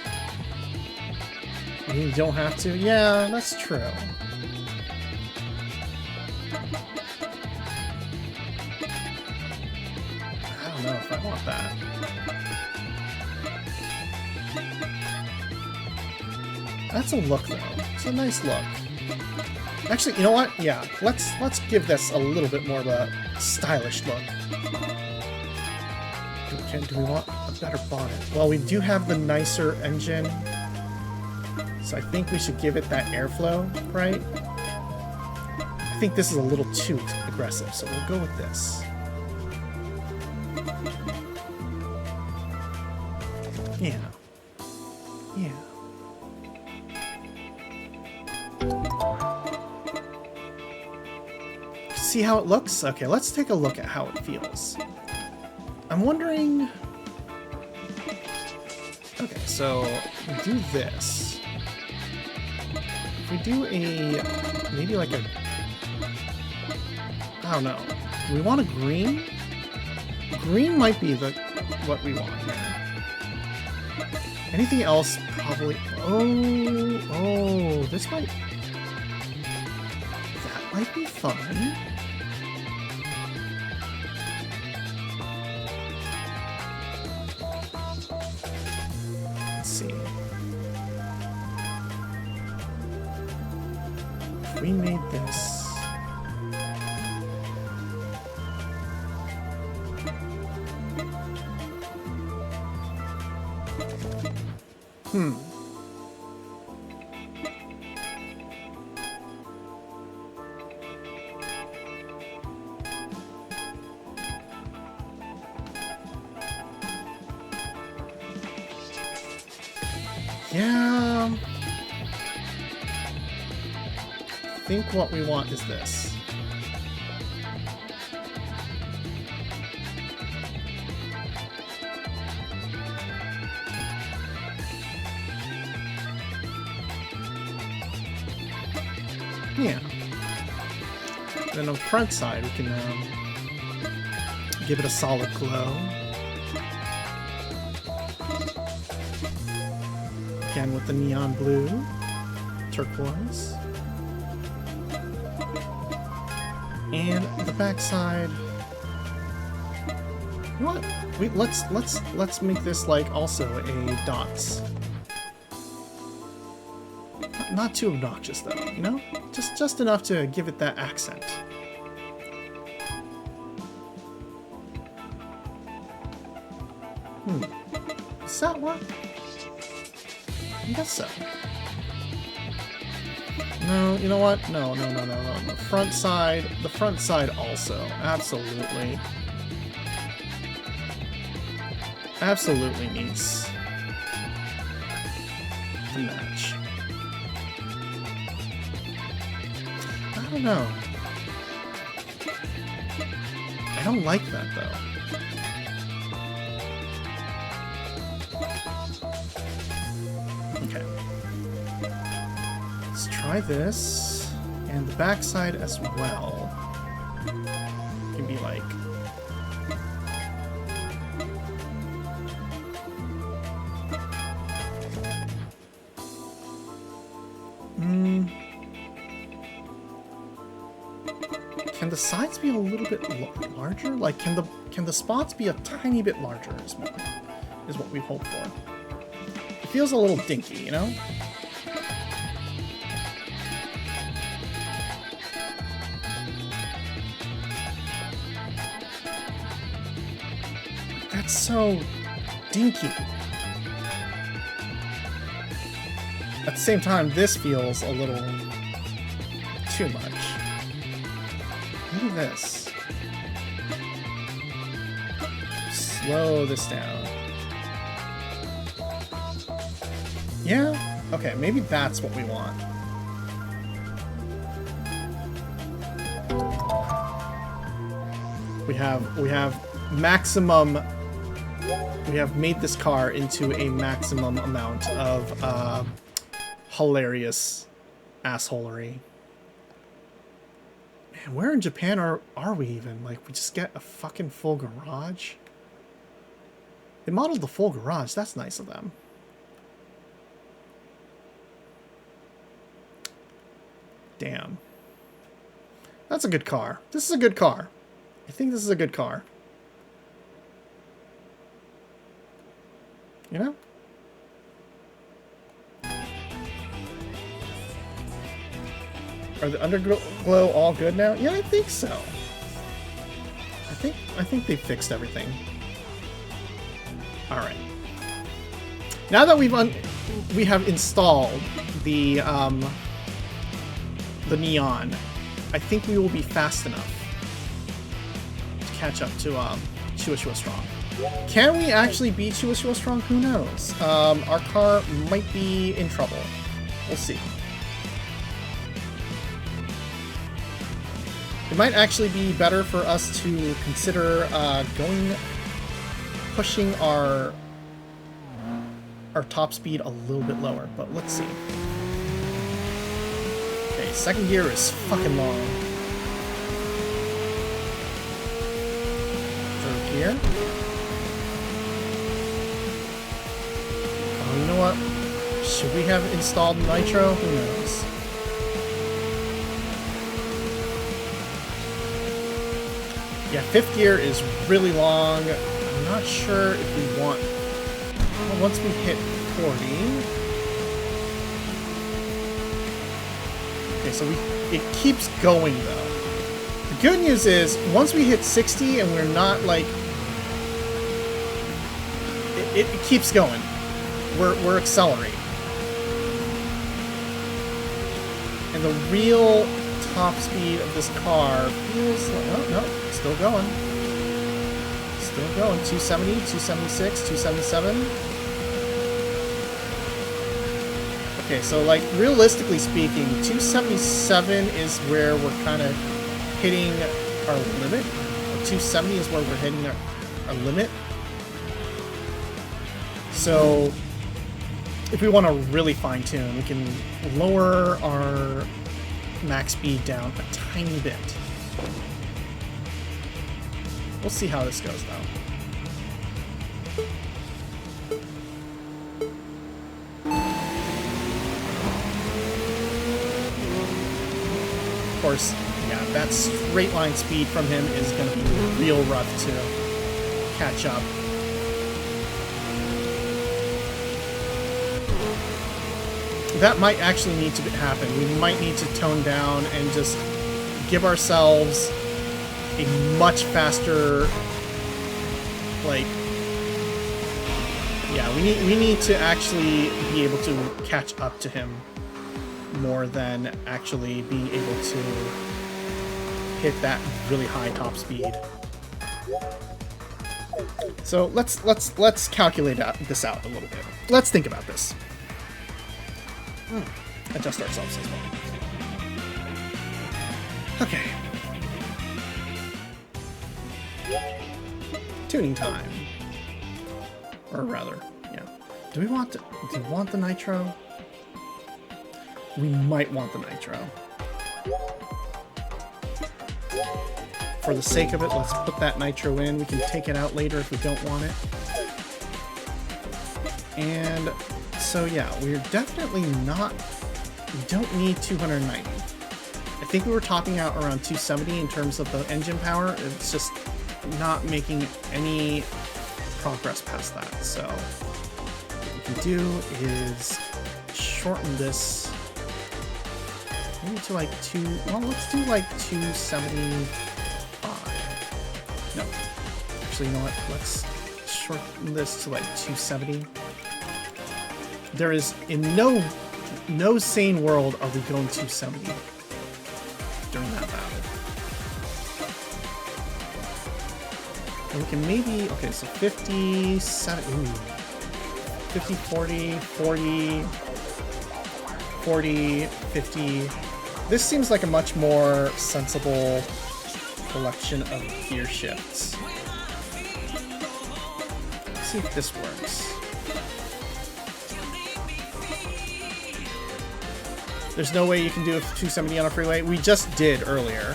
You don't have to? Yeah, that's true. I don't know if I want that. That's a look, though. It's a nice look. Actually, you know what? Yeah, let's give this a little bit more of a stylish look. Okay, do we want a better bonnet? Well, we do have the nicer engine, so I think we should give it that airflow, right? I think this is a little too aggressive, so we'll go with this. Yeah. Yeah. See how it looks? Okay, let's take a look at how it feels. I'm wondering... Okay, so we do this. If we do a... maybe like a... I don't know. Do we want a green? Green might be what we want here. Anything else? Probably... Oh, this might... That might be fun. Let's see. If we made this... Yeah. I think what we want is this. Yeah. Then on the front side, we can give it a solid glow. Again with the neon blue, turquoise, and the back side. You know what? Let's make this like also a dots. Not too obnoxious though, you know? Just enough to give it that accent. Does that work? I guess so. No, you know what? No. The front side also. Absolutely. Absolutely needs to match. I don't know. I don't like that though. Okay. Let's try this. And the backside as well. Can be like... Can the sides be a little bit larger? Like, can the spots be a tiny bit larger is what we hope for. It feels a little dinky, you know? That's so dinky. At the same time, this feels a little too much. Look at this. Slow this down. Yeah? Okay, maybe that's what we want. We have maximum... We have made this car into a maximum amount of hilarious assholery. Man, where in Japan are we even? Like, we just get a fucking full garage? They modeled the full garage. That's nice of them. Damn. That's a good car. This is a good car. I think this is a good car. You know? Are the underglow all good now? Yeah, I think so. I think they fixed everything. All right. Now that we have installed the neon, I think we will be fast enough to catch up to Shua Shua Strong. Can we actually beat Shua Shua Strong? Who knows? Our car might be in trouble. We'll see. It might actually be better for us to consider pushing our top speed a little bit lower, but let's see. Okay, second gear is fucking long. Third gear. Oh, you know what? Should we have installed nitro? Who knows? Yeah, fifth gear is really long. I'm not sure if we want... Well, once we hit 40... Okay, so it keeps going, though. The good news is, once we hit 60 and we're not, like... It keeps going. We're accelerating. And the real top speed of this car feels like... Oh, no. Still going. Still going. 270, 276, 277. Okay, so like realistically speaking, 277 is where we're kind of hitting our limit. 270 is where we're hitting our limit. So if we want to really fine tune, we can lower our max speed down a tiny bit. We'll see how this goes, though. Of course, yeah, that straight line speed from him is going to be real rough to catch up. That might actually need to happen. We might need to tone down and just give ourselves a much faster, like, yeah, we need to actually be able to catch up to him more than actually being able to hit that really high top speed. So let's calculate this out a little bit. Let's think about this. Adjust ourselves as well. Okay. Tuning time. Or rather, yeah. Do we want the nitro? We might want the nitro. For the sake of it, let's put that nitro in. We can take it out later if we don't want it. And so yeah, we're definitely not... We don't need 290. I think we were topping out around 270 in terms of the engine power. It's just not making any progress past that. So what we can do is shorten this maybe to like let's do like 275. No, actually, you know what? Let's shorten this to like 270. There is in no sane world are we going 270 during that battle. And we can maybe, okay, so 50, 40, 40, 40, 50. This seems like a much more sensible collection of gear shifts. Let's see if this works. There's no way you can do a 270 on a freeway. We just did earlier.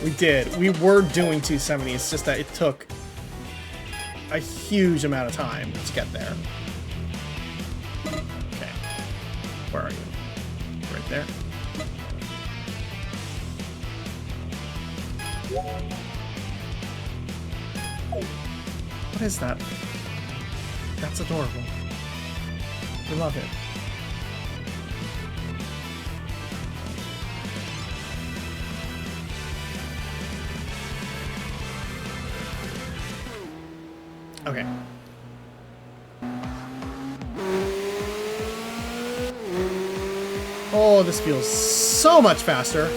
We did. We were doing 270. It's just that it took a huge amount of time to get there. Okay. Where are you? Right there. What is that? That's adorable. We love it. Okay. Oh, this feels so much faster.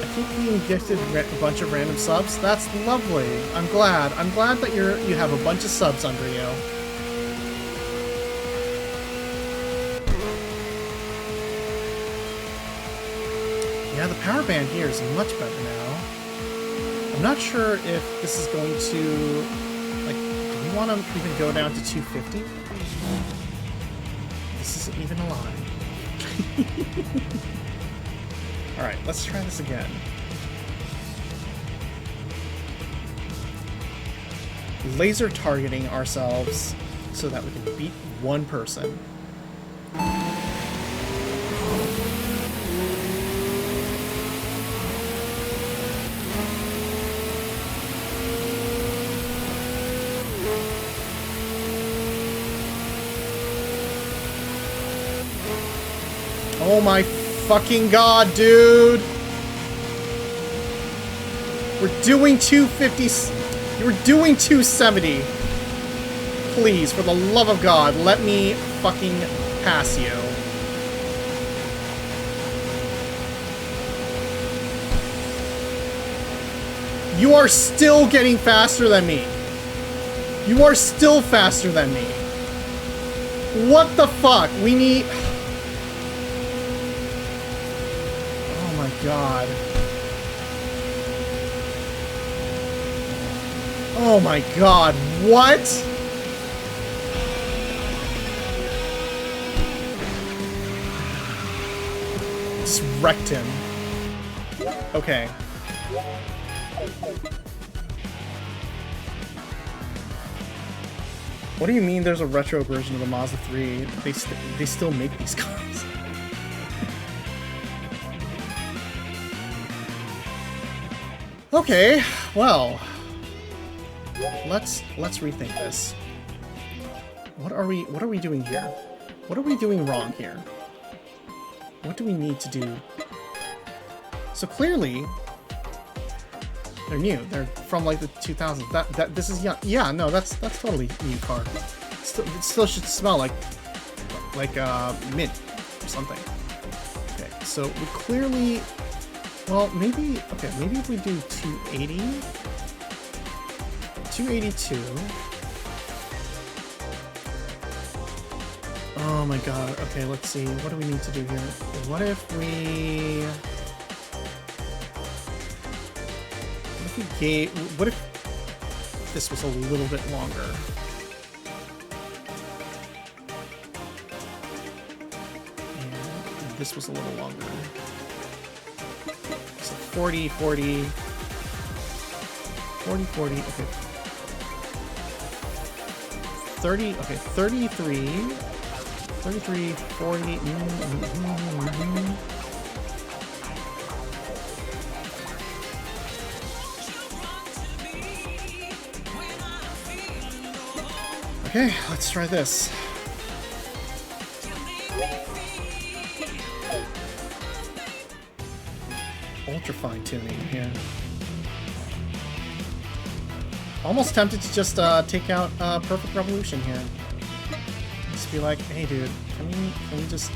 I keep being gifted a bunch of random subs. That's lovely. I'm glad. I'm glad that you have a bunch of subs under you. Yeah, the power band here is much better now. I'm not sure if this is going to, like, do we want to even go down to 250? This isn't even a lie. Alright, let's try this again. Laser targeting ourselves so that we can beat one person. Oh my fucking god, dude! We're doing 250. We're doing 270. Please, for the love of God, let me fucking pass you. You are still getting faster than me. You are still faster than me. What the fuck? We need... Oh my god. Oh my god, what? Just wrecked him. Okay. What do you mean there's a retro version of the Mazda 3? They still make these cars. Okay, well, let's rethink this. What are we doing here? What are we doing wrong here? What do we need to do? So clearly, they're new. They're from like the 2000s. This is young. Yeah, no, that's totally new car. It still should smell like mint or something. Okay, so we clearly. Well, maybe if we do 280, 282. Oh my god. Okay, let's see. What do we need to do here? What if this was a little bit longer? And this was a little longer. So 40, 40, 40, 40, okay. 30, okay, 33, 33, 40, Okay, let's try this. Ultra fine tuning here. Almost tempted to just take out Perfect Revolution here. Just be like, hey dude, can we just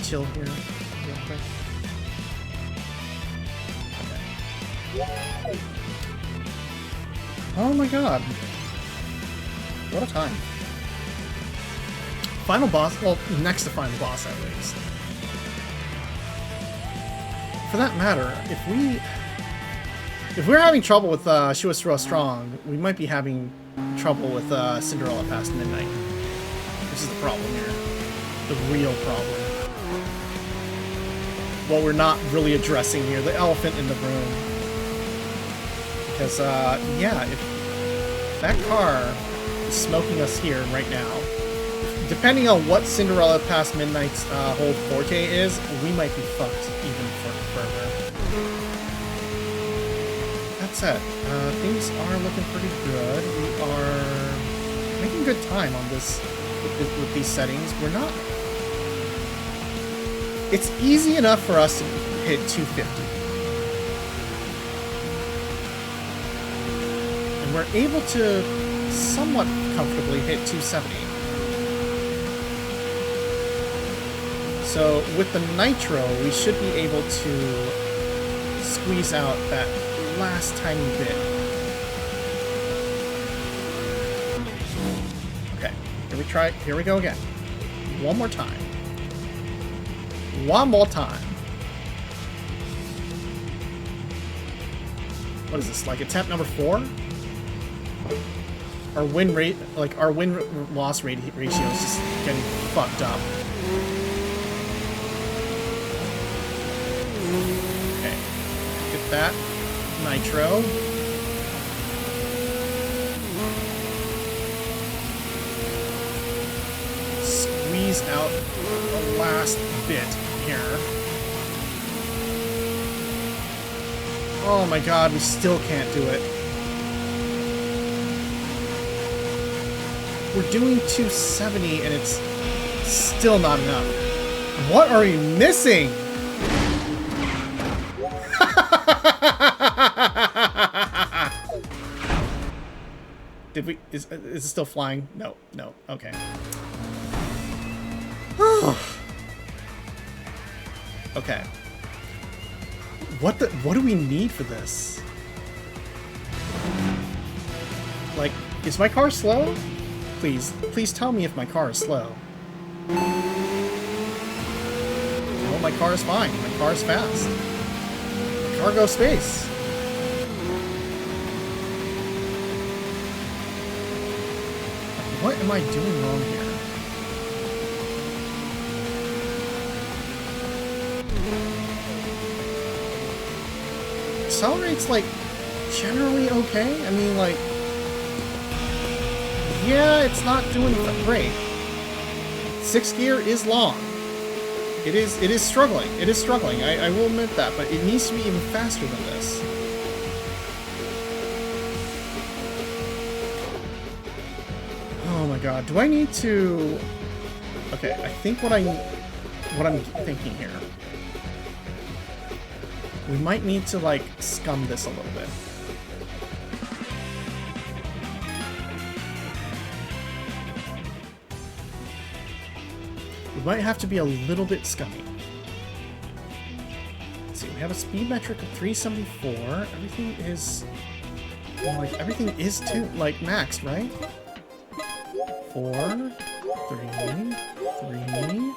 chill here real quick? Okay. Oh my god. What a time. Final boss, well, next to final boss at least. For that matter, if we're having trouble with She Was Real Strong, we might be having trouble with Cinderella Past Midnight. This is the problem here. The real problem. What we're not really addressing here, the elephant in the room. Because, yeah, if that car is smoking us here right now, depending on what Cinderella Past Midnight's whole forte is, we might be fucked even further. That said, things are looking pretty good. We are making good time on this with these settings. We're not... It's easy enough for us to hit 250. we're able to somewhat comfortably hit 270. So with the nitro, we should be able to squeeze out that last tiny bit. Okay, here we go again. One more time. One more time. What is this, like attempt number 4? Our win rate, like our win-loss ratio is just getting fucked up. Okay, get that nitro. Squeeze out the last bit here. Oh my god, we still can't do it. We're doing 270 and it's still not enough. What are we missing? Did we... Is it still flying? No, no, okay. Okay. What do we need for this? Like, is my car slow? Please tell me if my car is slow. No, my car is fine. My car is fast. Cargo space. What am I doing wrong here? Accelerate's like generally okay. I mean, like, yeah, it's not doing great. 6th gear is long. It is struggling. It is struggling. I will admit that, but it needs to be even faster than this. Oh my god, do I need to... Okay, I think what I'm thinking here. We might need to, like, scum this a little bit. We might have to be a little bit scummy. Let's see, we have a speed metric of 374. Everything is... Well, like, everything is maxed, right? 4, 3, 3.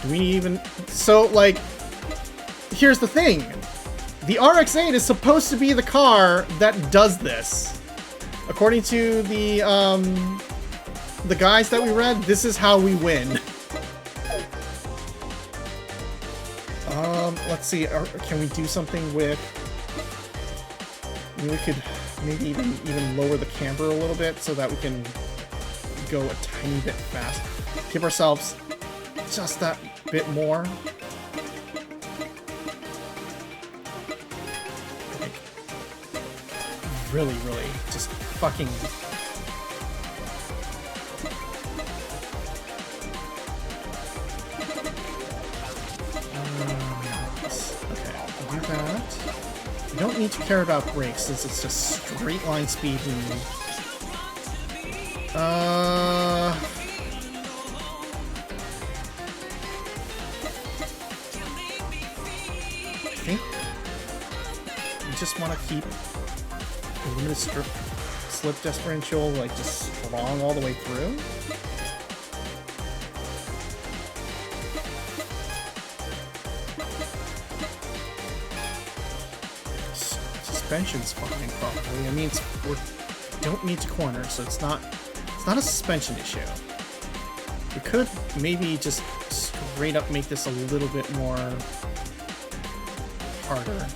Do we even... So, like, here's the thing. The RX-8 is supposed to be the car that does this. According to the guys that we read, this is how we win. Let's see. Can we do something with... I mean, we could maybe even lower the camber a little bit so that we can go a tiny bit fast. Give ourselves just that bit more. Like, really, just fucking... Okay, I'll do that. We don't need to care about brakes since it's just straight line speed we need. I think we just want to keep the limited slip differential like just strong all the way through. Suspension's fine, probably. I mean, we don't need to corner, so it's not a suspension issue. We could maybe just straight up make this a little bit more harder.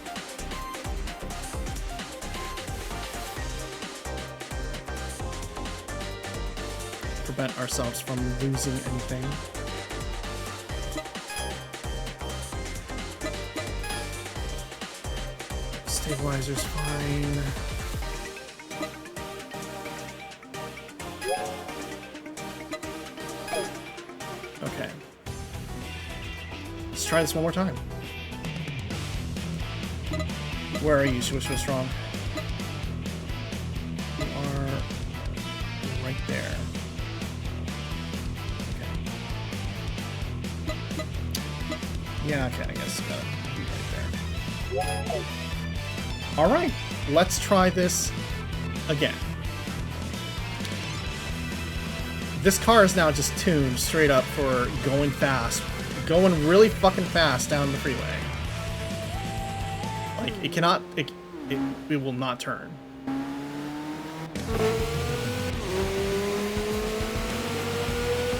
Prevent ourselves from losing anything. Stabilizer's fine. Okay. Let's try this one more time. Where are you, Swish Strong? You are right there. Okay. Yeah, okay, I guess gotta be right there. Alright, let's try this again. This car is now just tuned straight up for going fast. Going really fucking fast down the freeway. Like, it cannot... It will not turn.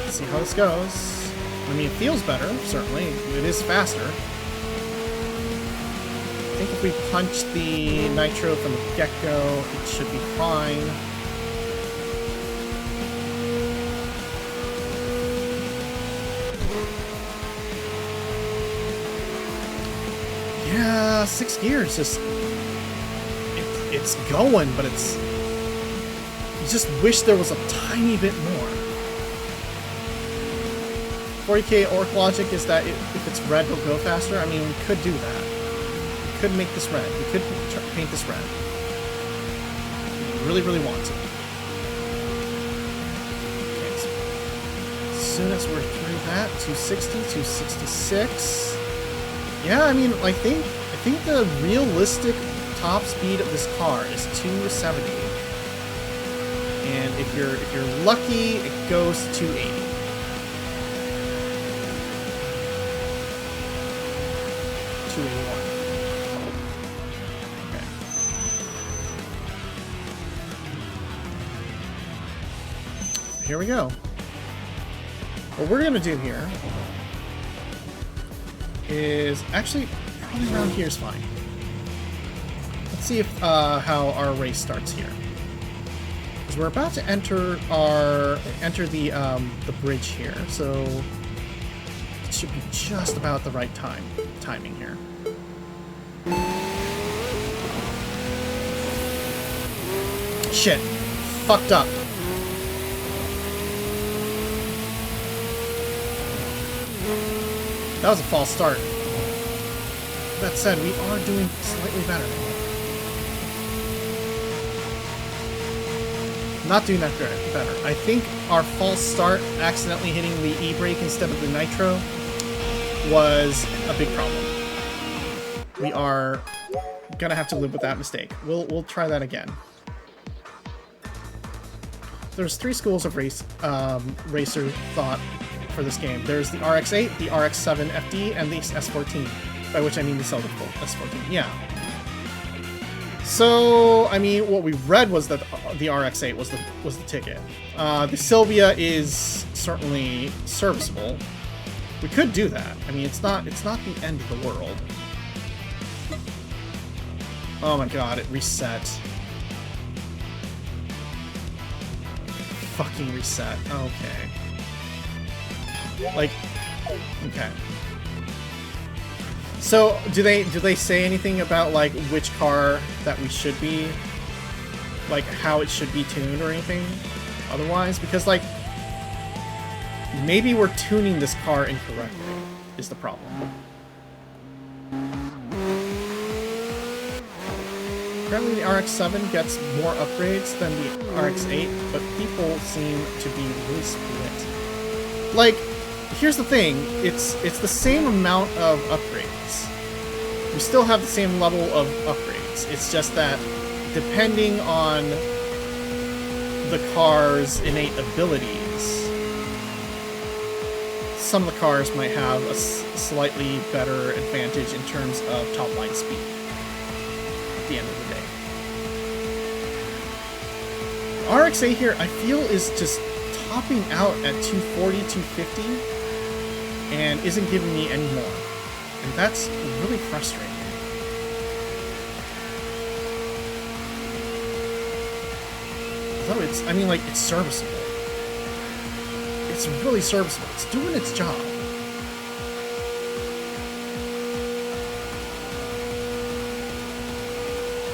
Let's see how this goes. I mean, it feels better, certainly. It is faster. I think if we punch the nitro from the get-go, it should be fine. Yeah, 6 gears, just... It's going, but it's... You just wish there was a tiny bit more. 40k orc logic is that if it's red, it'll go faster. I mean, we could do that. We could make this red. We could paint this red. We really, really want to. Okay, so as soon as we're through that, 260, 266... Yeah, I mean, I think the realistic top speed of this car is 270. And if you're lucky, it goes 280. Okay. Here we go. What we're gonna do here is actually probably around here is fine. Let's see if how our race starts here, because we're about to enter the bridge here, so it should be just about the right timing here. Shit, fucked up. That was a false start. That said, we are doing slightly better. Not doing that better. I think our false start, accidentally hitting the e-brake instead of the nitro, was a big problem. We are gonna have to live with that mistake. We'll try that again. There's 3 schools of racer thought for this game. There's the RX-8, the RX-7 FD, and the S14, by which I mean the Zelda S14. Yeah. So, I mean, what we read was that the RX-8 was the ticket. The Sylvia is certainly serviceable. We could do that. I mean, it's not the end of the world. Oh my god, it reset. Fucking reset. Okay. Like, okay. So, do they say anything about, like, which car that we should be, like, how it should be tuned or anything otherwise? Because, like, maybe we're tuning this car incorrectly, is the problem. Apparently the RX-7 gets more upgrades than the RX-8, but people seem to be really split. Like, here's the thing, it's the same amount of upgrades. We still have the same level of upgrades. It's just that, depending on the car's innate abilities, some of the cars might have a slightly better advantage in terms of top-line speed at the end of the day. The RX-8 here, I feel, is just topping out at 240, 250, and isn't giving me any more. And that's really frustrating. Although it's, I mean, like, it's serviceable. It's really serviceable. It's doing its job.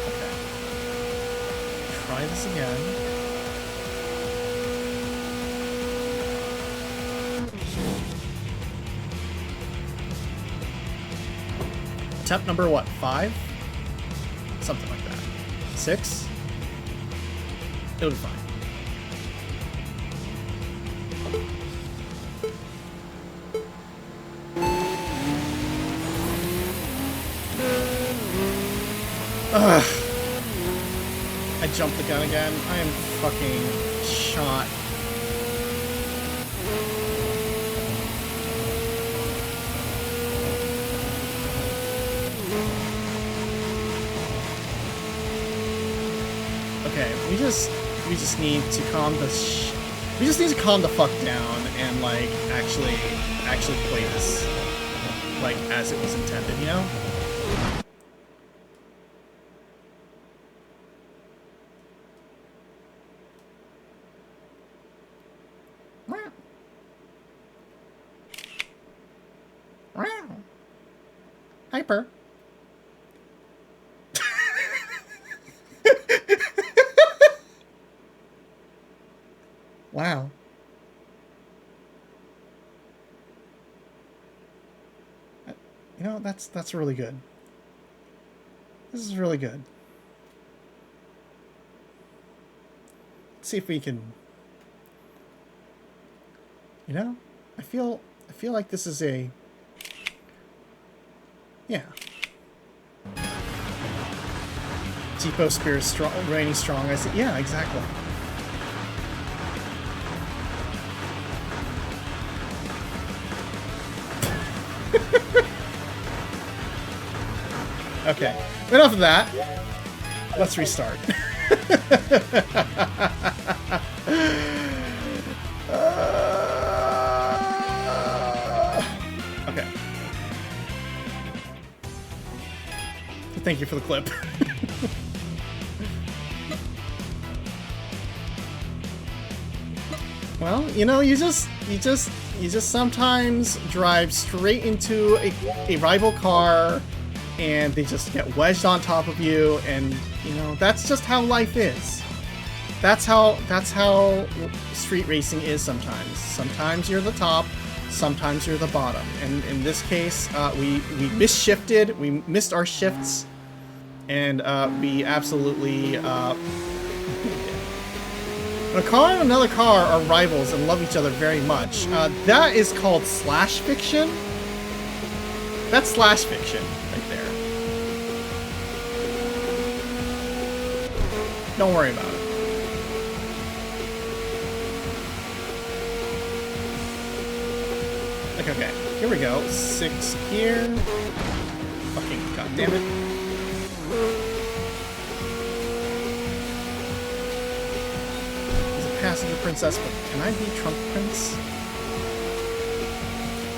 Okay. Try this again. Attempt number what? 5? Something like that. 6? It'll be fine. Ugh. I jumped the gun again. I am fucking shot. Okay, we just need to calm the we just need to calm the fuck down and like actually play this like as it was intended, you know? Hyper. Wow. You know, that's really good. This is really good. Let's see if we can, you know, I feel like this is a, yeah. Tipo Spear is strong, reigning strong. I said, yeah, exactly. Okay, enough of that. Let's restart. Okay. Thank you for the clip. Well, you know, you just sometimes drive straight into a rival car and they just get wedged on top of you, and you know, that's just how life is. That's how street racing is sometimes. Sometimes you're the top, sometimes you're the bottom. And in this case, we misshifted, we missed our shifts, and we absolutely when a car and another car are rivals and love each other very much, that is called slash fiction. That's slash fiction right there. Don't worry about it. Okay, here we go. 6 gear. Fucking goddammit. He's a passenger princess, but can I be trunk prince?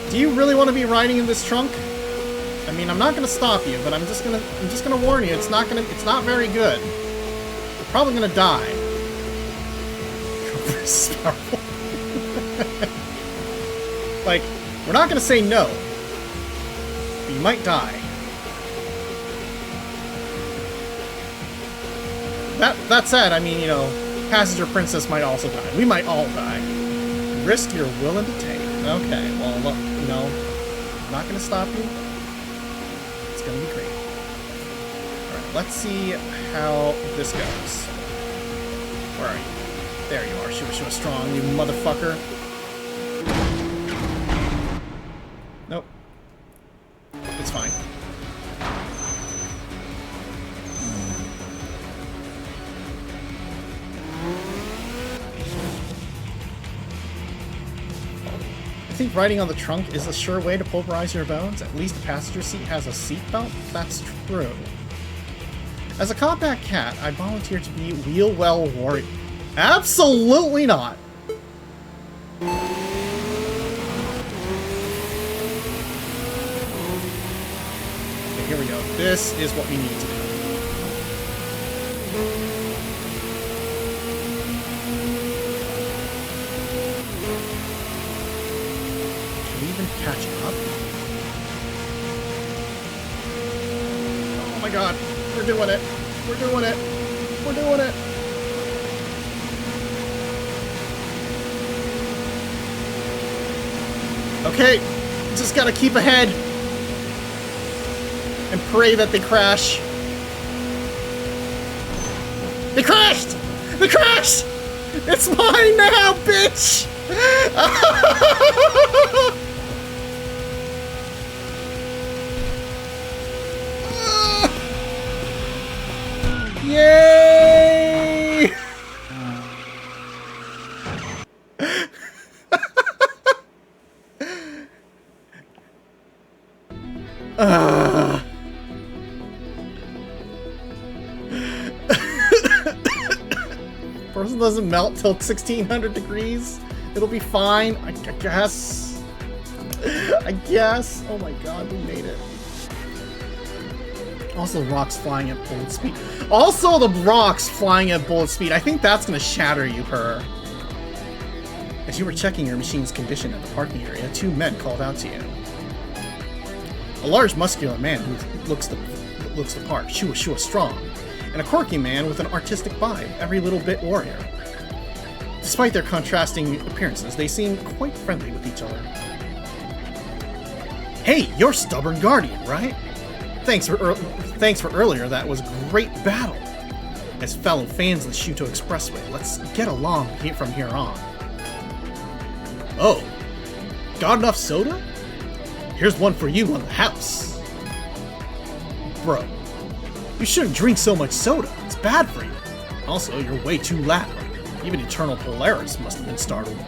Do you really want to be riding in this trunk? I mean, I'm not gonna stop you, but I'm just gonna warn you, it's not very good. You're probably gonna die. Trunk prince is powerful. Like, we're not gonna say no, but you might die. That said, I mean, you know, passenger princess might also die. We might all die. Risk you're willing to take. Okay, well, look, you know, I'm not gonna stop you. It's gonna be great. Alright, let's see how this goes. Where are you? There you are. She was strong, you motherfucker. Nope. It's fine. I think riding on the trunk is a sure way to pulverize your bones. At least the passenger seat has a seat belt. That's true. As a combat cat, I volunteer to be wheel well warrior. Absolutely not. Okay, here we go. This is what we need to do. Catch up. Oh my god, we're doing it. We're doing it. We're doing it. Okay, just gotta keep ahead. and pray that they crash. They crashed! They crashed! It's mine now, bitch! Yay! Person doesn't melt till 1600 degrees. It'll be fine. I guess. I guess. Oh my god, we made it. Also, the rocks flying at bullet speed. Also, the rocks flying at bullet speed. I think that's gonna shatter you, Purr. As you were checking your machine's condition at the parking area, two men called out to you. A large, muscular man who looks the part, Shua strong, and a quirky man with an artistic vibe, every little bit warrior. Despite their contrasting appearances, they seem quite friendly with each other. Hey, you're Stubborn Guardian, right? Thanks for earlier, that was a great battle. As fellow fans of the Shuto Expressway, let's get along from here on. Oh, got enough soda? Here's one for you on the house. Bro, you shouldn't drink so much soda. It's bad for you. Also, you're way too loud. Even Eternal Polaris must have been startled.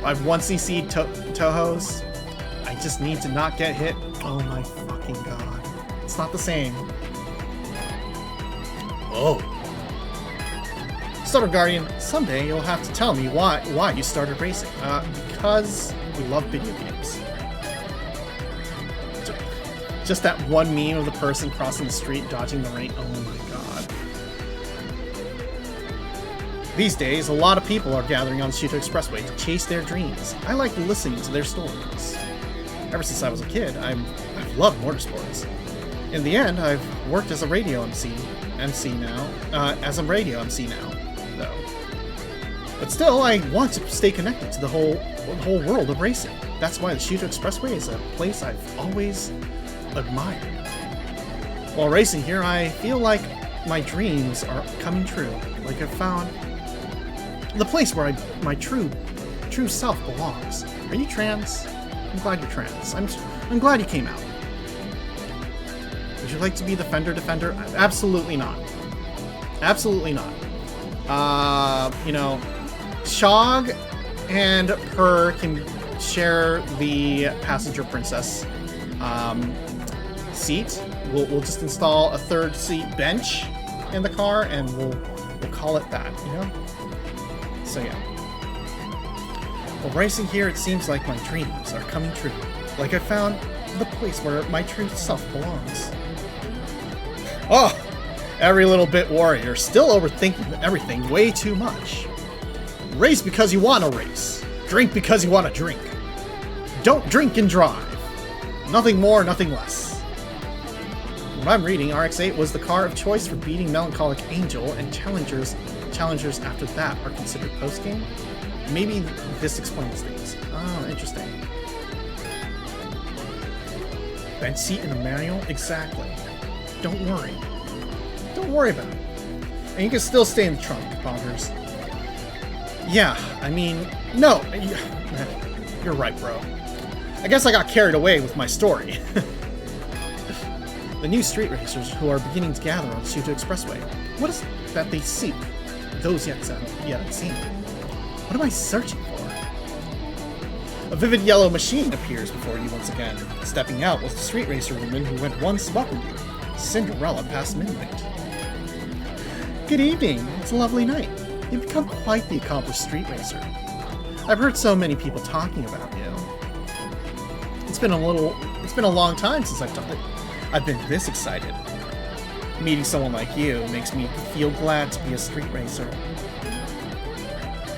I've 1cc Tohos. I just need to not get hit. Oh my fucking god. It's not the same. Oh. Stubborn Guardian, someday you'll have to tell me why you started racing. Because we love video games. Just that one meme of the person crossing the street, dodging the rain. Oh my god. These days, a lot of people are gathering on the Shuto Expressway to chase their dreams. I like listening to their stories. Ever since I was a kid, I've loved motorsports. In the end, I've worked as a radio MC now, though. But still, I want to stay connected to the whole world of racing. That's why the Shuto Expressway is a place I've always admired. While racing here, I feel like my dreams are coming true. Like I've found the place where my true self belongs. Are you trans? I'm glad you're trans. I'm glad you came out. Would you like to be the Fender Defender? Absolutely not. Absolutely not. You know, Shog and Purr can share the passenger princess seat. We'll just install a third seat bench in the car, and we'll call it that. You know. So yeah. While racing here, it seems like my dreams are coming true. Like I found the place where my true self belongs. Oh, every little bit warrior, still overthinking everything way too much. Race because you want to race. Drink because you want to drink. Don't drink and drive. Nothing more, nothing less. What I'm reading, RX-8 was the car of choice for beating Melancholic Angel, and challengers after that are considered post-game? Maybe this explains things. Oh, interesting. Bench seat in a manual? Exactly. Don't worry. Don't worry about it. And you can still stay in the trunk, bonkers. Yeah, I mean, no. You're right, bro. I guess I got carried away with my story. The new street racers who are beginning to gather on the Shuto Expressway. What is that they seek? Those yet unseen. What am I searching for? A vivid yellow machine appears before you once again. Stepping out was the street racer woman who had once welcomed you, Cinderella past midnight. Good evening. It's a lovely night. You've become quite the accomplished street racer. I've heard so many people talking about you. It's been a long time since I've been this excited. Meeting someone like you makes me feel glad to be a street racer.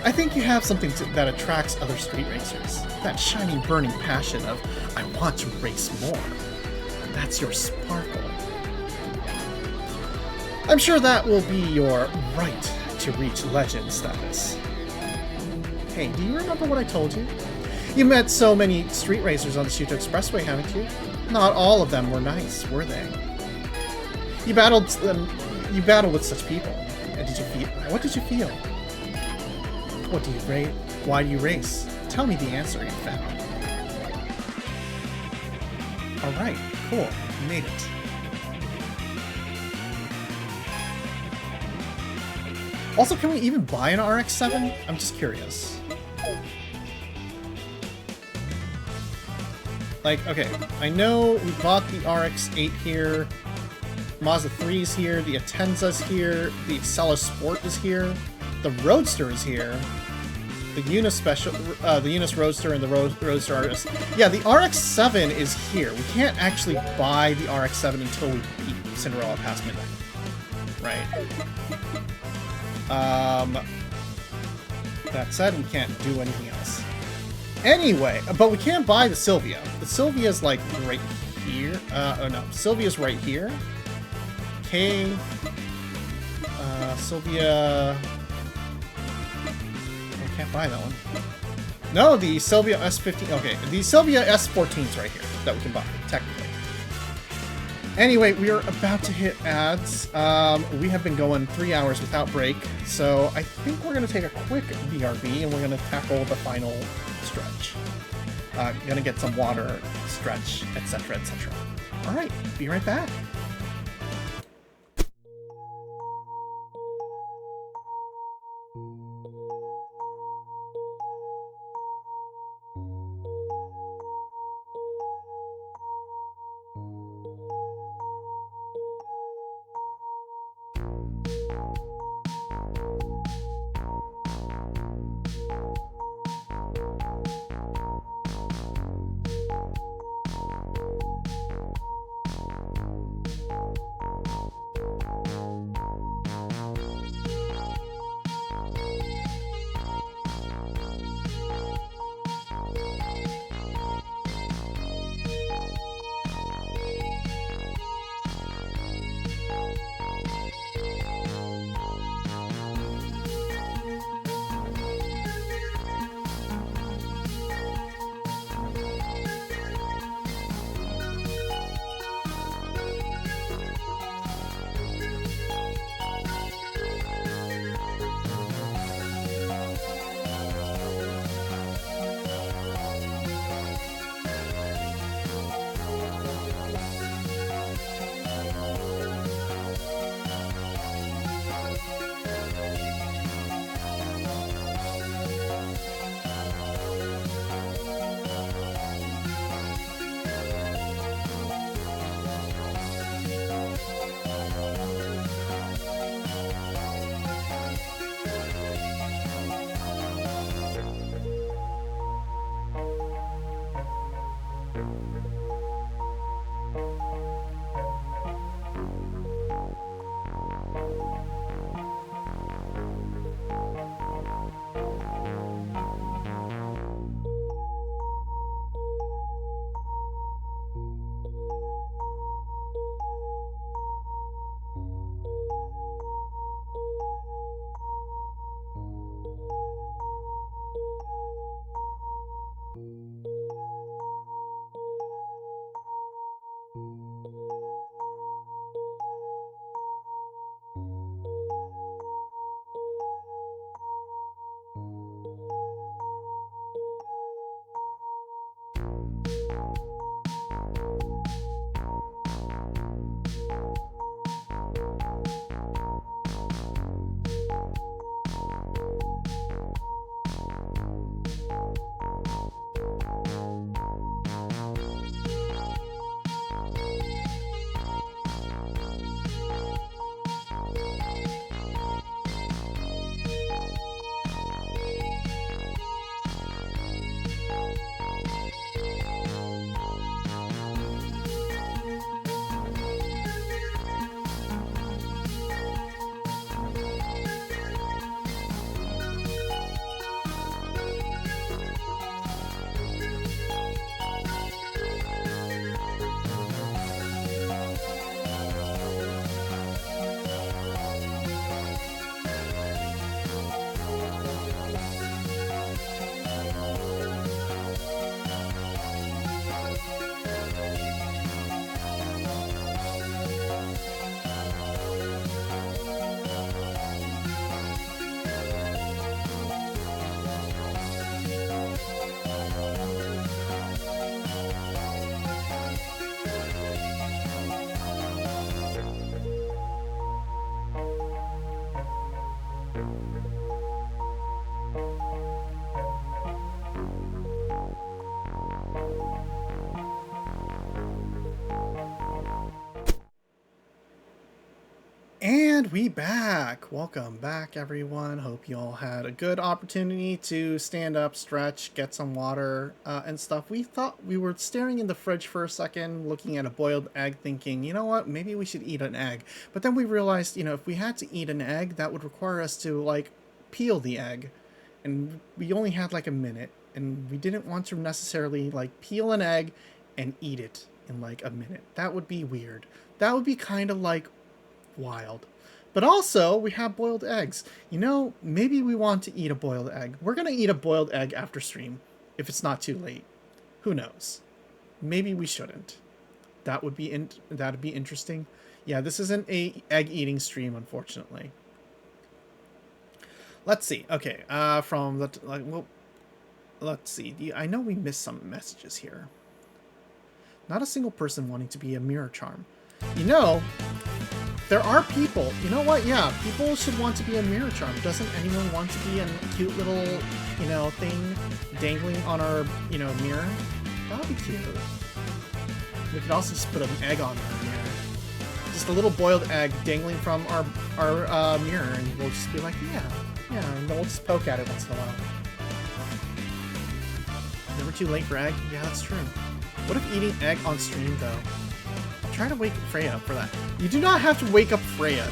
I think you have something that attracts other street racers. That shining, burning passion of, I want to race more. That's your sparkle. I'm sure that will be your right to reach legend status. Hey, do you remember what I told you? You met so many street racers on the Shuto Expressway, haven't you? Not all of them were nice, were they? You battled them. You battled with such people. And did you feel? What did you feel? What do you rate? Why do you race? Tell me the answer you found. All right, cool. You made it. Also, can we even buy an RX-7? I'm just curious. Like, okay, I know we bought the RX-8 here, Mazda 3 is here, the Atenza's here, the Excella Sport is here, the Roadster is here, the Unus Special, the Unus Roadster and the Roadster RS. Yeah, the RX-7 is here. We can't actually buy the RX-7 until we beat Cinderella past midnight, right? That said, we can't do anything else. Anyway, but we can't buy the Sylvia. The Sylvia's like right here. Oh no, Sylvia's right here. Okay. Sylvia. Oh, we can't buy that one. No, the Sylvia S15. Okay, the Sylvia S14's right here that we can buy, technically. Anyway, we are about to hit ads. We have been going 3 hours without break, so I think we're going to take a quick BRB and we're going to tackle the final stretch. Gonna get some water, stretch, etc., etc. Alright, be right back. And we back. Welcome back, everyone. Hope you all had a good opportunity to stand up, stretch, get some water, and stuff. We thought we were staring in the fridge for a second, looking at a boiled egg, thinking, you know what, maybe we should eat an egg. But then we realized, you know, if we had to eat an egg, that would require us to, like, peel the egg. And we only had, like, a minute. And we didn't want to necessarily, like, peel an egg and eat it in, like, a minute. That would be weird. That would be kind of, like, wild. But also, we have boiled eggs. You know, maybe we want to eat a boiled egg. We're going to eat a boiled egg after stream, if it's not too late. Who knows? Maybe we shouldn't. That would be that'd be interesting. Yeah, this isn't a egg-eating stream, unfortunately. Let's see. Okay, from the... well, let's see. I know we missed some messages here. Not a single person wanting to be a mirror charm. You know... there are people, you know what, yeah, people should want to be a mirror charm. Doesn't anyone want to be a cute little, you know, thing dangling on our, you know, mirror? That would be cute. We could also just put an egg on our mirror. Just a little boiled egg dangling from our mirror, and we'll just be like, yeah, and we'll just poke at it once in a while. Never too late for egg? Yeah, that's true. What if eating egg on stream, though? Try to wake Freya up for that. You do not have to wake up Freya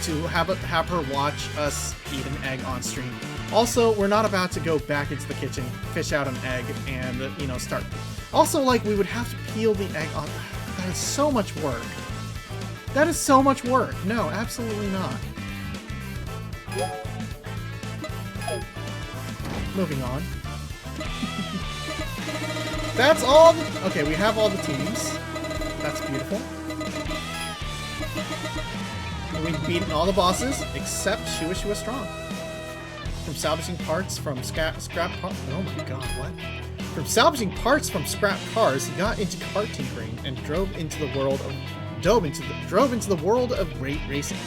to have her watch us eat an egg on stream. Also, we're not about to go back into the kitchen, fish out an egg, and, you know, start. Also, like, we would have to peel the egg off. That is so much work. That is so much work. No, absolutely not. Moving on. That's all. Okay, we have all the teams. That's beautiful. We've beaten all the bosses except Shua Strong. From salvaging parts from scrap oh my god, what? From salvaging parts from scrap cars, he got into kart tinkering and drove into the world of great racing.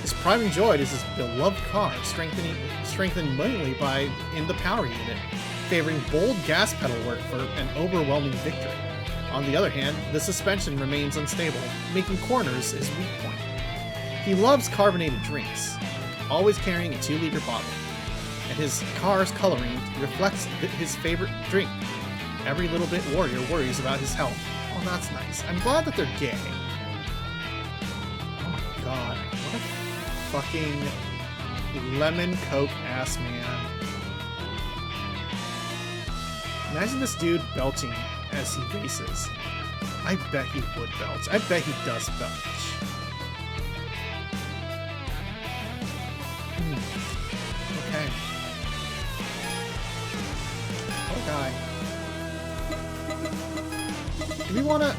His prime enjoy is his beloved car, strengthened mainly in the power unit, favoring bold gas pedal work for an overwhelming victory. On the other hand, the suspension remains unstable, making corners his weak point. He loves carbonated drinks, always carrying a 2-liter bottle, and his car's coloring reflects his favorite drink. Every little bit warrior worries about his health. Oh, that's nice. I'm glad that they're gay. Oh my god, what a fucking lemon coke ass man. Imagine this dude belching as he races. I bet he would belch. I bet he does belch. Okay. Poor guy. Do we want to...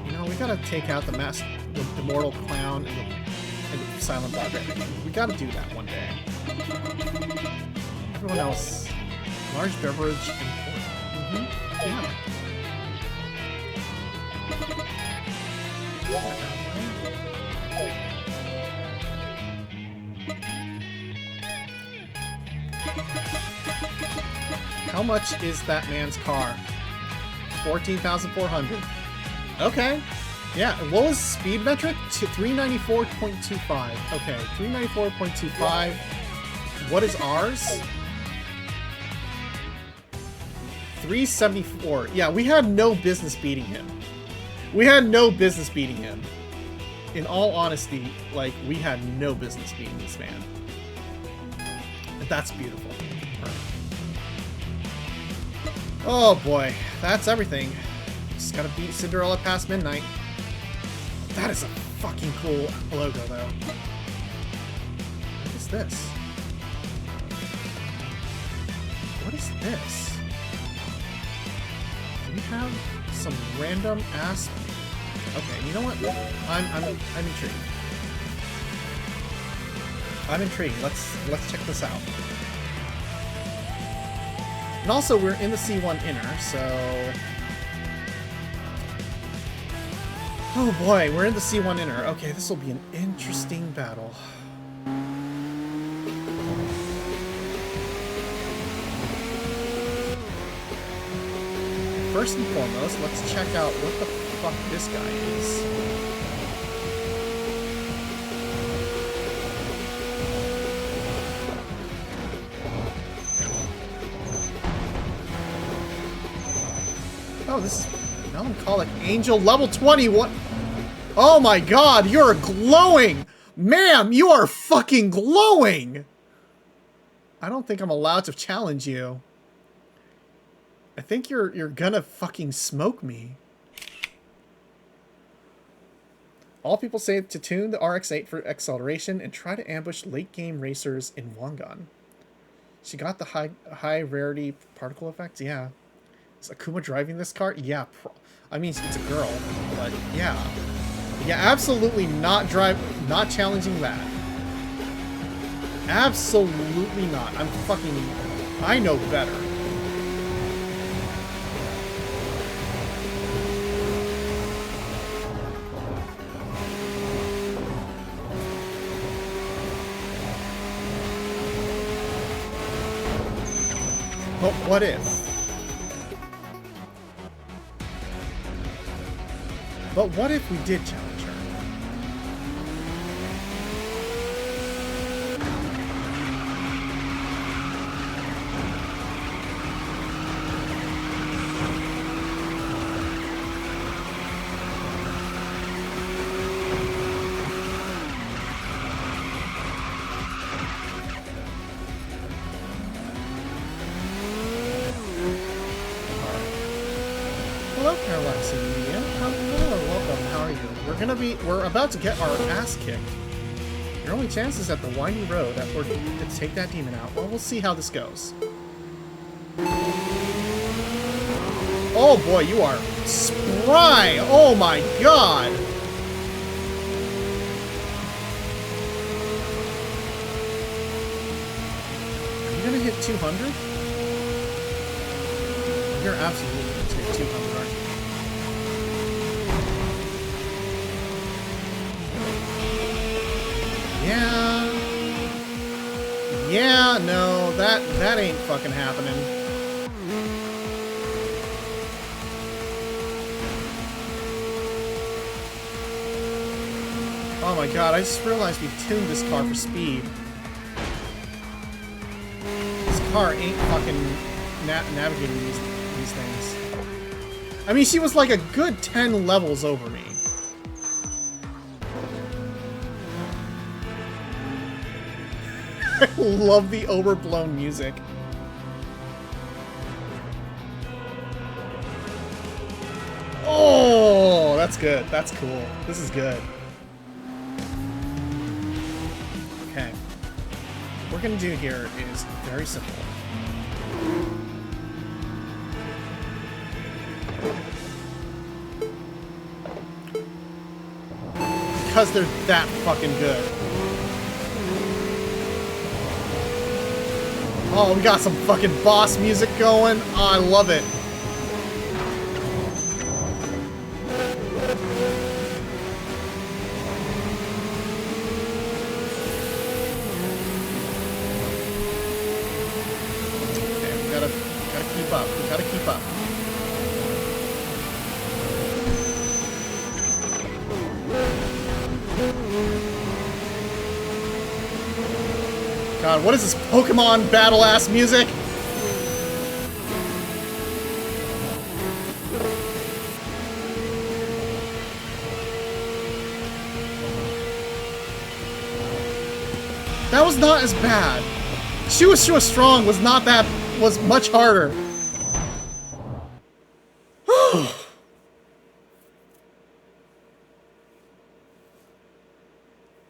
You know, we gotta take out the immortal clown and the silent barbarian. We gotta do that one day. Everyone else. Large beverage and port. Yeah. How much is that man's car? 14,400. Okay. Yeah, what was speed metric? 394.25. Okay, 394.25. What is ours? 374. Yeah, we had no business beating him. We had no business beating him. In all honesty, like, we had no business beating this man. And that's beautiful. Oh boy, that's everything. Just gotta beat Cinderella past midnight. That is a fucking cool logo, though. What is this? What is this? Do we have some random ass... Okay, you know what? I'm intrigued. I'm intrigued. Let's check this out. And also, we're in the C1 Inner, so... Oh boy, we're in the C1 Inner. Okay, this will be an interesting battle. First and foremost, let's check out what the fuck this guy is. Oh, this is melancholic angel level 20. What? Oh my god, you're glowing! Ma'am, you are fucking glowing! I don't think I'm allowed to challenge you. I think you're gonna fucking smoke me. All people say to tune the RX-8 for acceleration and try to ambush late-game racers in Wangan. She got the high rarity particle effects? Yeah. Is Akuma driving this car? Yeah. I mean, it's a girl, but yeah. Yeah, absolutely not challenging that. Absolutely not. I know better. But what if? But what if we did challenge her? Hello, Parallax Media. Hello, welcome. How are you? We're about to get our ass kicked. Your only chance is at the windy road to take that demon out. Well, we'll see how this goes. Oh boy, you are spry! Oh my god! Are you gonna hit 200? You're absolutely going to hit 200, aren't you? Yeah. Yeah, no, that ain't fucking happening. Oh my god, I just realized we tuned this car for speed. This car ain't fucking navigating these things. I mean, she was like a good 10 levels over me. I love the overblown music. Oh, that's good. That's cool. This is good. Okay. What we're gonna do here is very simple. Because they're that fucking good. Oh, we got some fucking boss music going. Oh, I love it. Okay, we gotta keep up. We gotta keep up. God, what is this Pokemon battle-ass music? That was not as bad. Shua Strong was not that... was much harder.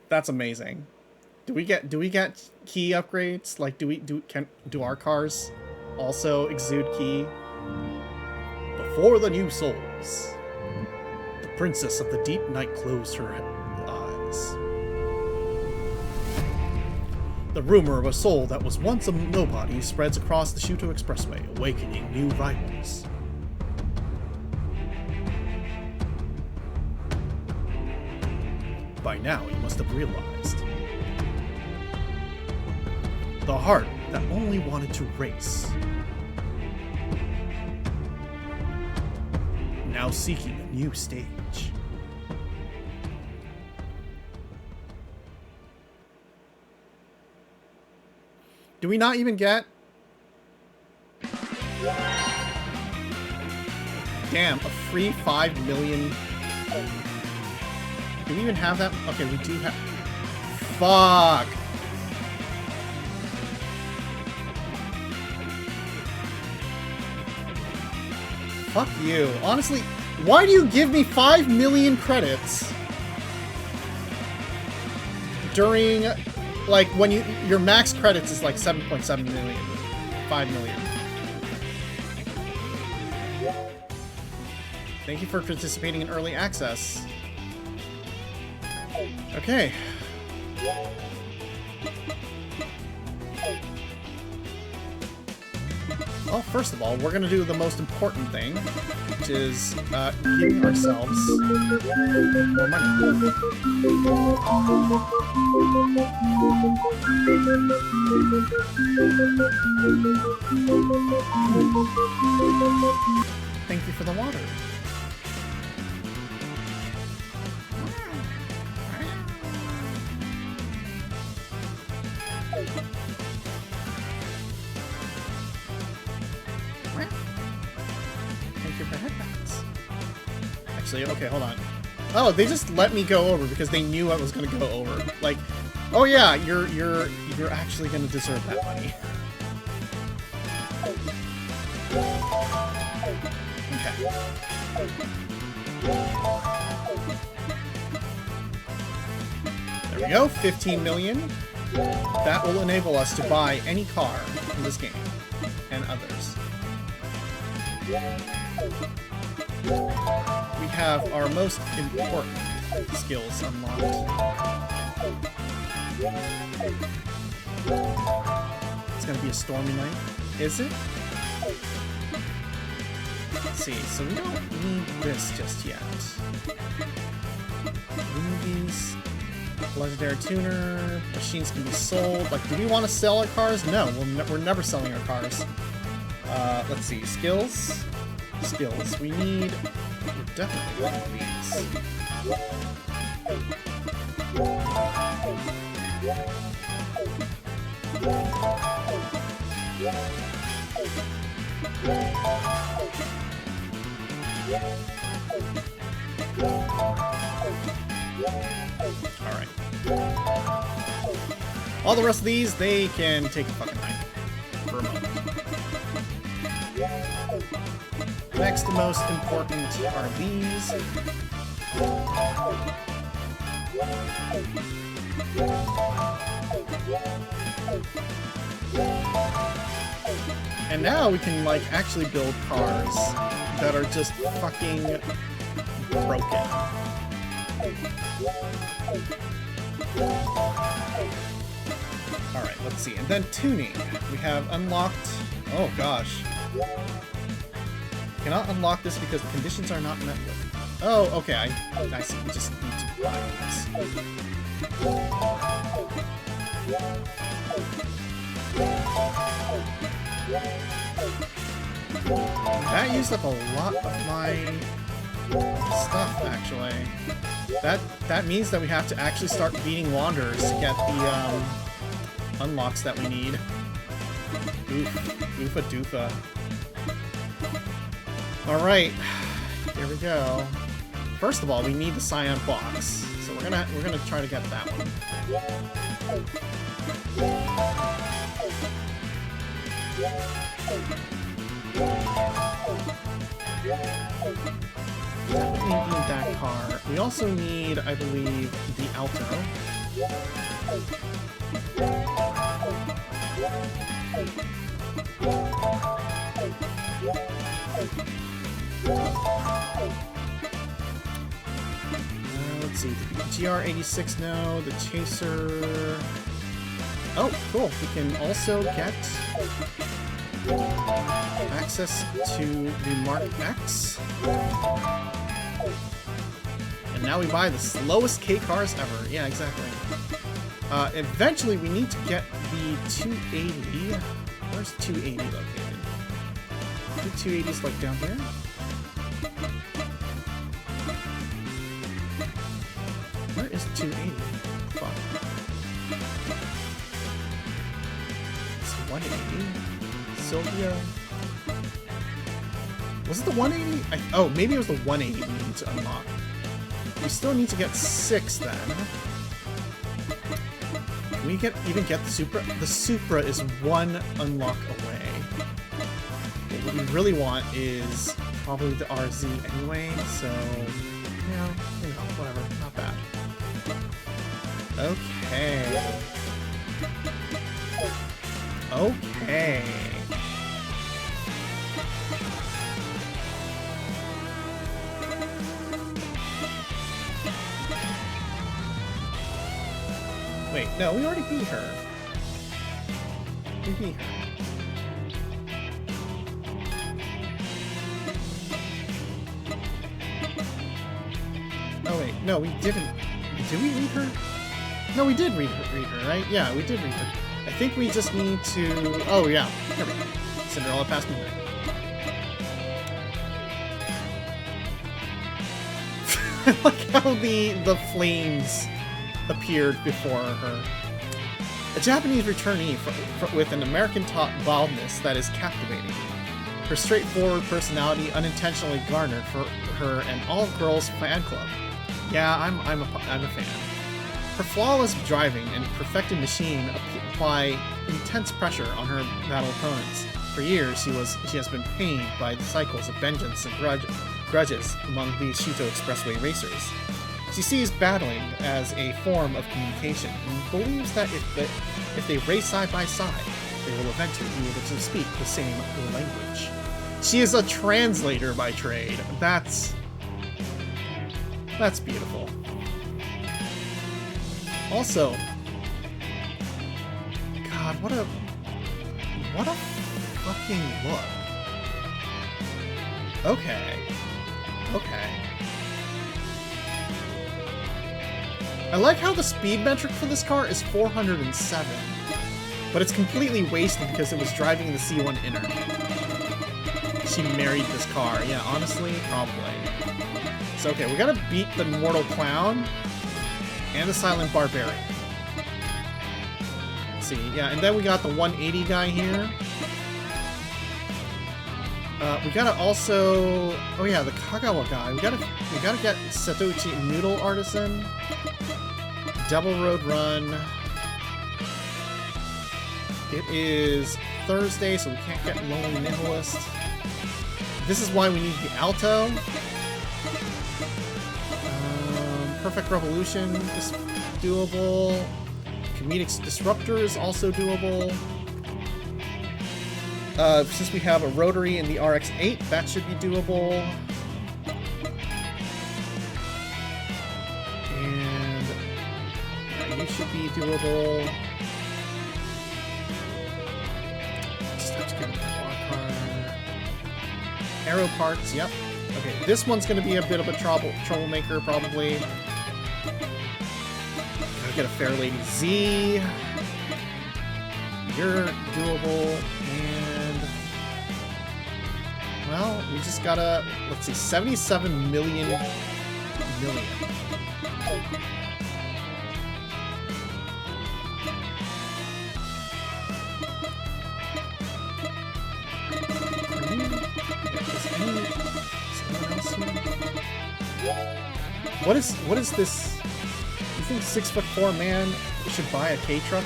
That's amazing. Do we get key upgrades? Like, do our cars also exude key? Before the new souls, the princess of the deep night closed her eyes. The rumor of a soul that was once a nobody spreads across the Shuto Expressway, awakening new rivals. By now, you must have realized. The heart that only wanted to race. Now seeking a new stage. Do we not even get... damn, a free 5 million. Do we even have that? Okay, we do have. Fuck. Fuck you. Honestly, why do you give me 5 million credits during, like, when your max credits is like 7.7 million, 5 million. Thank you for participating in early access. Okay. Well, first of all, we're going to do the most important thing, which is giving ourselves more money. Thank you for the water. Actually, okay, hold on. Oh, they just let me go over because they knew I was gonna go over. Like, oh yeah, you're actually gonna deserve that money. Okay. There we go, 15 million. That will enable us to buy any car in this game, and others. We have our most important skills unlocked. It's gonna be a stormy night. Is it? Let's see, so we don't need this just yet. Movies, legendary tuner, machines can be sold. Like, do we want to sell our cars? No, we're never selling our cars. Let's see, skills. Skills. We need... We're definitely going to these. Alright. All the rest of these, they can take a fucking hike. For a moment. Next, the most important are these. And now we can, like, actually build cars that are just fucking broken. Alright, let's see. And then tuning. We have unlocked... Oh, gosh. Cannot unlock this because the conditions are not met with. Oh, okay, I see. We just need to buy this. That used up a lot of my stuff, actually. That means that we have to actually start beating Wanderers to get the unlocks that we need. Oof. Oofa doofa. Alright, here we go. First of all, we need the Scion box, so we're gonna try to get that one. Definitely need that car. We also need, I believe, the Alto. Let's see, the GR86 no, the Chaser... Oh, cool, we can also get access to the Mark X. And now we buy the slowest K cars ever. Yeah, exactly. Eventually we need to get the 280. Where's 280 located? The 280 is like down here? Where is 280? Fuck. It's 180. Sylvia. Was it the 180? Oh, maybe it was the 180 we need to unlock. We still need to get 6 then. Can we even get the Supra? The Supra is 1 unlock away. What we really want is probably the RZ anyway, so yeah, you know, whatever, not bad. Okay. Okay. Wait, no, we already beat her. We beat her. Oh wait, no, we didn't. Did we read her? No, we did read her, right? Yeah, we did read her. I think we just need to... Oh yeah, here we go. Cinderella past midnight. I like how the flames appeared before her. A Japanese returnee with an American-taught baldness that is captivating. Her straightforward personality unintentionally garnered for her an all-girls fan club. Yeah, I'm a fan. Her flawless driving and perfected machine apply intense pressure on her battle opponents. For years, she has been pained by the cycles of vengeance and grudges among these Shito Expressway racers. She sees battling as a form of communication and believes that if they race side by side, they will eventually be able to speak the same language. She is a translator by trade. That's beautiful. Also, God, what a fucking look. Okay. I like how the speed metric for this car is 407, but it's completely wasted because it was driving the C1 Inner. She married this car. Yeah, honestly, probably. So, okay, we gotta beat the Mortal Clown and the Silent Barbarian. Let's see, yeah, and then we got the 180 guy here. We gotta also... Oh yeah, the Kagawa guy. We gotta get Satoichi Noodle Artisan. Devil Road Run. It is Thursday, so we can't get Lonely Nihilist. This is why we need the Alto. Perfect Revolution is doable. Comedic Disruptor is also doable. Since we have a rotary in the RX-8, that should be doable. And yeah, you should be doable. Just have to get a bar card. Aero parts, yep. Okay, this one's going to be a bit of a troublemaker, probably. Gotta get a Fair Lady Z. You're doable, and... Well, we just gotta... Let's see, 77 million... What is this? You think 6'4" man should buy a K truck?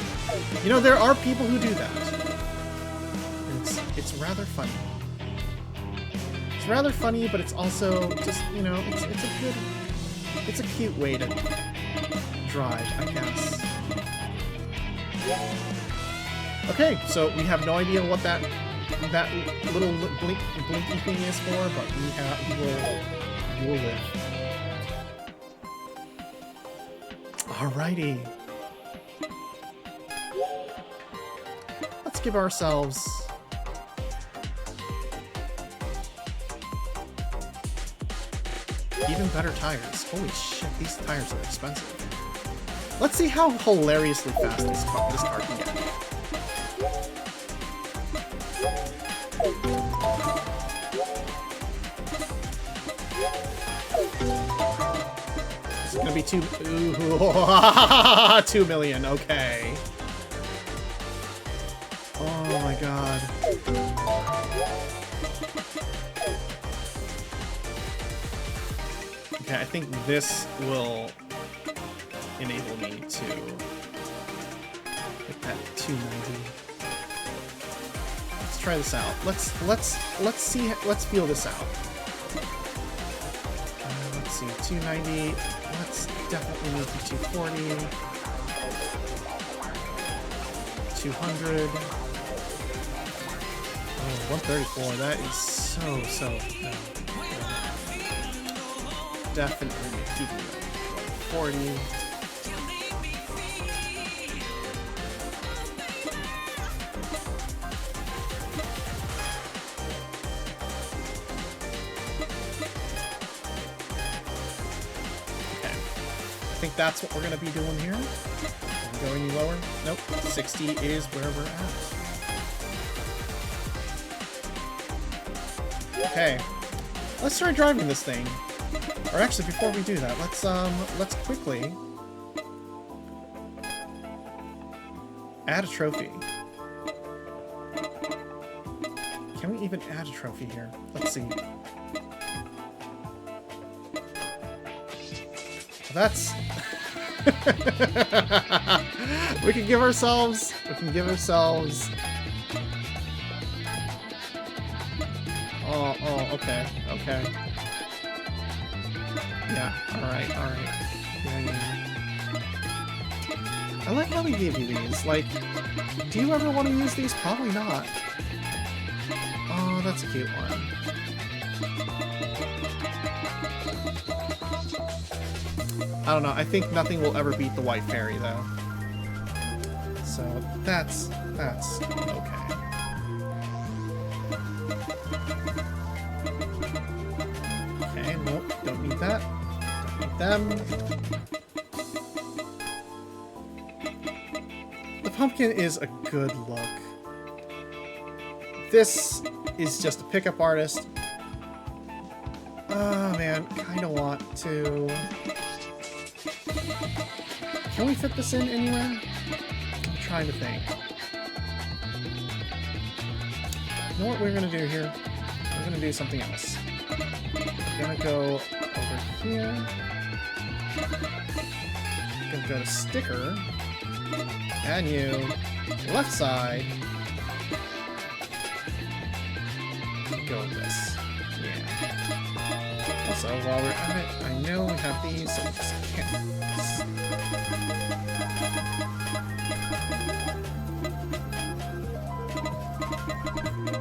You know, there are people who do that. It's rather funny. It's rather funny, but it's also just, you know, it's a cute way to drive, I guess. Okay, so we have no idea what that little blinky thing is for, but we will live. Alrighty. Let's give ourselves... even better tires. Holy shit, these tires are expensive. Let's see how hilariously fast this car can get. It's gonna be 2 million, okay. Oh my god. Okay, I think this will enable me to hit that 290. Let's try this out. Let's feel this out. Let's see, 290. Let's definitely move to 240. 200. Oh, 134. That is so bad. Definitely keeping it 40. Okay. I think that's what we're going to be doing here. Can we go any lower? Nope. 60 is where we're at. Okay. Let's try driving this thing. Or actually, before we do that, let's quickly add a trophy. Can we even add a trophy here? Let's see. That's we can give ourselves. Oh, okay. Yeah, alright. Yeah. I like how we gave you these. Like, do you ever want to use these? Probably not. Oh, that's a cute one. I don't know. I think nothing will ever beat the White Fairy, though. So, that's okay. Okay, nope, don't need that. Don't need them. The pumpkin is a good look. This is just a pickup artist. Oh man, kinda want to... Can we fit this in anywhere? I'm trying to think. You know what we're gonna do here? We're gonna do something else. We're gonna go over here. We're gonna go to sticker. And you. Left side. Go with this. Yeah. Also, while we're at it, I know we have these, so we just can't.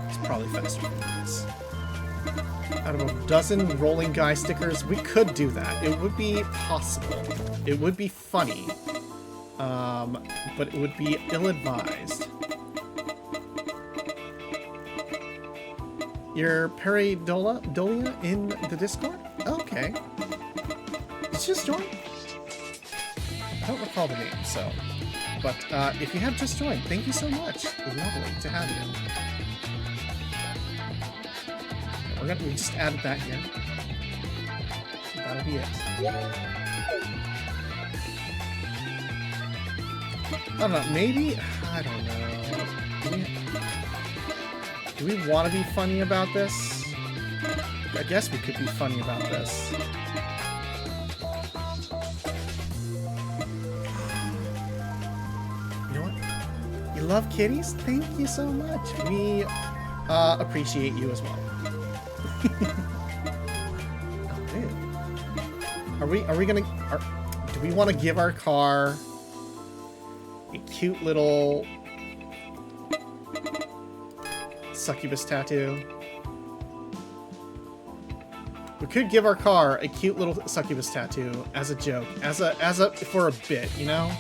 It's probably faster than this. Out of a dozen rolling guy stickers, we could do that. It would be possible. It would be funny. But it would be ill-advised. You're Dolia in the Discord? Oh, okay. Did you just join? I don't recall the name, so... But, if you have just joined, thank you so much. Lovely to have you. We just added that here. That'll be it. I don't know, maybe... I don't know. Do we want to be funny about this? I guess we could be funny about this. You know what? You love kitties? Thank you so much. We appreciate you as well. Oh, man. Are we gonna... do we want to give our car a cute little succubus tattoo? We could give our car a cute little succubus tattoo as a joke, for a bit, you know?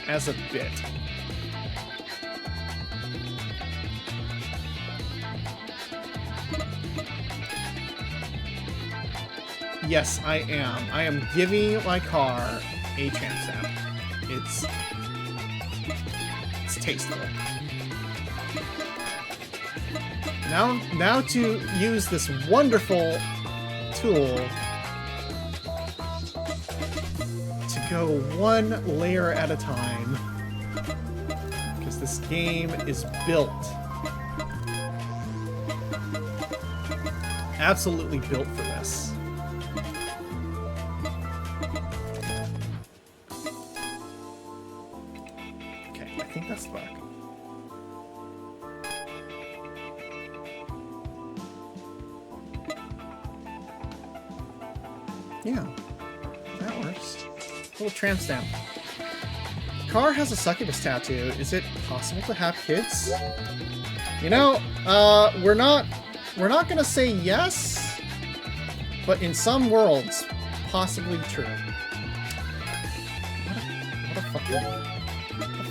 As a bit. Yes, I am. I am giving my car a tramp stamp. It's tasteful. Now to use this wonderful tool to go one layer at a time, because this game is built, absolutely built for this. Yeah, that works. Little tramp stamp. Car has a succubus tattoo. Is it possible to have kids? You know, we're not gonna say yes, but in some worlds, possibly true. What a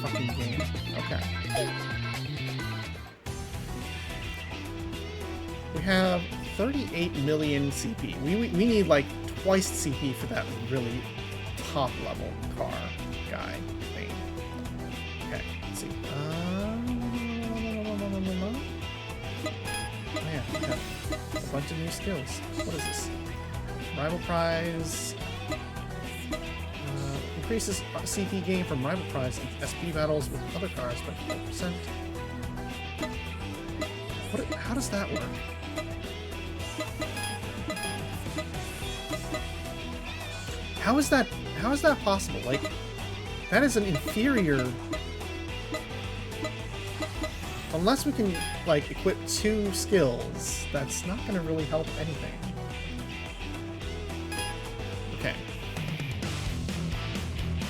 fucking game. Okay. We have 38 million CP. We need like twice CP for that really top level car guy thing. Okay, let's see. Oh yeah, we have a bunch of new skills. What is this? Rival prize. Increases CP gain from rival prize in SP battles with other cars by 4%. How does that work? How is that possible? Like, that is an inferior... Unless we can, like, equip 2 skills, that's not going to really help anything. Okay.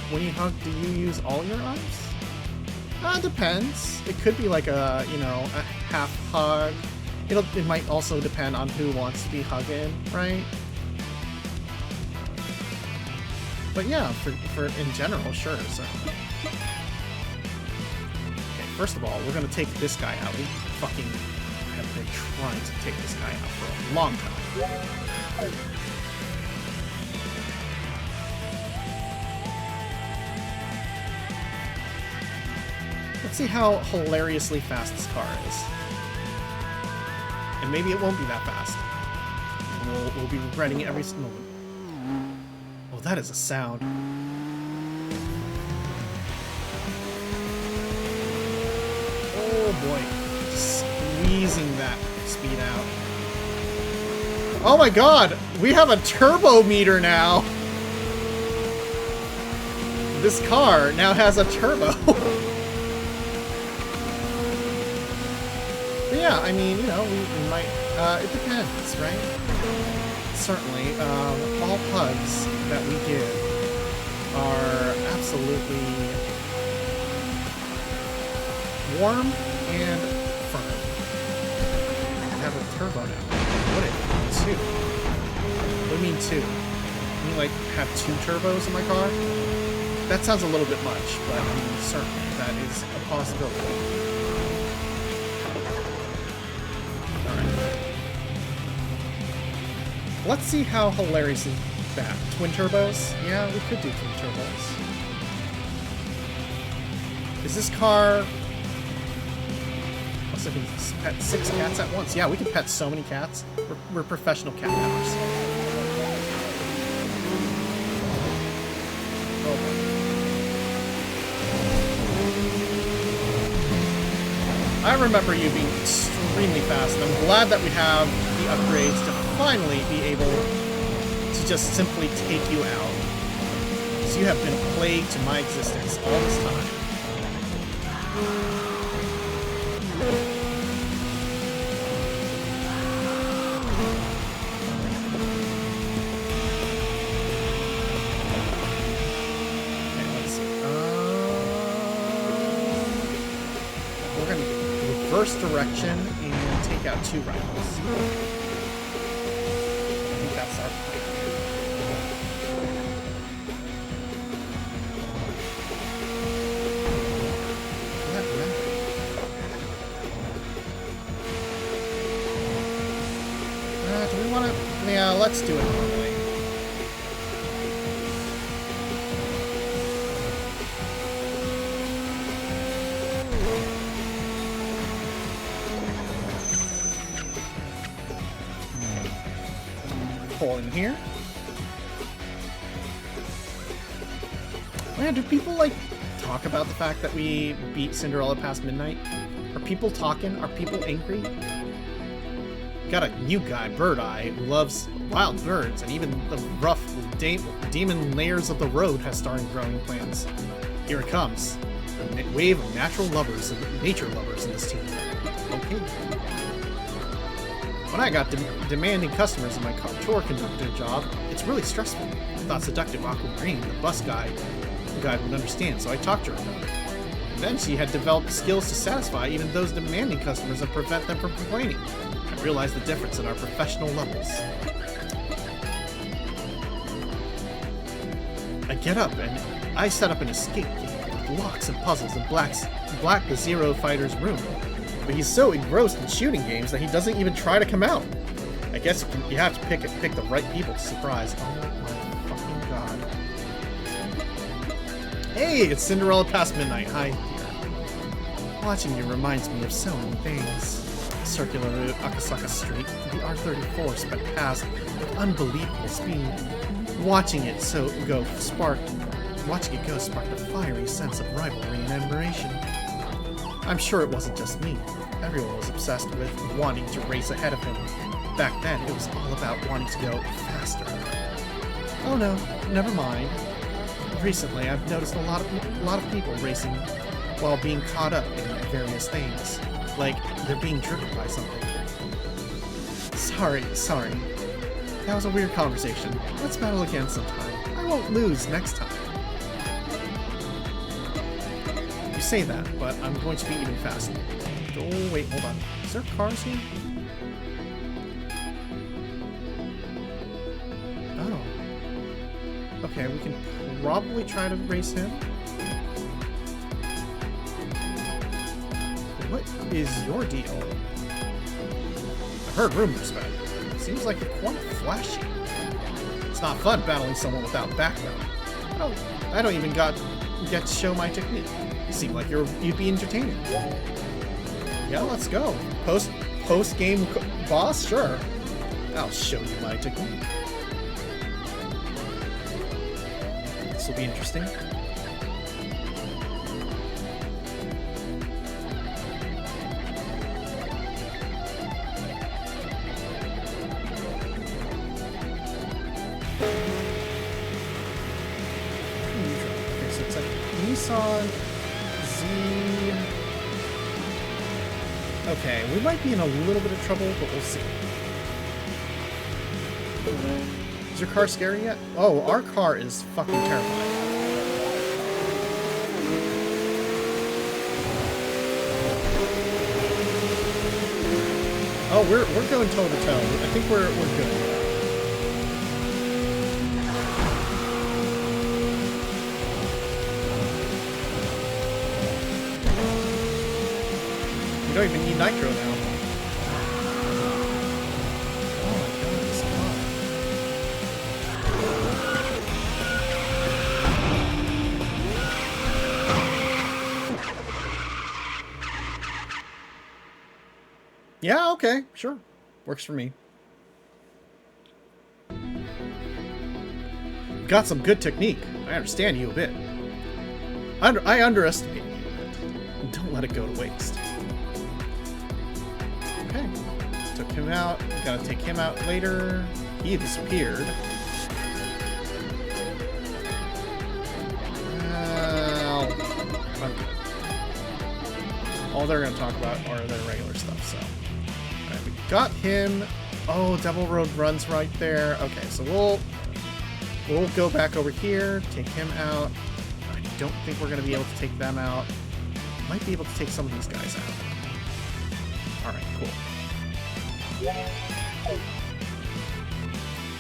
When you hug, do you use all your arms? Depends. It could be like a, you know, a half hug. It might also depend on who wants to be hugging, right? But yeah, for in general, sure, certainly. Okay, first of all, we're gonna take this guy out. We fucking have been trying to take this guy out for a long time. Let's see how hilariously fast this car is. And maybe it won't be that fast. We'll be regretting it every moment. Oh, that is a sound. Oh boy. Just squeezing that speed out. Oh my god! We have a turbo meter now! This car now has a turbo. But yeah, I mean, you know, we might... it depends, right? Certainly, all hugs that we give are absolutely warm and firm. I have a turbo now. What is 2? What do you mean 2? You mean like have 2 turbos in my car? That sounds a little bit much, but I mean, certainly that is a possibility. Let's see how hilarious is that. Twin turbos? Yeah, we could do twin turbos. Is this car... Looks like we can pet 6 cats at once. Yeah, we can pet so many cats. We're professional cat members. Oh boy. I remember you being extremely fast, and I'm glad that we have the upgrades to finally be able to just simply take you out. So you have been a plague to my existence all this time. Okay, let's see. We're going to reverse direction and take out 2 rivals. That's our fight. Do we want to... Yeah, let's do it normally. Pull in here. Man, do people, like, talk about the fact that we beat Cinderella past midnight? Are people talking? Are people angry? Got a new guy, Bird Eye, who loves wild birds, and even the rough demon layers of the road has started growing plans. Here it comes. A wave of natural lovers and nature lovers in this team. Okay. When I got demanding customers in my tour conductor job, it's really stressful. I thought seductive Aqua Green, the bus guide would understand, so I talked to her about it. And then she had developed skills to satisfy even those demanding customers and prevent them from complaining. I realized the difference in our professional levels. I get up and I set up an escape game with locks and puzzles and black the Zero Fighter's room. But he's so engrossed in shooting games that he doesn't even try to come out. I guess you have to pick the right people to surprise. Oh my fucking god. Hey, it's Cinderella past midnight. Hi, dear. Watching you reminds me of so many things. Circular route, Akasaka Street, the R34 sped past with unbelievable speed. Watching it go sparked a fiery sense of rivalry and admiration. I'm sure it wasn't just me. Everyone was obsessed with wanting to race ahead of him. Back then, it was all about wanting to go faster. Oh no, never mind. Recently, I've noticed a lot of people racing while being caught up in various things, like they're being driven by something. Sorry. That was a weird conversation. Let's battle again sometime. I won't lose next time. You say that, but I'm going to be even faster. Oh, wait, hold on. Is there cars here? Oh. Okay, we can probably try to race him. What is your deal? I've heard rumors about it. Seems like you're quite flashy. It's not fun battling someone without background. I don't even get to show my technique. You seem like you'd be entertaining. Yeah, let's go. Post game boss, sure. I'll show you my technique. This will be interesting. Okay, so it's like Nissan Z. Okay, we might be in a little bit of trouble, but we'll see. Is your car scary yet? Oh, our car is fucking terrifying. Oh, we're going toe to toe. I think we're good. You don't even need nitro now. Oh my god, this car. Yeah, okay, sure. Works for me. Got some good technique. I understand you a bit. I underestimate you a bit. Don't let it go to waste. Okay. Took him out. Gotta take him out later. He disappeared. I'm good. All they're gonna talk about are their regular stuff, so. Alright, we got him. Oh, Devil Road runs right there. Okay, so we'll go back over here, take him out. I don't think we're gonna be able to take them out. Might be able to take some of these guys out. Alright, cool.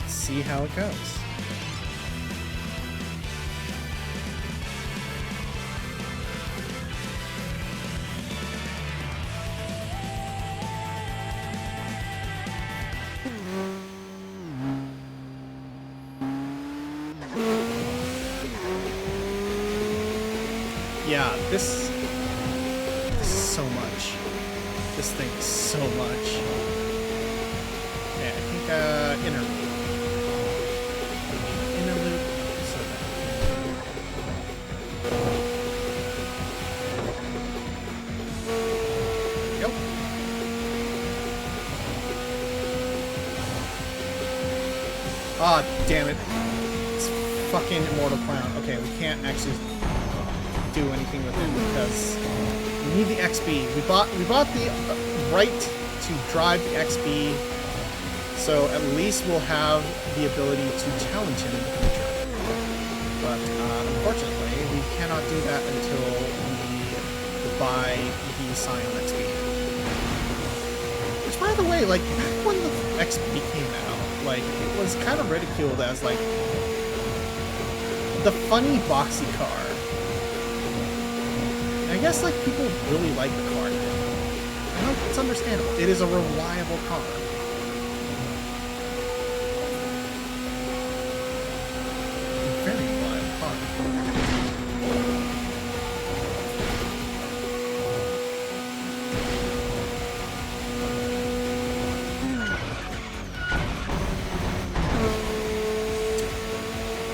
Let's see how it goes. Yeah, this is so much. This thing is so much. Okay, I think inner loop. So yep. Ah, damn it. It's fucking Immortal Clown. Okay, we can't actually do anything with it because we need the XB. We bought the right to drive the XB So at least we'll have the ability to challenge him in the future. But unfortunately, we cannot do that until we buy the Scion XP. Which, by the way, like, back when the XP came out, like, it was kind of ridiculed as, like, the funny boxy car. And I guess, like, people really like the car now. I know it's understandable. It is a reliable car. Very reliable car.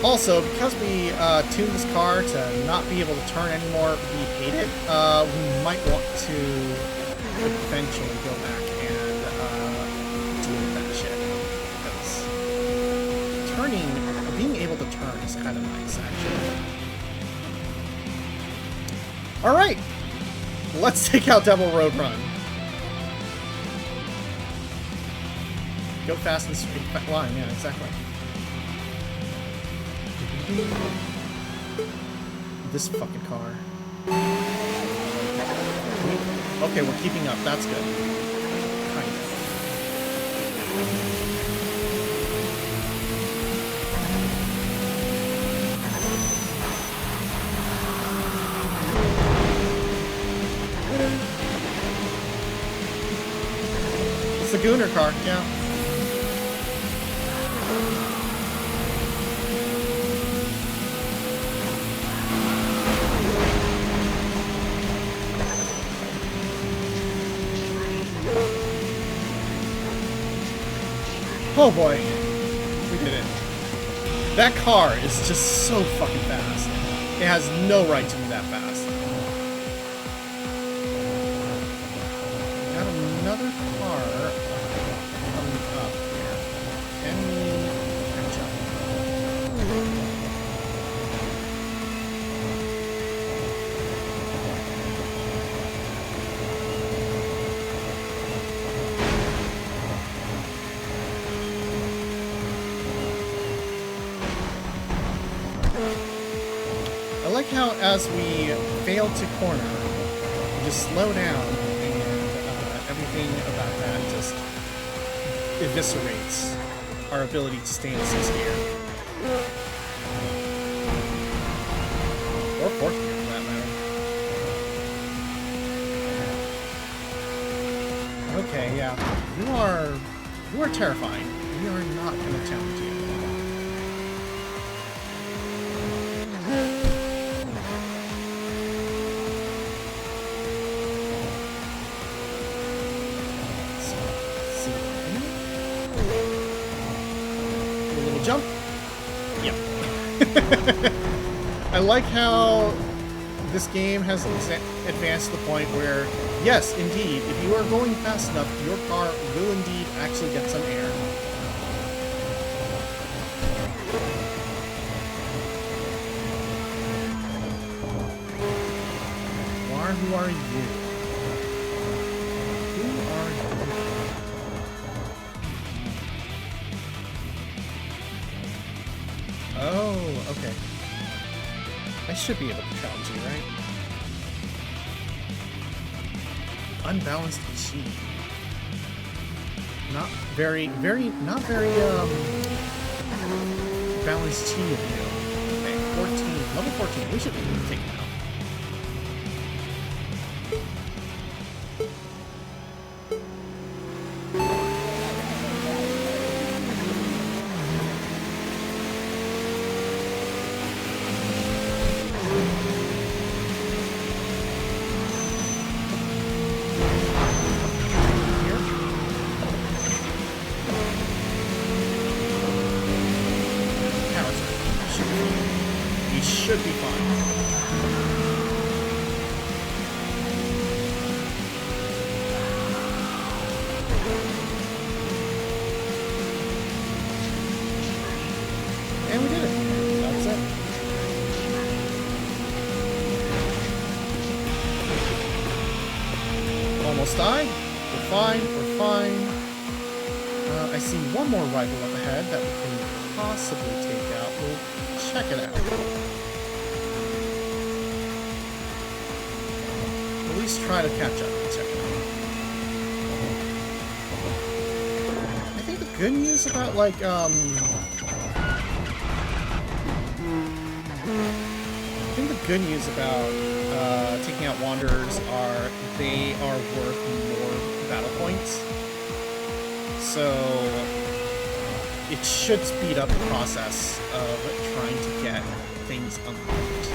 Also, because we tuned this car to not be able to turn anymore, we hate it. We might want to eventually go back and deal with that shit. Because being able to turn is kind of nice, actually. Alright, let's take out Devil Road Run. Go fast and straight line, yeah, exactly. This fucking car. Okay, we're keeping up. That's good. Kind of. It's the Gooner car, yeah. Oh boy, we did it. That car is just so fucking fast. It has no right to be that fast. We got another car coming up here. Can we catch up? I like how as we fail to corner, we just slow down and everything about that just eviscerates our ability to stay in 6th gear. Or 4th gear for that matter. Okay, yeah. You are terrifying. We are not going to challenge you. Jump. Yep. I like how this game has advanced to the point where, yes, indeed, if you are going fast enough, your car will indeed actually get some air. Who are you? Who are you? Oh, okay. I should be able to challenge you, right? Unbalanced machine. Not very balanced T of you. Okay, 14. Level 14. We should be able to take it out. Should be fine. And we did it. That's it. Almost died. We're fine. We're fine. I see one one more rival up ahead that we can possibly take out. We'll check it out. At least try to catch up and check it out. I think the good news about, like, I think the good news about taking out Wanderers are they are worth more battle points. So it should speed up the process of trying to get things unlocked.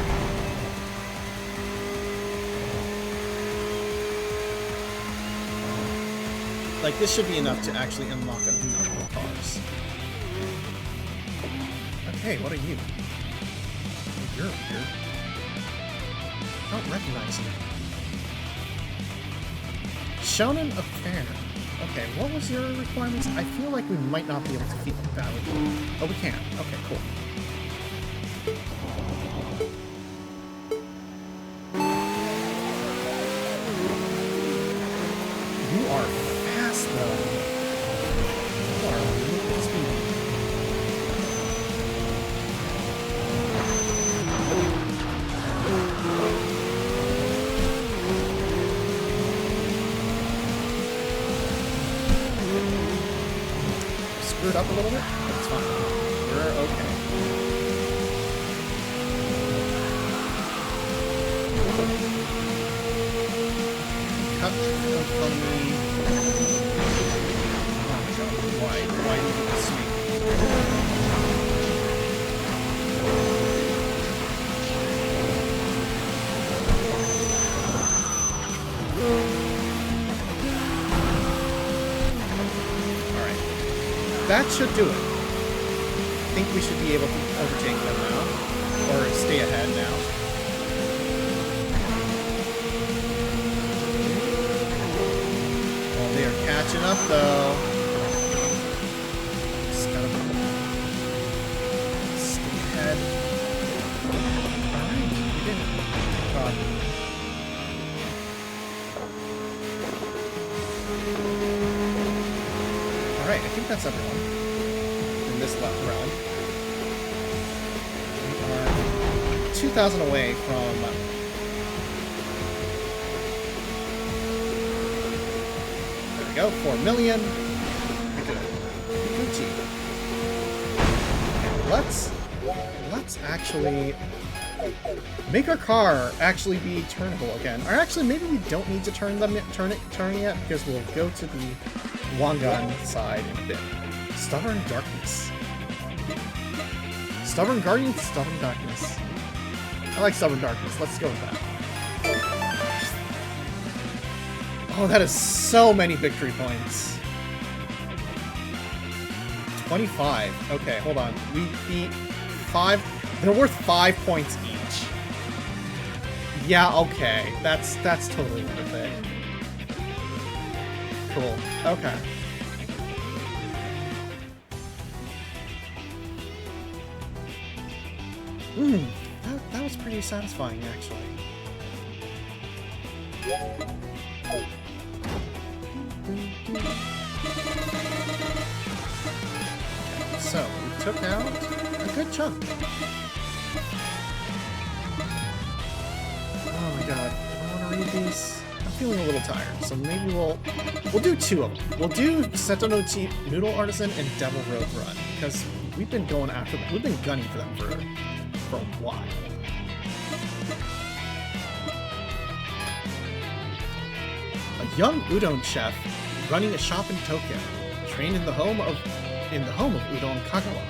Like, this should be enough to actually unlock a number of cars. Okay, what are you? You're weird. I don't recognize you. Shonen Affair. Okay, what was your requirements? I feel like we might not be able to defeat the battle. Oh, we can. Okay, cool. You are fast, though. You are really speedy. Screwed up a little bit? That's fine. You're okay. Cut from me. Why do you do this to me? That should do it. I think we should be able to overtake them now. Or stay ahead now. Oh, they are catching up, though. Just gotta stay ahead. Alright, we did it. God. Alright, I think that's everyone in this left realm. We are 2,000 away from... There we go, 4 million. We're good. Gucci. Okay, let's actually make our car actually be turnable again. Or actually, maybe we don't need to turn it yet, because we'll go to the Wangan side in a bit. Stubborn Darkness. Stubborn Guardian, Stubborn Darkness. I like Stubborn Darkness. Let's go with that. Oh, that is so many victory points. 25. Okay, hold on. We beat 5. They're worth 5 points each. Yeah, okay. That's totally worth it. Cool. Okay. That was pretty satisfying, actually. Okay, so, we took out a good chunk. Oh my god. Do I want to read these? I'm feeling a little tired, so maybe we'll do 2 of them. We'll do Seto no Noodle Artisan and Devil Road Run, because we've been going after them. We've been gunning for them for a while. A young udon chef running a shop in Tokyo, trained in the home of udon Kagawa.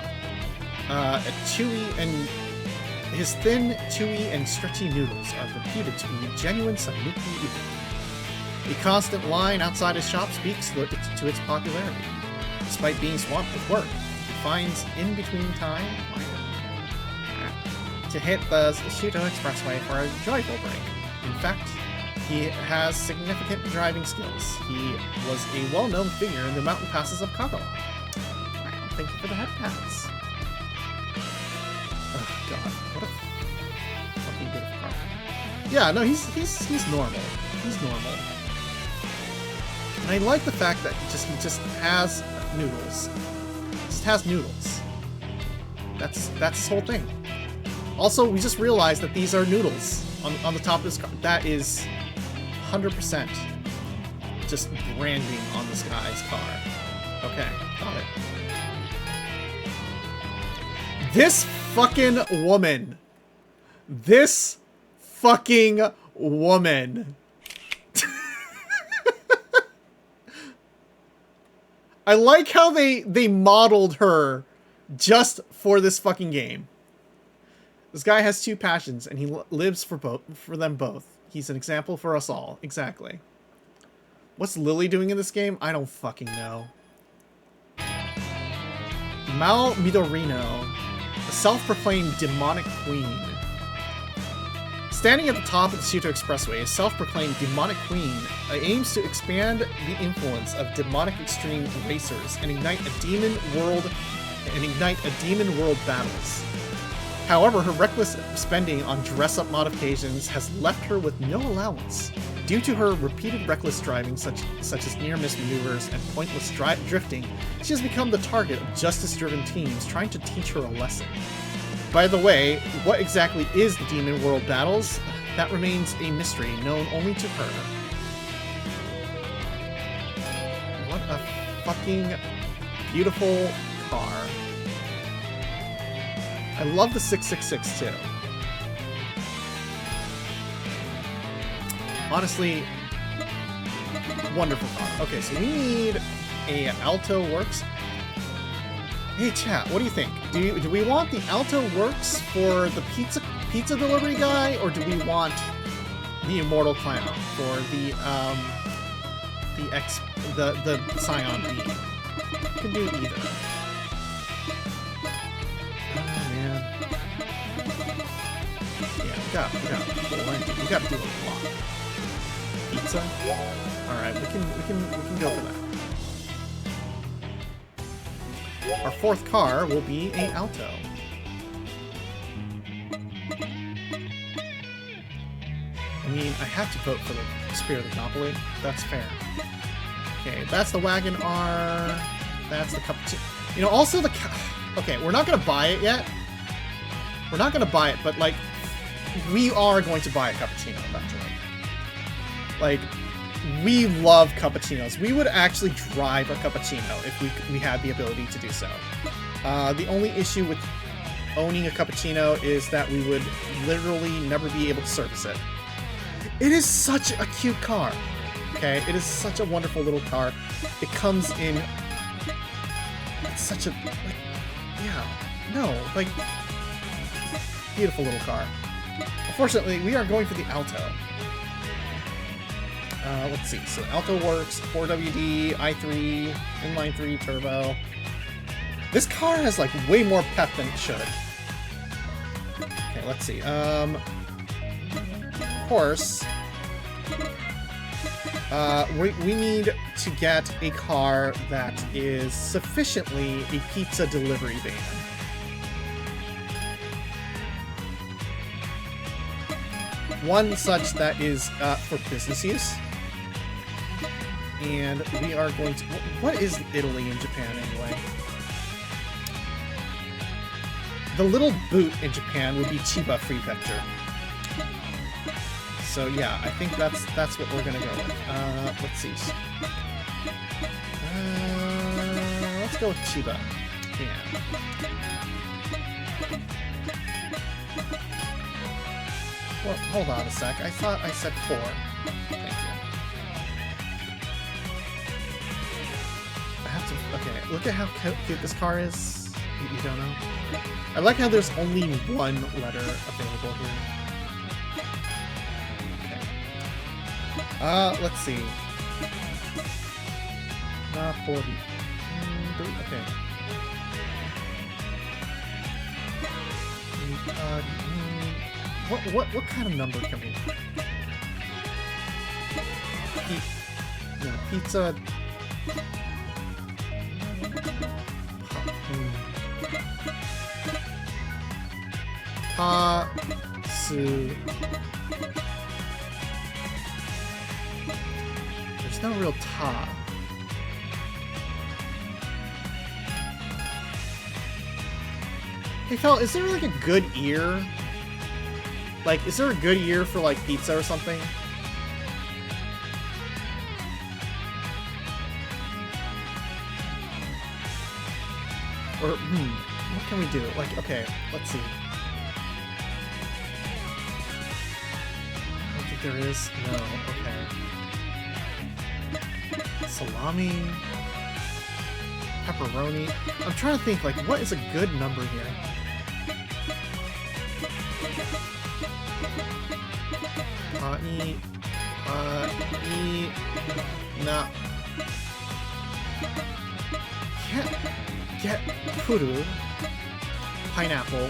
His thin, chewy, and stretchy noodles are reputed to be genuine Sanuki udon. The constant line outside his shop speaks to its popularity. Despite being swamped with work, he finds in between time to hit the Shuto Expressway for a joyful break. In fact, he has significant driving skills. He was a well-known figure in the mountain passes of Kagawa. Thank you for the head pats. Oh god, what a fucking beautiful car. Yeah, no, he's normal. He's normal. And I like the fact that he just has noodles. just has noodles. That's his whole thing. Also, we just realized that these are noodles on the top of this car. That is 100% just branding on this guy's car. Okay, got it. This fucking woman. This fucking woman. I like how they modeled her just for this fucking game. This guy has two passions, and he lives for them both. He's an example for us all. Exactly. What's Lily doing in this game? I don't fucking know. Mal Midorino, a self-proclaimed demonic queen. Standing at the top of the Shuto Expressway, a self-proclaimed demonic queen aims to expand the influence of demonic extreme racers and ignite demon world battles. However, her reckless spending on dress-up modifications has left her with no allowance. Due to her repeated reckless driving, such as near-miss maneuvers and pointless drifting, she has become the target of justice-driven teams trying to teach her a lesson. By the way, what exactly is the Demon World Battles? That remains a mystery known only to her. What a fucking beautiful car. I love the 666 too. Honestly, wonderful car. Okay, so we need a Alto Works. Hey chat, what do you think? Do we want the Alto Works for the pizza delivery guy, or do we want the Immortal Clown for the Scion B? We can do either. Oh man. Yeah, we gotta do a lot. Pizza? Alright, we can go for that. Our fourth car will be a Alto. I mean, I have to vote for the Spirit of Monopoly. That's fair. Okay, that's the Wagon R. That's the Cappuccino. You know, also the... Okay, we're not going to buy it yet. We're not going to buy it, but, like, we are going to buy a Cappuccino eventually. Like, we love cappuccinos. We would actually drive a cappuccino if we had the ability to do so. The only issue with owning a cappuccino is that we would literally never be able to service it. It is such a cute car. Okay, it is such a wonderful little car. It comes in... It's such a... Like, yeah, no, like... Beautiful little car. Unfortunately, we are going for the Alto. Let's see. So Alto Works, 4WD, i3, inline 3 turbo. This car has like way more pep than it should. Okay, let's see. Of course, we need to get a car that is sufficiently a pizza delivery van. One such that is for business use. And we are going to... What is Italy and Japan anyway? The little boot in Japan would be Chiba Prefecture. So yeah, I think that's what we're gonna go with. Let's see. Let's go with Chiba. Yeah. Well, hold on a sec. I thought I said 4. Thank you. I have to... Okay, look at how cute this car is. You don't know? I like how there's only one letter available here. Okay. Let's see. Napoli. Okay. What kind of number can we... Pizza... Su... There's no real ta. Hey, fella, is there like a good ear? Like, is there a good ear for like pizza or something? Or, what can we do? Like, okay, let's see. I don't think there is. No, okay. Salami. Pepperoni. I'm trying to think, like, what is a good number here? No. Can't get puru. Pineapple.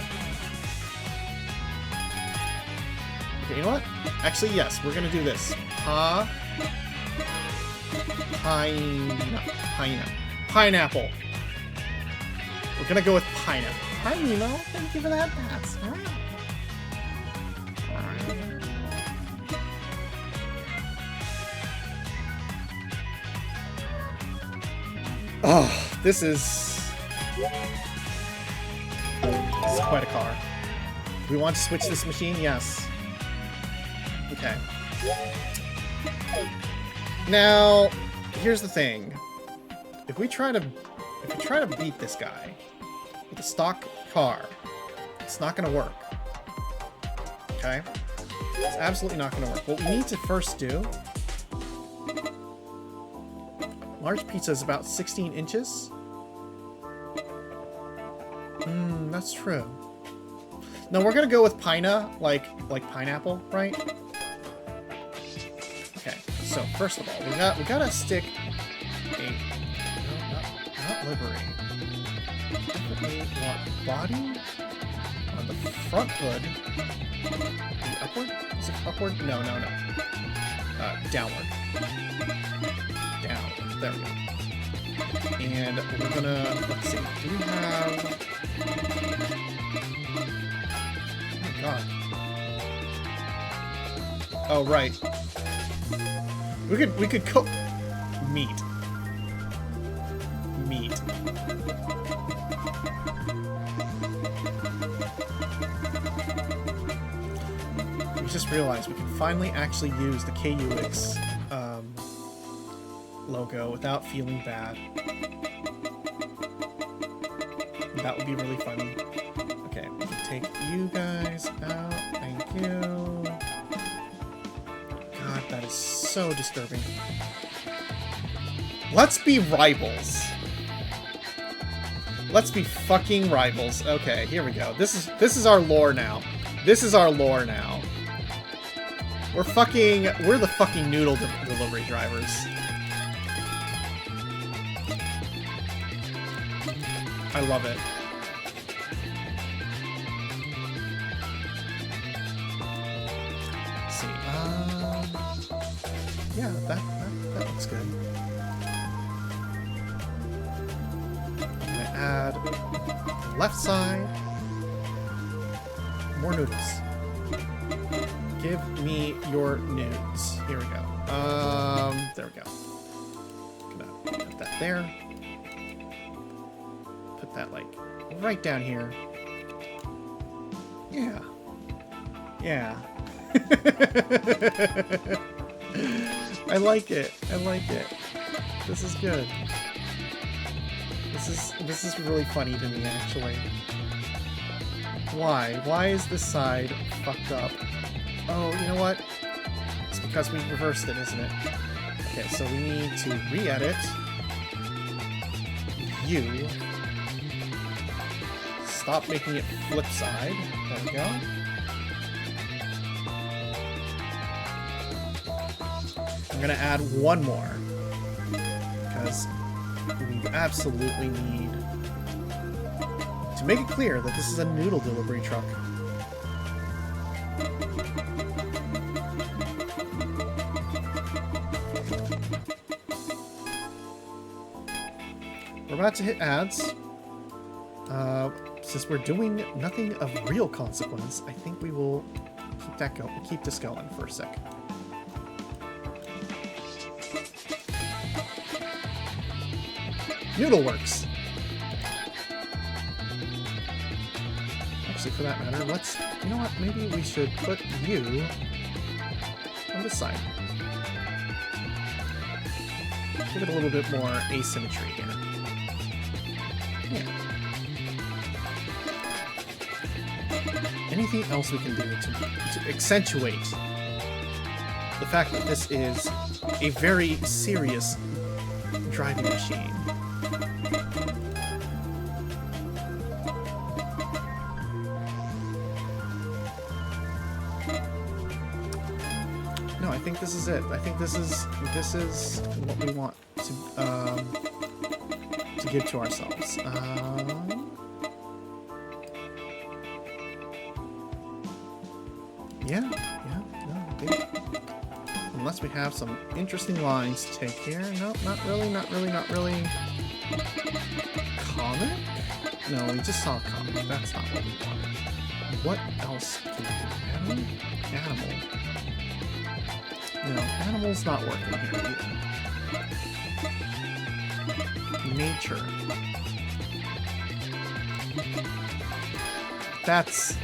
Okay, you know what? Actually, yes, we're gonna do this. Pineapple. We're gonna go with pineapple. Hi, Nemo. Thank you for that pass. Oh, this is quite a car. Do we want to switch this machine? Yes. Okay. Now, here's the thing. If we try to beat this guy with a stock car, it's not going to work. Okay? It's absolutely not going to work. What we need to first do... Large pizza is about 16 inches. That's true. No, we're going to go with like pineapple, right? Okay, so first of all, we gotta stick a... Not livery. Definitely want body on the front hood. The upward? Is it upward? No. Downward. Down. There we go. And we're gonna... Let's see. Do we have... Oh my god. Oh, right. We could cook... Meat. We just realized we can finally actually use the KUX logo without feeling bad. That would be really funny. Okay, we can take you guys out. Thank you. God, that is so disturbing. Let's be rivals. Let's be fucking rivals. Okay, here we go. This is our lore now. This is our lore now. We're the fucking noodle delivery drivers. I love it. Let's see. Yeah, that looks good. I'm gonna add left side. More noodles. Give me your nudes. Here we go. There we go. Gonna put that there. Put that, like, right down here. Yeah. Yeah. I like it. I like it. This is good. This is really funny to me, actually. Why? Why is this side fucked up? Oh, you know what? It's because we reversed it, isn't it? Okay, so we need to re-edit. You. Stop making it flip side. There we go. I'm gonna add one more. Because we absolutely need to make it clear that this is a noodle delivery truck. We're about to hit ads. Since we're doing nothing of real consequence, I think we will keep this going for a sec. Noodleworks. actually, for that matter, let's... You know what? Maybe we should put you on this side. Give it a little bit more asymmetry here. Yeah. Anything else we can do to accentuate the fact that this is a very serious driving machine? No, I think this is it. I think this is what we want to give to ourselves. Yeah, no, I think, unless we have some interesting lines to take here. Nope, not really. Comic? No, we just saw comic. That's not what we wanted. What else can we do? Animal? No, animal's not working here either. Nature. That's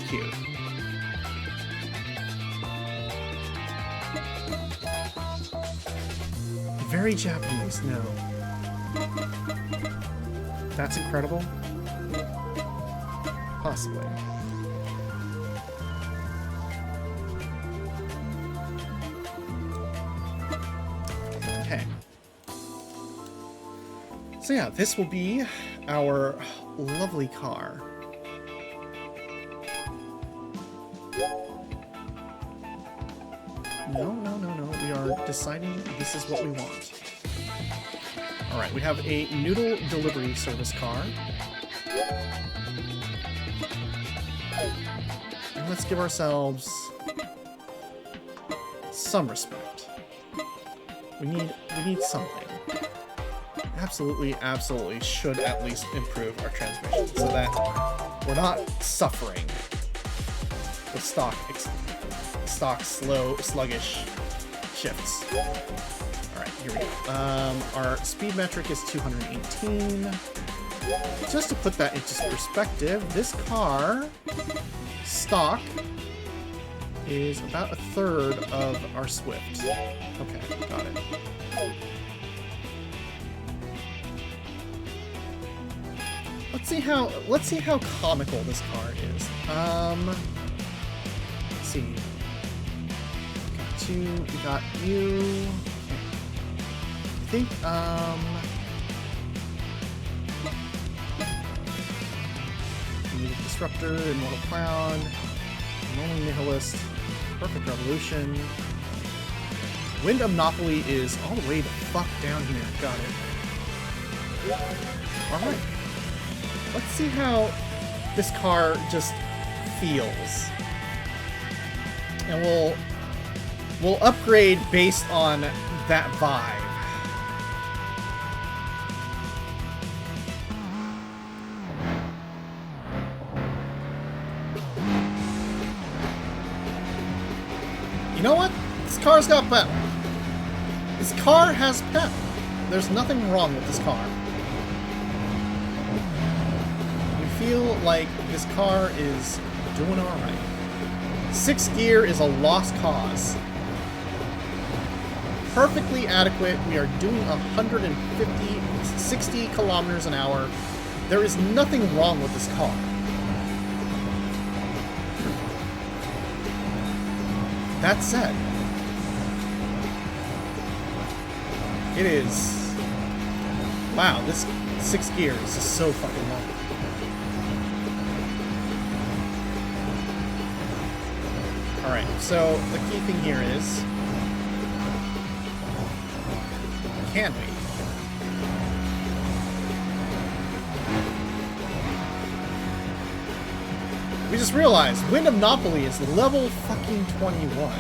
cute. Very Japanese, no. That's incredible. Possibly. Okay. So yeah, this will be our lovely car. No. We are deciding this is what we want. Alright, we have a noodle delivery service car. And let's give ourselves some respect. We need something. Absolutely should at least improve our transmission so that we're not suffering with stock slow, sluggish shifts. Alright, here we go. Our speed metric is 218. Just to put that into perspective, this car, stock, is about 1/3 of our Swift. Okay, got it. Let's see how comical this car is. Let's see. We got you. I think, Disruptor, Immortal Clown, Rolling Nihilist, Perfect Revolution. Wind of Monopoly is all the way the fuck down here. Got it. Alright. Let's see how this car just feels. And we'll upgrade based on that vibe. You know what? This car's got pep. This car has pep. There's nothing wrong with this car. We feel like this car is doing alright. 6th gear is a lost cause. Perfectly adequate. We are doing 60 kilometers an hour. There is nothing wrong with this car. That said, it is... Wow, this 6th gear is just so fucking long. Alright, so the key thing here is... Can we? We just realized Wind of Monopoly is level fucking 21.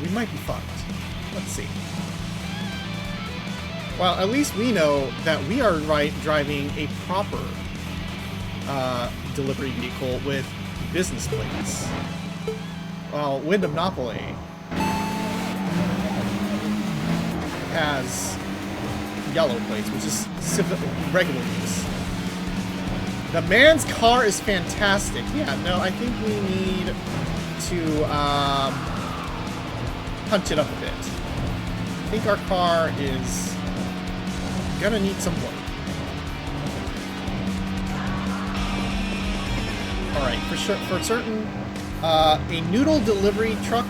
We might be fucked. Let's see. Well, at least we know that we are driving a proper delivery vehicle with business plates. Well, Wind of Monopoly has yellow plates, which is regular use. The man's car is fantastic. Yeah, no, I think we need to punch it up a bit. I think our car is gonna need some work. All right, for certain, a noodle delivery truck.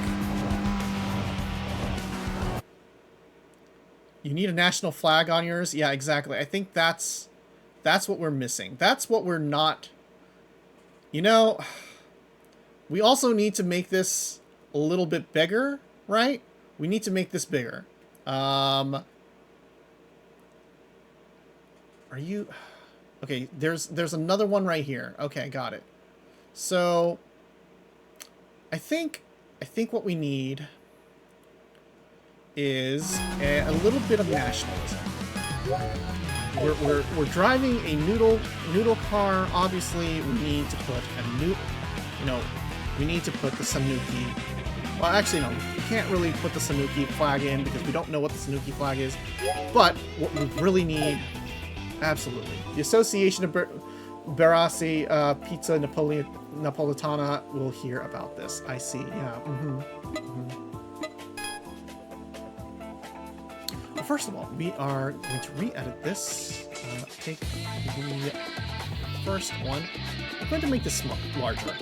You need a national flag on yours. Yeah, exactly. I think that's what we're missing. That's what we're not. You know, we also need to make this a little bit bigger, right? We need to make this bigger. Are you? Okay, there's another one right here. Okay, got it. So, I think what we need is a little bit of nationalism. We're driving a noodle car. Obviously, we need to put we need to put the Sanuki. Well, actually, no, we can't really put the Sanuki flag in because we don't know what the Sanuki flag is. But what we really need, absolutely, the Association of Barassi Pizza Napolitana will hear about this. I see. Yeah. Well, first of all, we are going to re-edit this. Take the first one. I'm going to make this larger. I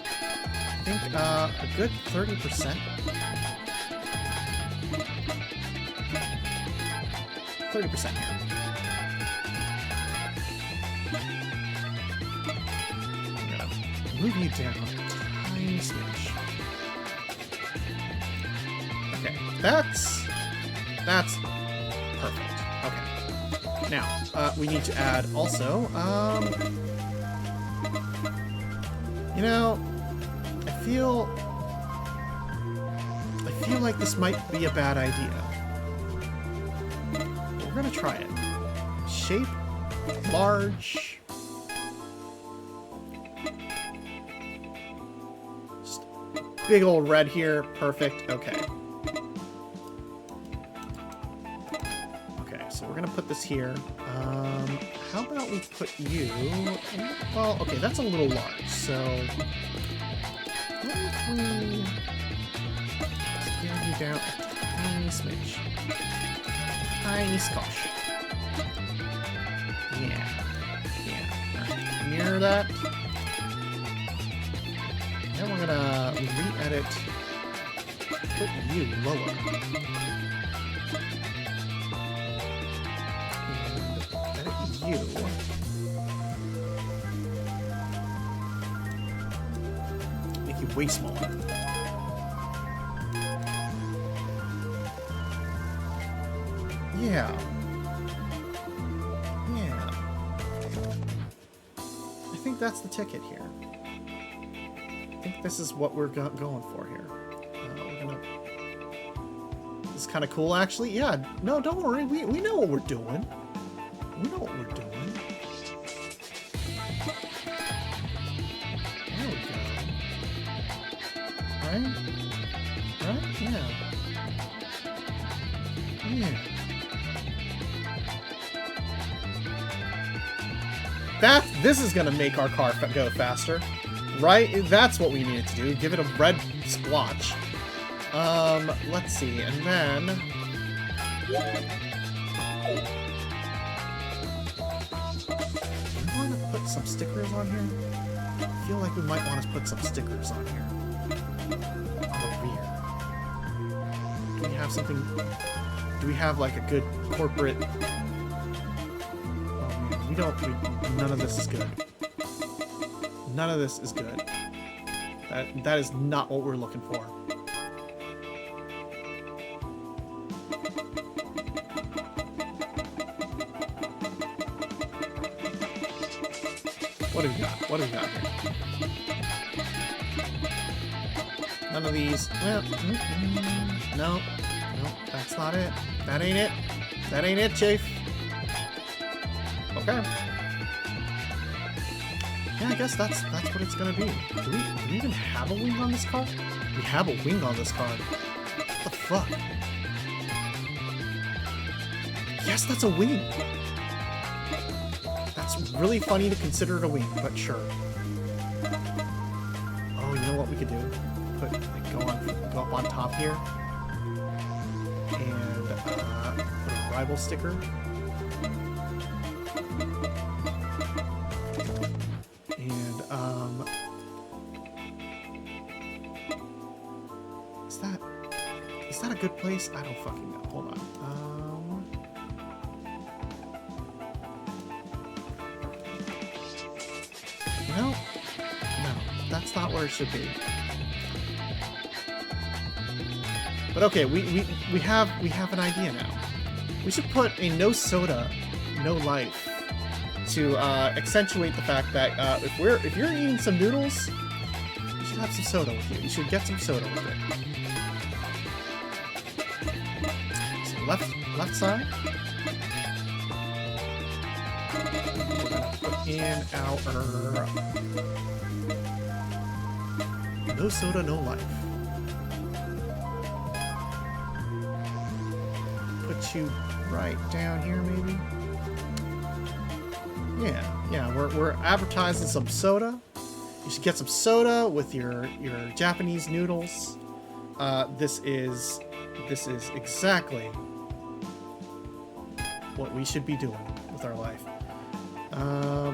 think a good 30%. 30% here. Move you down a tiny smidge. Okay, that's perfect. Okay. Now, we need to add also, you know, I feel like this might be a bad idea. We're gonna try it. Shape, large. Big old red here. Perfect. Okay. Okay, so we're gonna put this here. How about we put you... Well, okay, that's a little large, so... What if we... scale you down a tiny smidge. Tiny skosh. Yeah. Alright, near that. Then we're gonna re-edit, put you lower. And edit you. Make you way smaller. Yeah. I think that's the ticket here. I think this is what we're going for here. This is kind of cool, actually. Yeah, no, don't worry. We know what we're doing. We know what we're doing. There we go. Right? Right? Yeah. This is gonna make our car go faster. Right? That's what we needed to do. Give it a red splotch. Let's see. And then... Do we want to put some stickers on here? I feel like we might want to put some stickers on here. On the rear. Do we have something... Do we have, like, a good corporate... Oh, man. We don't... None of this is good. None of this is good. That is not what we're looking for. What do we got? What do we got here? None of these. Well, no, that's not it. That ain't it. That ain't it, Chief. Okay. Yeah, I guess that's what it's gonna be. Do we even have a wing on this car? We have a wing on this car. What the fuck? Yes, that's a wing. That's really funny to consider it a wing, but sure. Oh, you know what we could do? Put like go up on top here, and put a rival sticker. And is that a good place? I don't fucking know. Hold on. No, that's not where it should be. But okay, we have an idea now. We should put a no soda, no life to accentuate the fact that if you're eating some noodles, you should have some soda with you. You should get some soda with it. So left side. We're gonna put in our no soda, no life. Put you right down here, maybe. Yeah. We're advertising some soda. You should get some soda with your Japanese noodles. This is exactly what we should be doing with our life. Oh,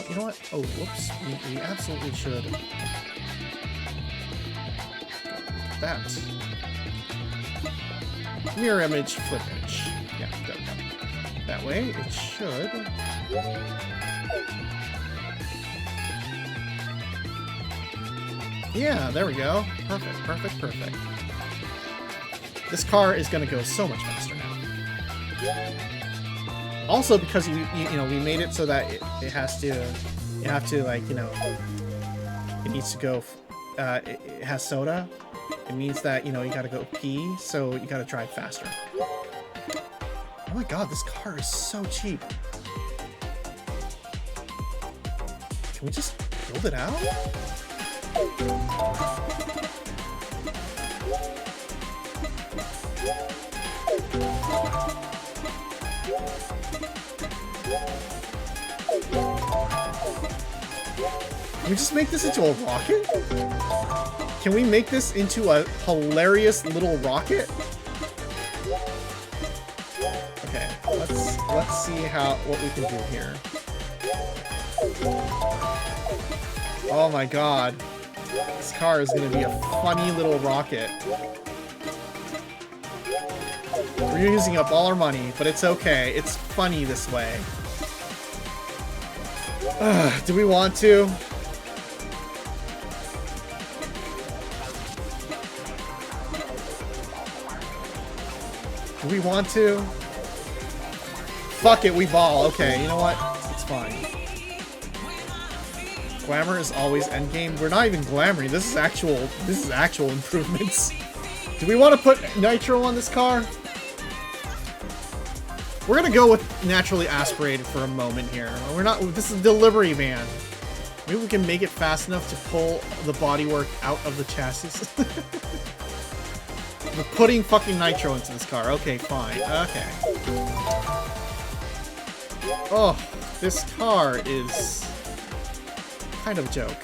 you know what? Oh, whoops. We absolutely should. That. Mirror image, flip image. Yeah, there we go. That way, it should. Yeah, there we go. Perfect. This car is going to go so much faster now. Also, because we made it so that it has to, you have to, like, you know, it needs to go. It has soda. It means that, you know, you gotta go pee, so you gotta drive faster. Oh my god, this car is so cheap. Can we just build it out? Can we just make this into a rocket? Can we make this into a hilarious little rocket? Okay, let's see what we can do here. Oh my god. This car is gonna be a funny little rocket. We're using up all our money, but it's okay. It's funny this way. Do we want to? Do we want to? Fuck it, we ball. Okay, you know what? It's fine. Glamour is always endgame. We're not even glamoring. This is actual improvements. Do we want to put nitro on this car? We're gonna go with naturally aspirated for a moment here. We're not. This is a delivery van. Maybe we can make it fast enough to pull the bodywork out of the chassis. We're putting fucking nitro into this car. Okay, fine. Okay. Oh, this car is kind of a joke.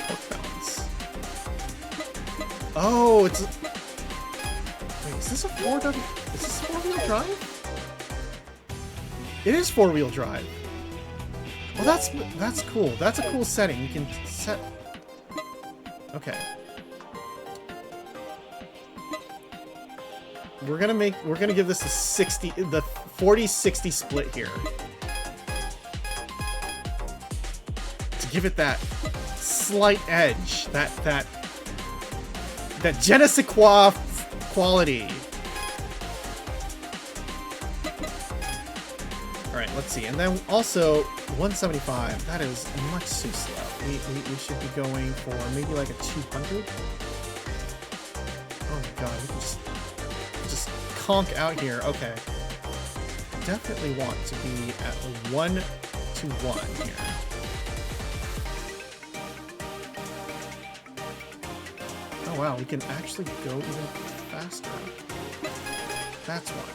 Torque balance. Oh, it's. Wait, is this a 4W? Is this 4-wheel drive? It is 4-wheel drive. Well, that's cool. That's a cool setting. You can set. Okay. We're gonna give this a 40-60 split here. To give it that slight edge, that je ne sais quoi quality. Alright, let's see. And then also 175, that is much too slow. We should be going for maybe like a 200. Oh my god, we can just conk out here. Okay. Definitely want to be at a 1-to-1 here. Oh wow, we can actually go even faster. That's why.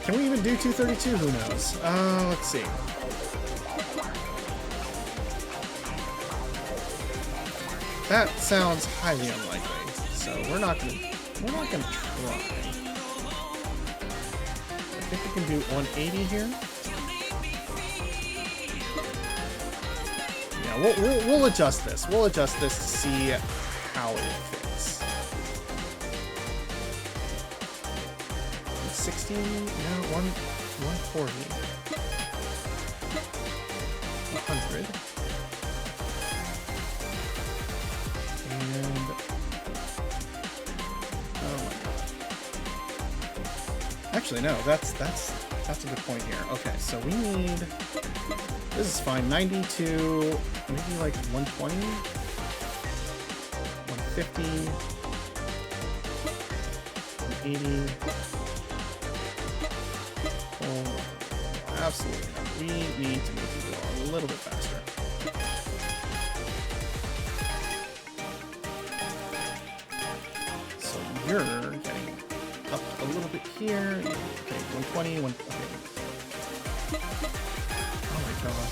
Can we even do 232? Who knows? Let's see. That sounds highly unlikely, so we're not gonna try. I think we can do 180 here. Yeah, we'll adjust this. We'll adjust this to see how it fits. 60, no, 140. 100. And oh my god. Actually no, that's a good point here. Okay, so we need, this is fine, 90 to maybe like 120, 150, 180. Oh, absolutely not. We need to make it go a little bit faster. So you're getting up a little bit here. Okay, 120, okay. Oh my god.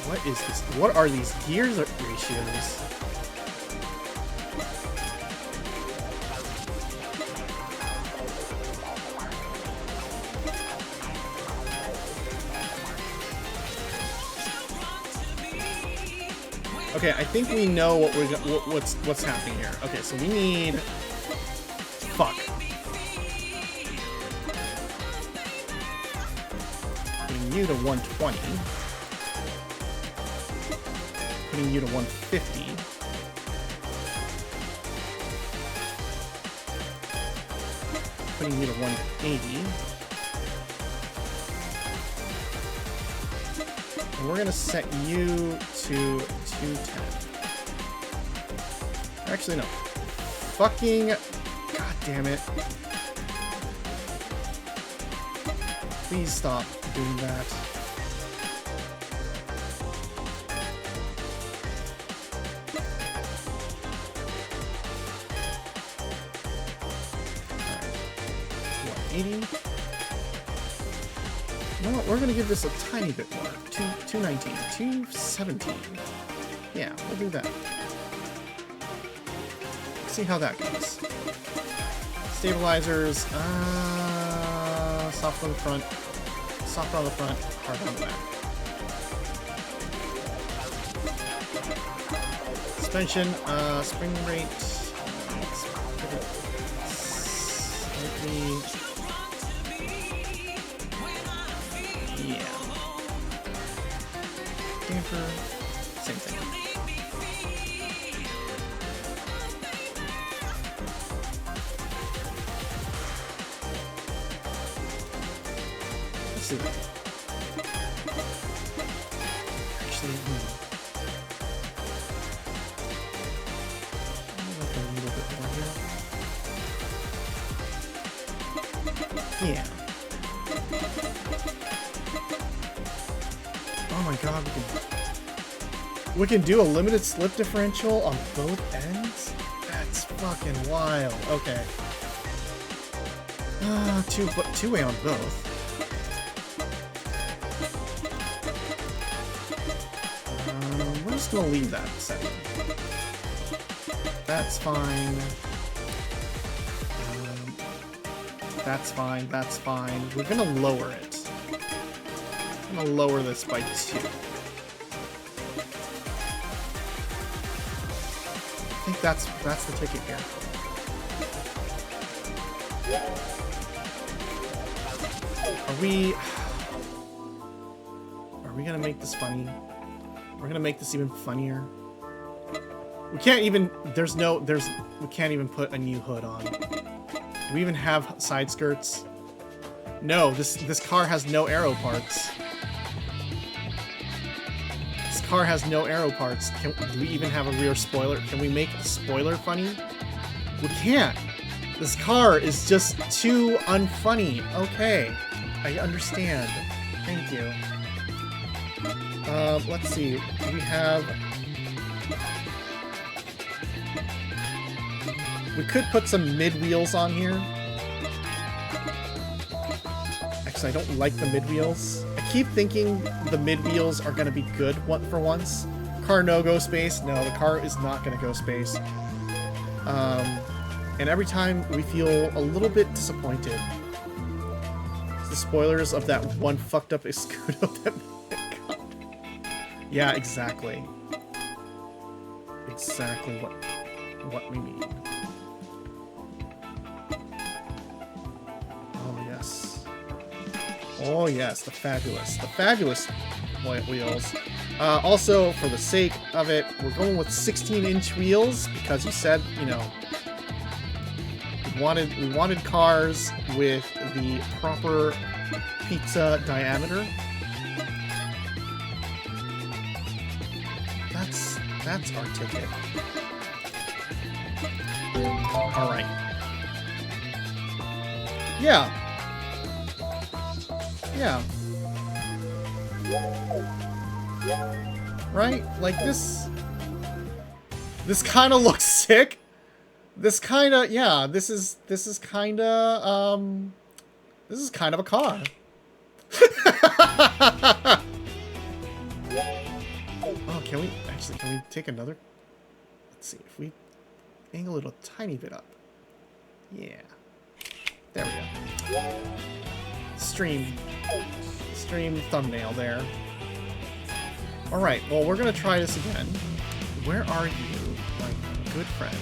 What is this? What are these gears ratios? Okay, I think we know what's happening here. Okay, so we need, fuck. Putting you to 120. Putting you to 150. Putting you to 180. And we're gonna set you to 210. Actually, no. Fucking... God damn it. Please stop doing that. Alright. 180. You know what? We're gonna give this a tiny bit more. 219. 217. Yeah, we'll do that. See how that goes. Stabilizers, soft on the front, soft on the front, hard on the back. Suspension, spring rate, let's give it slightly, yeah. Damper, same thing. Let's see that. Actually, like a little bit more here. Yeah. Oh my god, we can do a limited slip differential on both ends? That's fucking wild. Okay. Two-way on both. We're just gonna leave that setting. That's fine. That's fine. That's fine. We're gonna lower it. I'm gonna lower this by 2. I think that's the ticket here. Are we gonna make this funny? We're gonna make this even funnier. We can't even, we can't even put a new hood on. Do we even have side skirts? No, this car has no aero parts. This car has no aero parts. Do we even have a rear spoiler? Can we make the spoiler funny? We can't. This car is just too unfunny. Okay, I understand. Thank you. Let's see. We could put some mid wheels on here. Actually, I don't like the mid wheels. I keep thinking the mid wheels are going to be good for once. Car no go space. No, the car is not going to go space. And every time we feel a little bit disappointed. The spoilers of that one fucked up Escudo that... Yeah, exactly. Exactly what we need. Oh yes. Oh yes, the fabulous wheels. Also, for the sake of it, we're going with 16-inch wheels because you said, you know, we wanted cars with the proper pizza diameter. That's our ticket. All right. Yeah. Yeah. Right? Like this kind of looks sick. This kind of, yeah, this is kind of a car. Oh, can we take another? Let's see if we angle it a tiny bit up. Yeah. There we go. Stream thumbnail there. All right. Well, we're gonna try this again. Where are you, my good friend?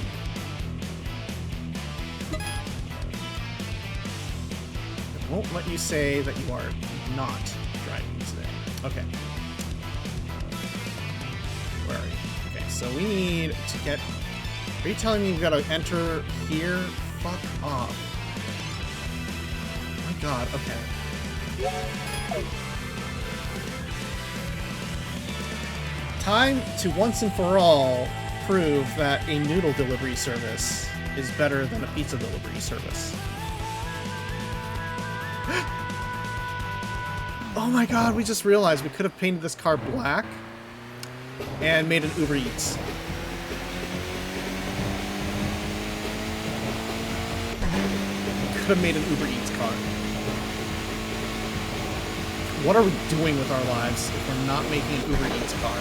It won't let you say that you are not driving today. Okay. Where are you? Okay, so we need to get... Are you telling me we've got to enter here? Fuck off. Oh my god, okay. Time to once and for all prove that a noodle delivery service is better than a pizza delivery service. Oh my god, we just realized we could have painted this car black and made an Uber Eats. Could have made an Uber Eats car. What are we doing with our lives if we're not making an Uber Eats car?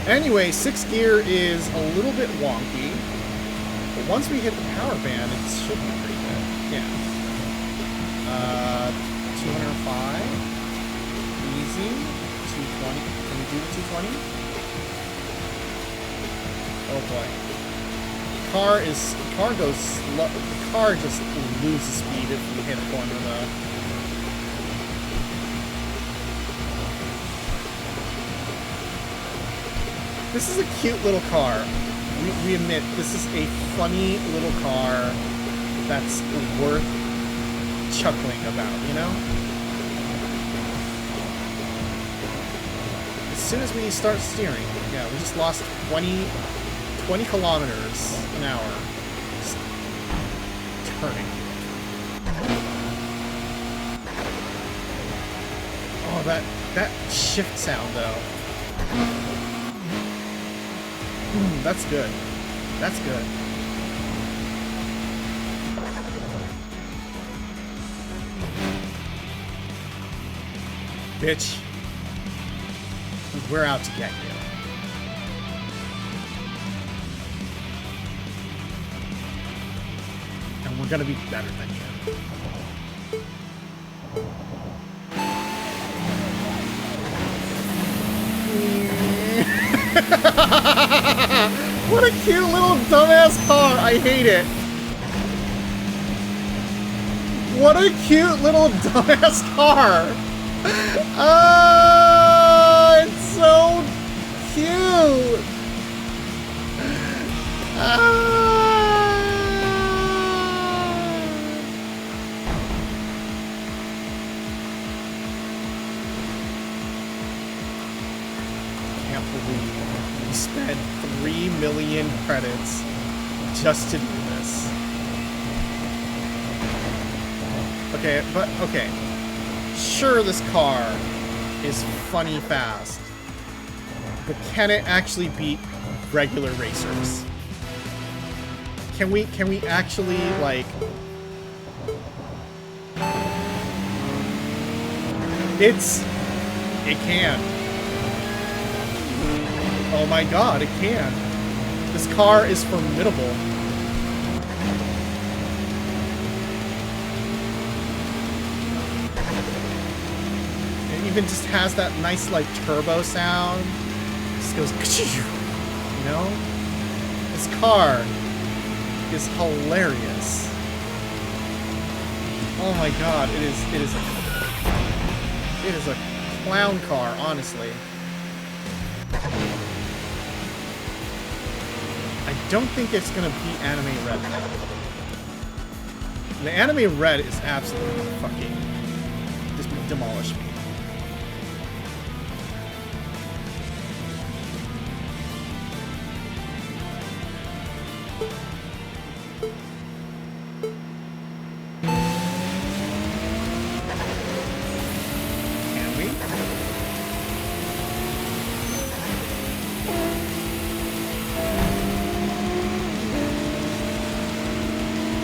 Anyway, 6th gear is a little bit wonky, but once we hit the power band, it should be pretty good. Yeah. 205. Easy. 220. Can we do the 220? Oh boy. The car goes slow. The car just loses speed if we hit a corner though. This is a cute little car. We admit this is a funny little car that's worth chuckling about, you know? As soon as we start steering, yeah, we just lost 20 kilometers an hour. Just turning. Oh, that shift sound though. That's good. That's good. Bitch. We're out to get you. And we're gonna be better than you. What a cute little dumbass car! I hate it. What a cute little dumbass car! It's so cute! Can't believe we spent 3 million credits just to do this. Okay, but, okay. Sure, this car is funny fast. But can it actually beat regular racers? Can we actually, like... It can. Oh my god, it can. This car is formidable. It even just has that nice, like, turbo sound. Just goes, you know? This car is hilarious. Oh my god, it is a clown car, honestly. I don't think it's gonna beat Anime Red. The Anime Red is absolutely fucking just demolish me.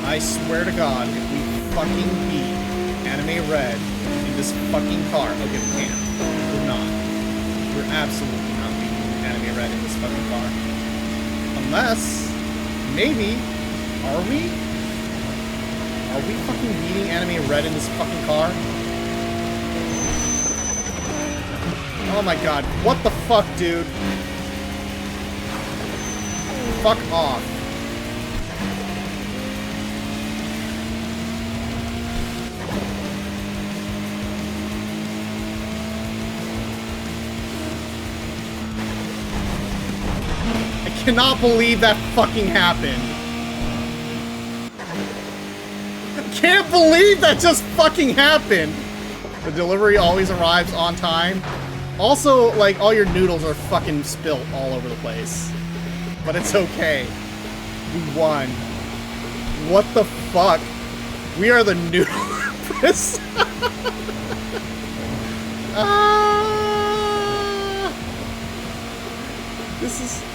I swear to God, if we fucking beat Anime Red in this fucking car, okay, we can't. We're not. We're absolutely not beating Anime Red in this fucking car. Unless, maybe, are we? Are we fucking beating Anime Red in this fucking car? Oh my god, what the fuck, dude? Fuck off. I cannot believe that fucking happened. I can't believe that just fucking happened. The delivery always arrives on time. Also, like, all your noodles are fucking spilt all over the place. But it's okay. We won. What the fuck? We are the noodle empress.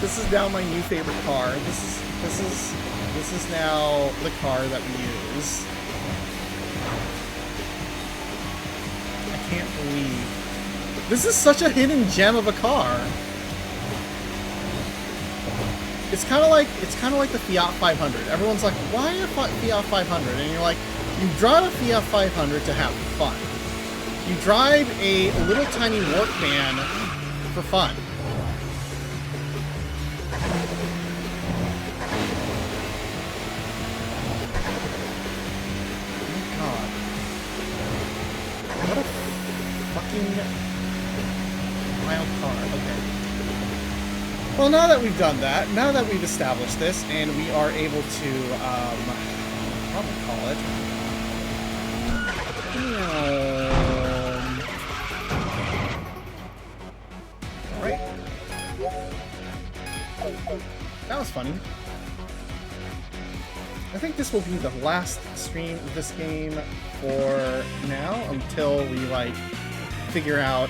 This is now my new favorite car. This is now the car that we use. I can't believe this is such a hidden gem of a car. It's kind of like the Fiat 500. Everyone's like, why a Fiat 500? And you're like, you drive a Fiat 500 to have fun. You drive a little tiny work van for fun. Well, now that we've done that, now that we've established this, and we are able to, what do we call it? Alright. That was funny. I think this will be the last stream of this game for now, until we, like, figure out,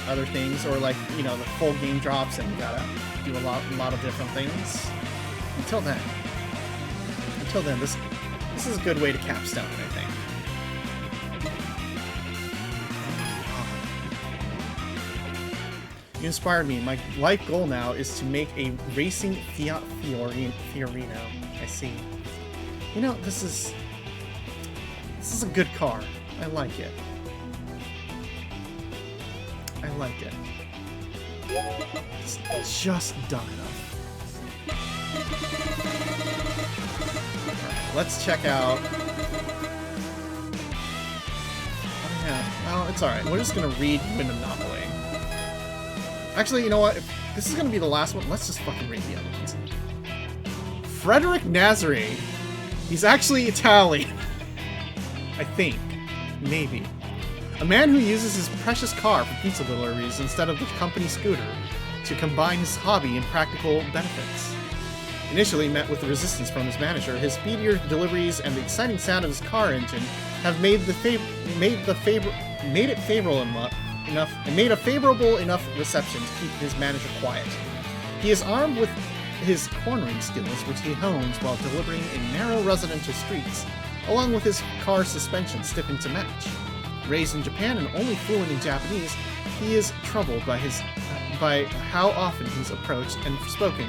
other things, or like, you know, the full game drops and you gotta do a lot of different things. Until then, this is a good way to capstone, I think. You inspired me. My life goal now is to make a racing Fiat Fiorino. I see. You know, this is a good car. I like it. I like it. It's just done enough. Alright, let's check out... Oh yeah, well, it's alright. We're just gonna read Wind Anomaly. Actually, you know what? If this is gonna be the last one, let's just fucking read the other ones. Frederick Nazare. He's actually Italian. I think. Maybe. A man who uses his precious car for pizza deliveries instead of the company scooter to combine his hobby and practical benefits. Initially met with resistance from his manager, his speedier deliveries and the exciting sound of his car engine have made it favorable enough reception to keep his manager quiet. He is armed with his cornering skills, which he hones while delivering in narrow residential streets, along with his car suspension stiffened to match. Raised in Japan and only fluent in Japanese, he is troubled by how often he's approached and spoken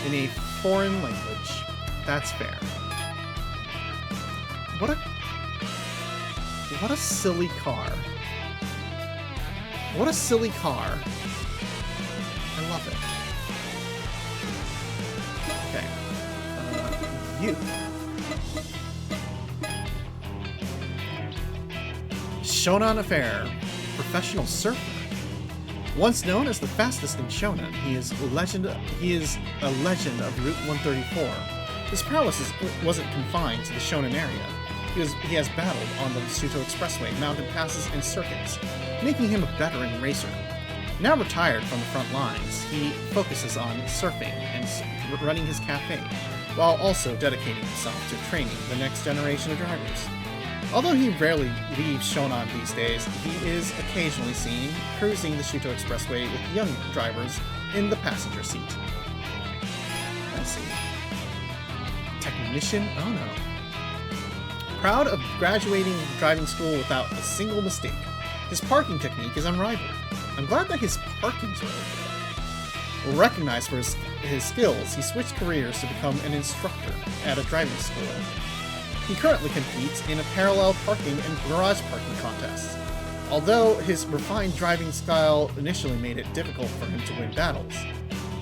in a foreign language. That's fair. What a silly car. What a silly car. I love it. Okay. You. Shonan Affair. Professional surfer. Once known as the fastest in Shonan, he is a legend of Route 134. His prowess wasn't confined to the Shonan area. He has battled on the Shuto Expressway, mountain passes, and circuits, making him a veteran racer. Now retired from the front lines, he focuses on surfing and running his cafe, while also dedicating himself to training the next generation of drivers. Although he rarely leaves Shonan these days, he is occasionally seen cruising the Shuto Expressway with young drivers in the passenger seat. Let's see. Technician? Oh no. Proud of graduating driving school without a single mistake. His parking technique is unrivaled. I'm glad that his parking's really good. Recognized for his skills, he switched careers to become an instructor at a driving school. He currently competes in a parallel parking and garage parking contests. Although his refined driving style initially made it difficult for him to win battles,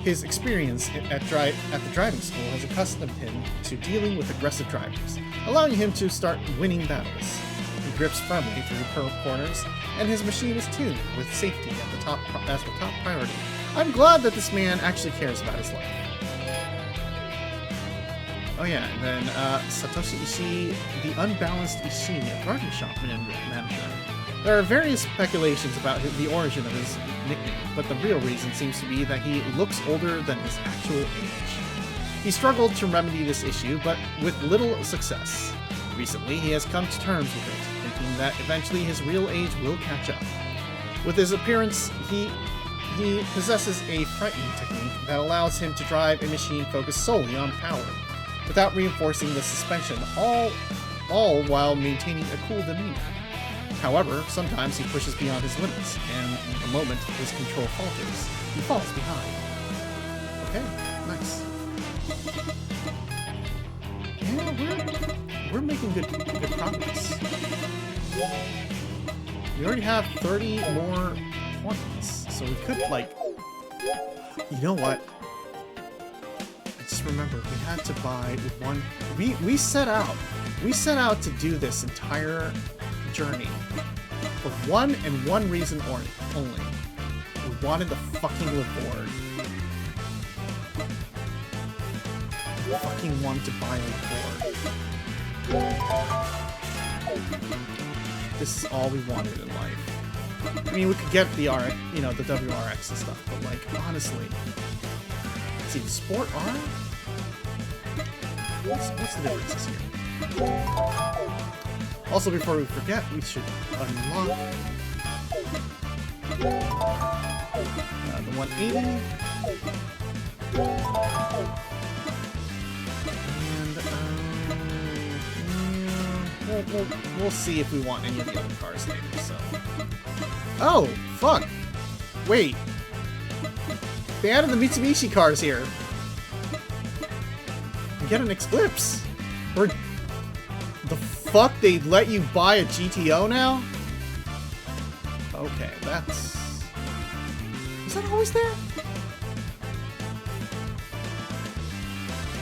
his experience at the driving school has accustomed him to dealing with aggressive drivers, allowing him to start winning battles. He grips firmly through corners, and his machine is tuned with safety as the top priority. I'm glad that this man actually cares about his life. Oh yeah, and then Satoshi Ishii, the unbalanced Ishii, a garden shop manager. There are various speculations about the origin of his nickname, but the real reason seems to be that he looks older than his actual age. He struggled to remedy this issue, but with little success. Recently, he has come to terms with it, thinking that eventually his real age will catch up. With his appearance, he possesses a frightening technique that allows him to drive a machine focused solely on power, without reinforcing the suspension, all while maintaining a cool demeanor. However, sometimes he pushes beyond his limits, and the moment his control falters, he falls behind. Okay, nice. Yeah, we're making good progress. We already have 30 more points, so we could, like... You know what? Just remember, we had to buy one... We set out to do this entire journey for one and one reason only. We wanted to fucking reward. We fucking wanted to buy a reward. This is all we wanted in life. I mean, we could get the RX, the WRX and stuff, but like, honestly, let's see, Sport R? What's the differences here? Also, before we forget, we should unlock the 180. And we'll see if we want any of the other cars later. So, oh fuck! Wait, they added the Mitsubishi cars here. You get an Eclipse. Or the fuck? They let you buy a GTO now? Okay, that's... Is that always there?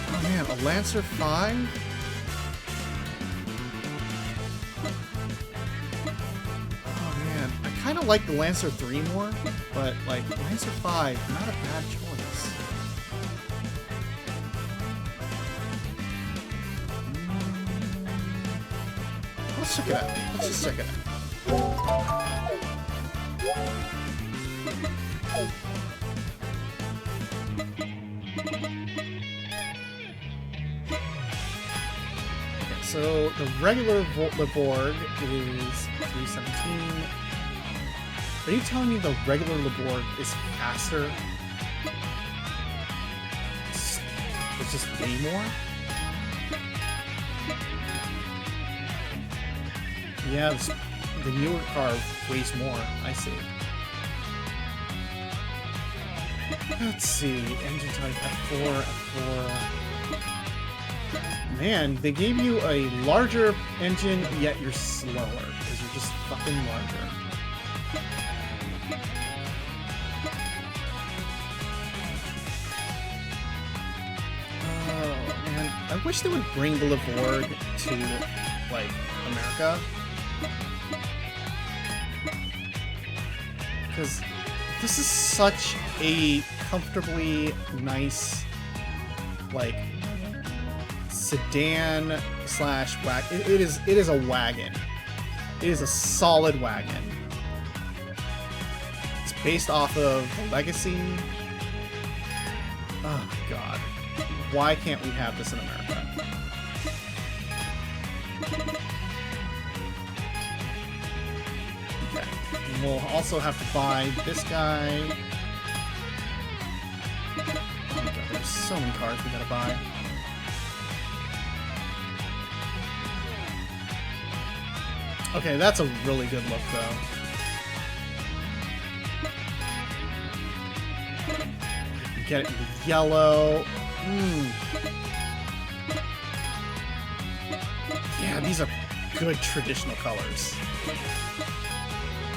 Oh man, a Lancer 5? Oh man, I kind of like the Lancer 3 more, but like, Lancer 5, not a bad choice. Let's check it out. Let's just check it out. Okay, So the regular Leborg is 317. Are you telling me the regular Leborg is faster? It's just way more? Yeah, the newer car weighs more. I see. Let's see. Engine type F4, F4. Man, they gave you a larger engine, yet you're slower because you're just fucking larger. Oh man, I wish they would bring the Leborg to like America. Because this is such a comfortably nice, like, sedan slash wagon. It is a wagon. It is a solid wagon. It's based off of the Legacy. Oh god, why can't we have this in America? We'll also have to buy this guy. Oh my god, there's so many cars we gotta buy. Okay, that's a really good look, though. Get it in the yellow. Yeah, these are good traditional colors.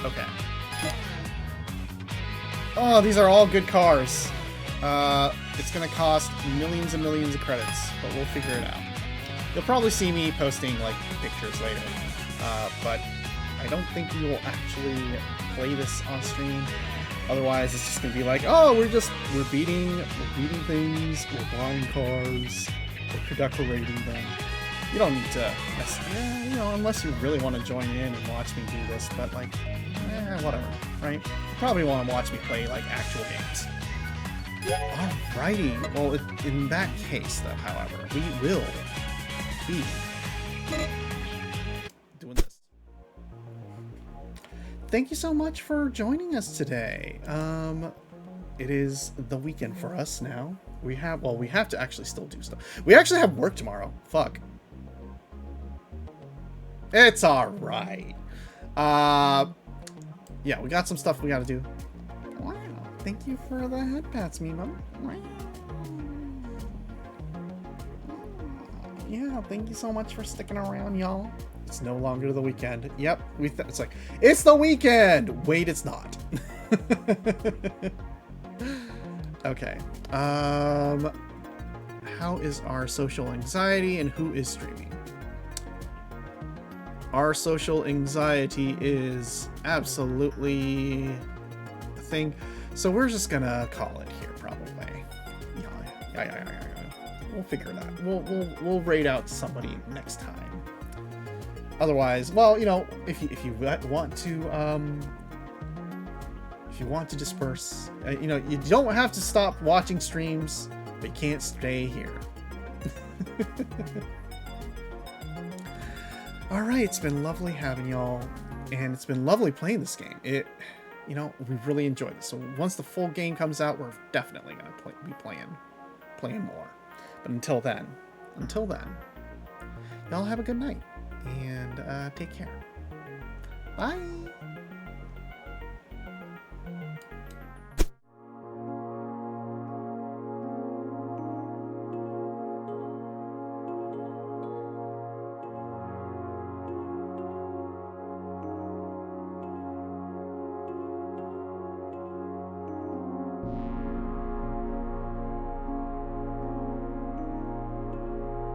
Okay. Oh, these are all good cars. It's gonna cost millions and millions of credits, but we'll figure it out. You'll probably see me posting, like, pictures later. But I don't think we will actually play this on stream. Otherwise, it's just gonna be like, oh, we're beating things, we're buying cars, we're decorating them. You don't need to, unless you really want to join in and watch me do this, but like, whatever, right? You probably want to watch me play, like, actual games. Alrighty, well, in that case, though, however, we will be doing this. Thank you so much for joining us today. It is the weekend for us now. We have to actually still do stuff. We actually have work tomorrow. Fuck. It's alright. Yeah, we got some stuff we gotta do. Wow, thank you for the head pats, Mimo. Wow. Yeah, thank you so much for sticking around, y'all. It's no longer the weekend. Yep, it's like, it's the weekend! Wait, it's not. Okay. How is our social anxiety and who is streaming? Our social anxiety is absolutely a thing. So we're just gonna call it here, probably. Yeah. We'll figure it out. We'll raid out somebody next time. Otherwise, well, if you want to disperse, you don't have to stop watching streams, but you can't stay here. All right, it's been lovely having y'all, and it's been lovely playing this game. We've really enjoyed this. So once the full game comes out, we're definitely gonna be playing more. But until then, y'all have a good night and take care. Bye.